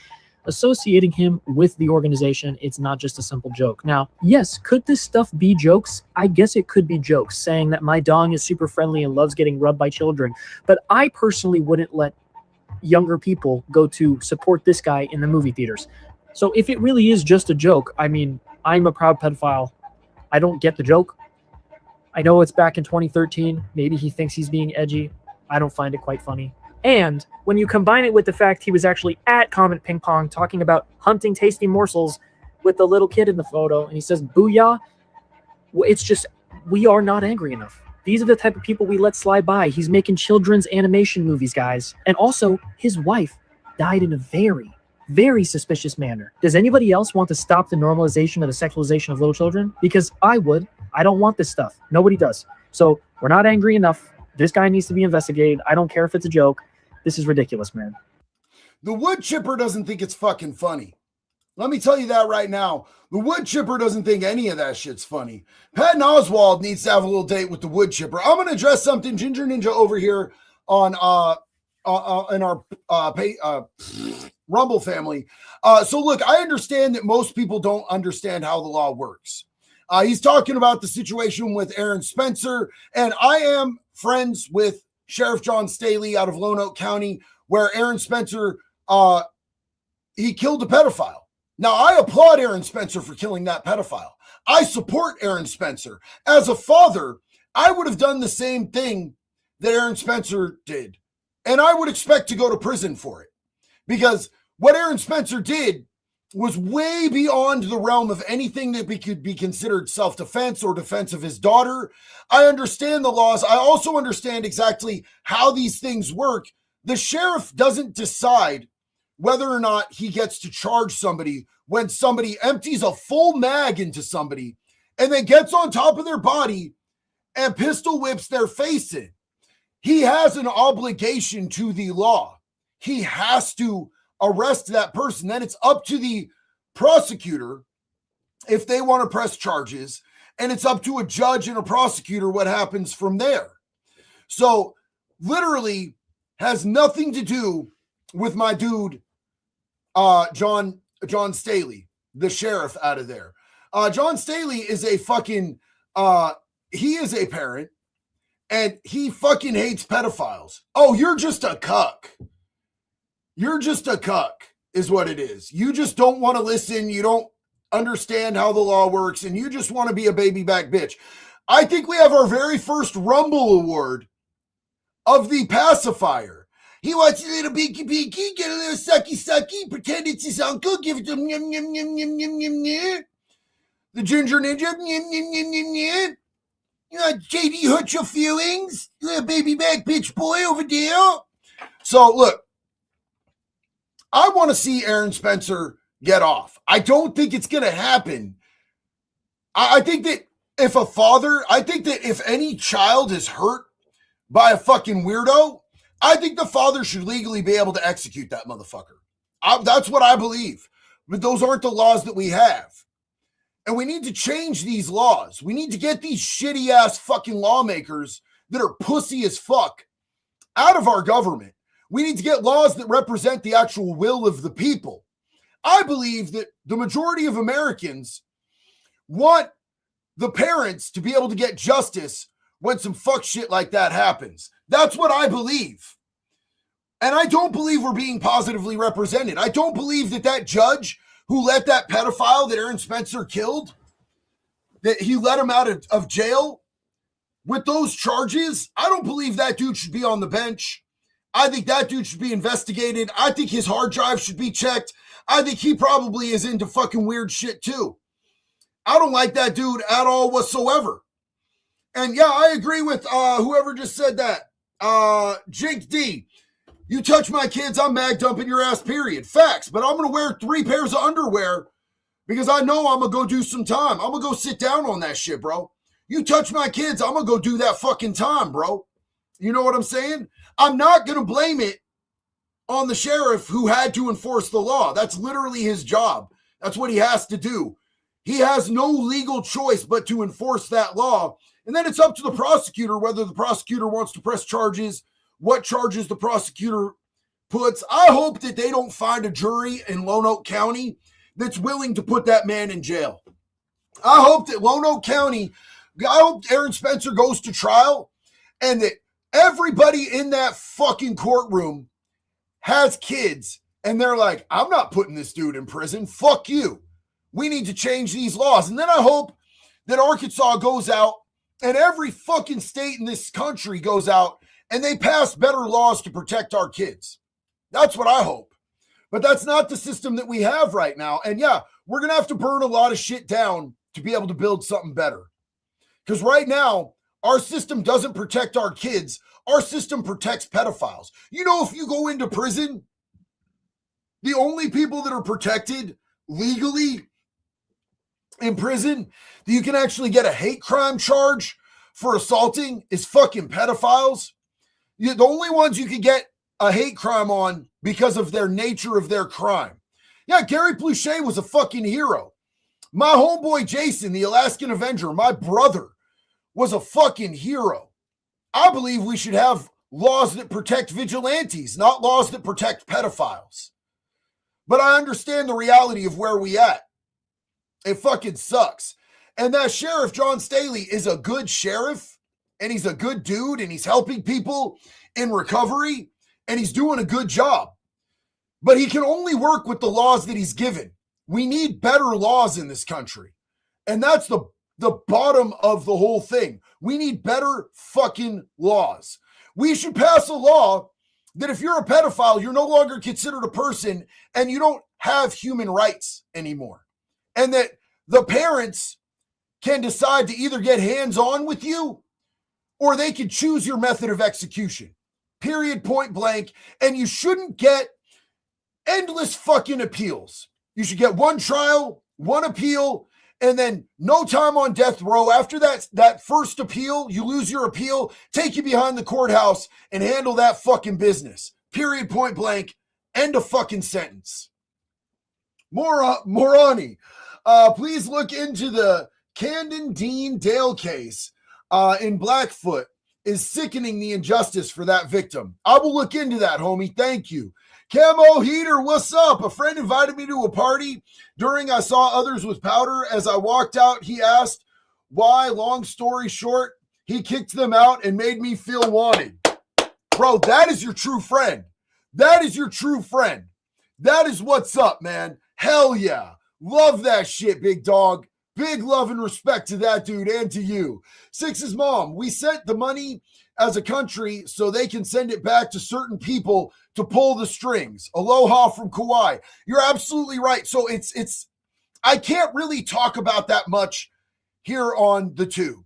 U: Associating him with the organization, it's not just a simple joke. Now, yes, could this stuff be jokes? I guess it could be jokes, saying that my dong is super friendly and loves getting rubbed by children, but I personally wouldn't let younger people go to support this guy in the movie theaters. So if it really is just a joke, I mean, I'm a proud pedophile. I don't get the joke. I know it's back in 2013. Maybe he thinks he's being edgy. I don't find it quite funny. And when you combine it with the fact he was actually at Comet Ping Pong talking about hunting tasty morsels with the little kid in the photo, and he says, booyah, it's just, we are not angry enough. These are the type of people we let slide by. He's making children's animation movies, guys. And also, his wife died in a very, very suspicious manner. Does anybody else want to stop the normalization of the sexualization of little children? Because I would. I don't want this stuff. Nobody does. So we're not angry enough. This guy needs to be investigated. I don't care if it's a joke. This is ridiculous, man.
A: The wood chipper doesn't think it's fucking funny. Let me tell you that right now. The wood chipper doesn't think any of that shit's funny. Patton Oswalt needs to have a little date with the wood chipper. I'm going to address something Ginger Ninja over here on in our Rumble family. So look, I understand that most people don't understand how the law works. He's talking about the situation with Aaron Spencer, and I am friends with Sheriff John Staley out of Lone Oak County, where Aaron Spencer, he killed a pedophile. Now, I applaud Aaron Spencer for killing that pedophile. I support Aaron Spencer. As a father, I would have done the same thing that Aaron Spencer did, and I would expect to go to prison for it, because what Aaron Spencer did was way beyond the realm of anything that could be considered self-defense or defense of his daughter. I understand the laws. I also understand exactly how these things work. The sheriff doesn't decide whether or not he gets to charge somebody when somebody empties a full mag into somebody and then gets on top of their body and pistol whips their face in. He has an obligation to the law. He has to arrest that person. Then it's up to the prosecutor if they want to press charges, and it's up to a judge and a prosecutor what happens from there. So literally has nothing to do with my dude, John Staley, the sheriff out of there. John Staley is a fucking, he is a parent, and he fucking hates pedophiles. Oh, you're just a cuck. You're just a cuck is what it is. You just don't want to listen. You don't understand how the law works, and you just want to be a baby back bitch. I think we have our very first Rumble Award of the pacifier. He wants a little beaky, get a little sucky, pretend it's his uncle, give it to him, yum, yum, yum, yum, yum, yum, yum. The Ginger Ninja, yum, yum, yum, yum, yum. You know, JD hurt your feelings, you little baby back bitch boy over there. So look, I want to see Aaron Spencer get off. I don't think it's going to happen. I think that if any child is hurt by a fucking weirdo, I think the father should legally be able to execute that motherfucker. That's what I believe. But those aren't the laws that we have. And we need to change these laws. We need to get these shitty ass fucking lawmakers that are pussy as fuck out of our government. We need to get laws that represent the actual will of the people. I believe that the majority of Americans want the parents to be able to get justice when some fuck shit like that happens. That's what I believe. And I don't believe we're being positively represented. I don't believe that that judge who let that pedophile that Aaron Spencer killed, that he let him out of jail with those charges. I don't believe that dude should be on the bench. I think that dude should be investigated. I think his hard drive should be checked. I think he probably is into fucking weird shit too. I don't like that dude at all whatsoever. And yeah, I agree with whoever just said that. Jake D, you touch my kids, I'm mag dumping your ass, period. Facts. But I'm going to wear 3 pairs of underwear because I know I'm going to go do some time. I'm going to go sit down on that shit, bro. You touch my kids, I'm going to go do that fucking time, bro. You know what I'm saying? I'm not going to blame it on the sheriff who had to enforce the law. That's literally his job. That's what he has to do. He has no legal choice but to enforce that law. And then it's up to the prosecutor whether the prosecutor wants to press charges, what charges the prosecutor puts. I hope that they don't find a jury in Lonoke County that's willing to put that man in jail. I hope that Lonoke County, I hope Aaron Spencer goes to trial and that everybody in that fucking courtroom has kids and they're like, I'm not putting this dude in prison. Fuck you. We need to change these laws. And then I hope that Arkansas goes out and every fucking state in this country goes out and they pass better laws to protect our kids. That's what I hope. But that's not the system that we have right now. And yeah, we're going to have to burn a lot of shit down to be able to build something better. Because right now, our system doesn't protect our kids. Our system protects pedophiles. You know, if you go into prison, the only people that are protected legally in prison that you can actually get a hate crime charge for assaulting is fucking pedophiles. The only ones you can get a hate crime on because of their nature of their crime. Yeah, Gary Pluchet was a fucking hero. My homeboy Jason, the Alaskan Avenger, my brother, was a fucking hero. I believe we should have laws that protect vigilantes, not laws that protect pedophiles. But I understand the reality of where we at. It fucking sucks. And that Sheriff John Staley is a good sheriff, and he's a good dude, and he's helping people in recovery, and he's doing a good job. But he can only work with the laws that he's given. We need better laws in this country. And that's the bottom of the whole thing. We need better fucking laws. We should pass a law that if you're a pedophile, you're no longer considered a person and you don't have human rights anymore. And that the parents can decide to either get hands-on with you or they can choose your method of execution. Period, point blank. And you shouldn't get endless fucking appeals. You should get one trial, one appeal, and then no time on death row. After that first appeal, you lose your appeal, take you behind the courthouse and handle that fucking business. Period, point blank, end of fucking sentence. Morani, please look into the Camden Dean Dale case in Blackfoot. Is sickening the injustice for that victim. I will look into that, homie. Thank you. Camo Heater, what's up? A friend invited me to a party. During I saw others with powder. As I walked out, he asked why. Long story short, he kicked them out and made me feel wanted. Bro, that is your true friend. That is your true friend. That is what's up, man. Hell yeah. Love that shit, big dog. Big love and respect to that dude and to you. Six's mom, we sent the money as a country so they can send it back to certain people to pull the strings. Aloha from Kauai. You're absolutely right. So it's I can't really talk about that much here on the tube.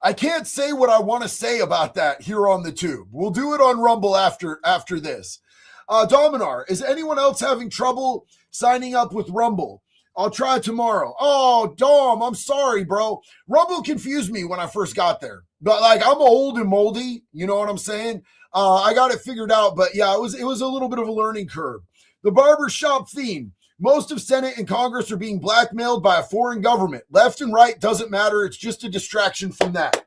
A: I can't say what I want to say about that here on the tube. We'll do it on Rumble after this. Dominar, is anyone else having trouble signing up with Rumble? I'll try tomorrow. Oh, Dom, I'm sorry, bro. Rumble confused me when I first got there. But like, I'm old and moldy. You know what I'm saying? I got it figured out. But yeah, it was a little bit of a learning curve. The barbershop theme. Most of Senate and Congress are being blackmailed by a foreign government. Left and right doesn't matter. It's just a distraction from that.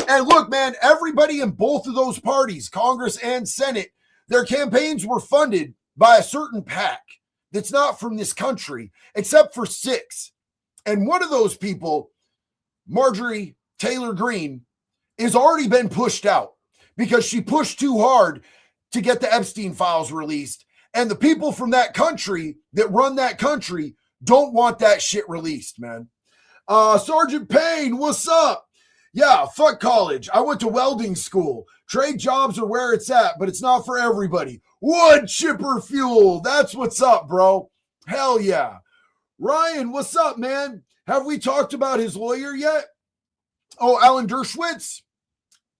A: And look, man, everybody in both of those parties, Congress and Senate, their campaigns were funded by a certain PAC that's not from this country, except for 6. And one of those people Marjorie Taylor Greene has already been pushed out because she pushed too hard to get the Epstein files released. And the people from that country that run that country don't want that shit released, man. Sergeant Payne, what's up? Yeah, fuck college. I went to welding school. Trade jobs are where it's at, but it's not for everybody. Wood chipper fuel. That's what's up, bro. Hell yeah. Ryan, what's up, man? Have we talked about his lawyer yet? Oh, Alan Dershowitz?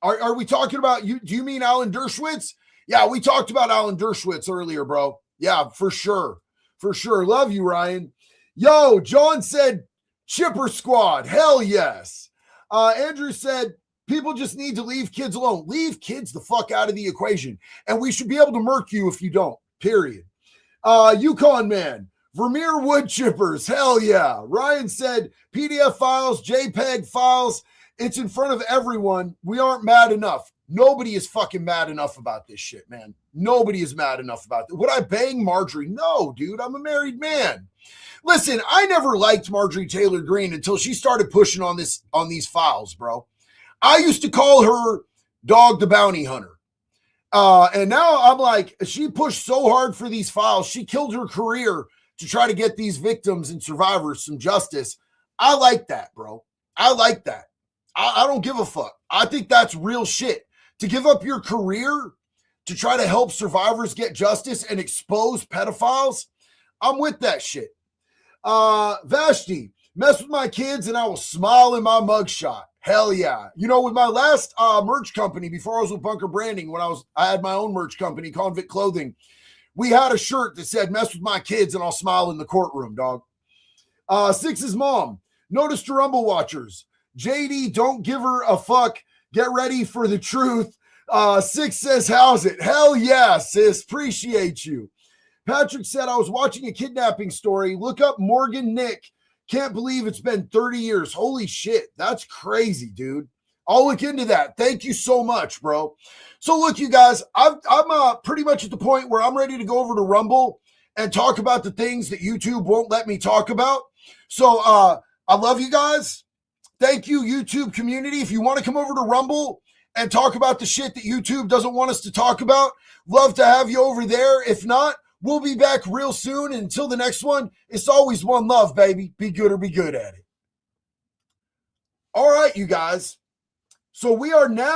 A: Are we talking about you? Do you mean Alan Dershowitz? Yeah, we talked about Alan Dershowitz earlier, bro. Yeah, for sure. For sure. Love you, Ryan. Yo, John said Chipper Squad. Hell yes. Andrew said people just need to leave kids alone. Leave kids the fuck out of the equation. And we should be able to murk you if you don't. Period. Yukon Man. Vermeer wood chippers. Hell yeah. Ryan said PDF files, JPEG files. It's in front of everyone. We aren't mad enough. Nobody is fucking mad enough about this shit, man. Nobody is mad enough about it. Would I bang Marjorie? No, dude. I'm a married man. Listen, I never liked Marjorie Taylor Greene until she started pushing on these files, bro. I used to call her Dog the Bounty Hunter. And now I'm like, she pushed so hard for these files. She killed her career to try to get these victims and survivors some justice. I like that, bro. I like that. I don't give a fuck. I think that's real shit. To give up your career to try to help survivors get justice and expose pedophiles, I'm with that shit. Vashti, mess with my kids and I will smile in my mugshot. Hell yeah. You know, with my last merch company, before I was with Bunker Branding, when I had my own merch company, Convict Clothing, we had a shirt that said, mess with my kids and I'll smile in the courtroom, dog. Six's mom, notice to Rumble watchers. JD, don't give her a fuck. Get ready for the truth. Six says, how's it? Hell yeah, sis. Appreciate you. Patrick said, I was watching a kidnapping story. Look up Morgan Nick. Can't believe it's been 30 years. Holy shit. That's crazy, dude. I'll look into that. Thank you so much, bro. So look, you guys, I'm pretty much at the point where I'm ready to go over to Rumble and talk about the things that YouTube won't let me talk about. So I love you guys. Thank you, YouTube community. If you want to come over to Rumble and talk about the shit that YouTube doesn't want us to talk about, love to have you over there. If not, we'll be back real soon. And until the next one, it's always one love, baby. Be good or be good at it. All right, you guys. So we are now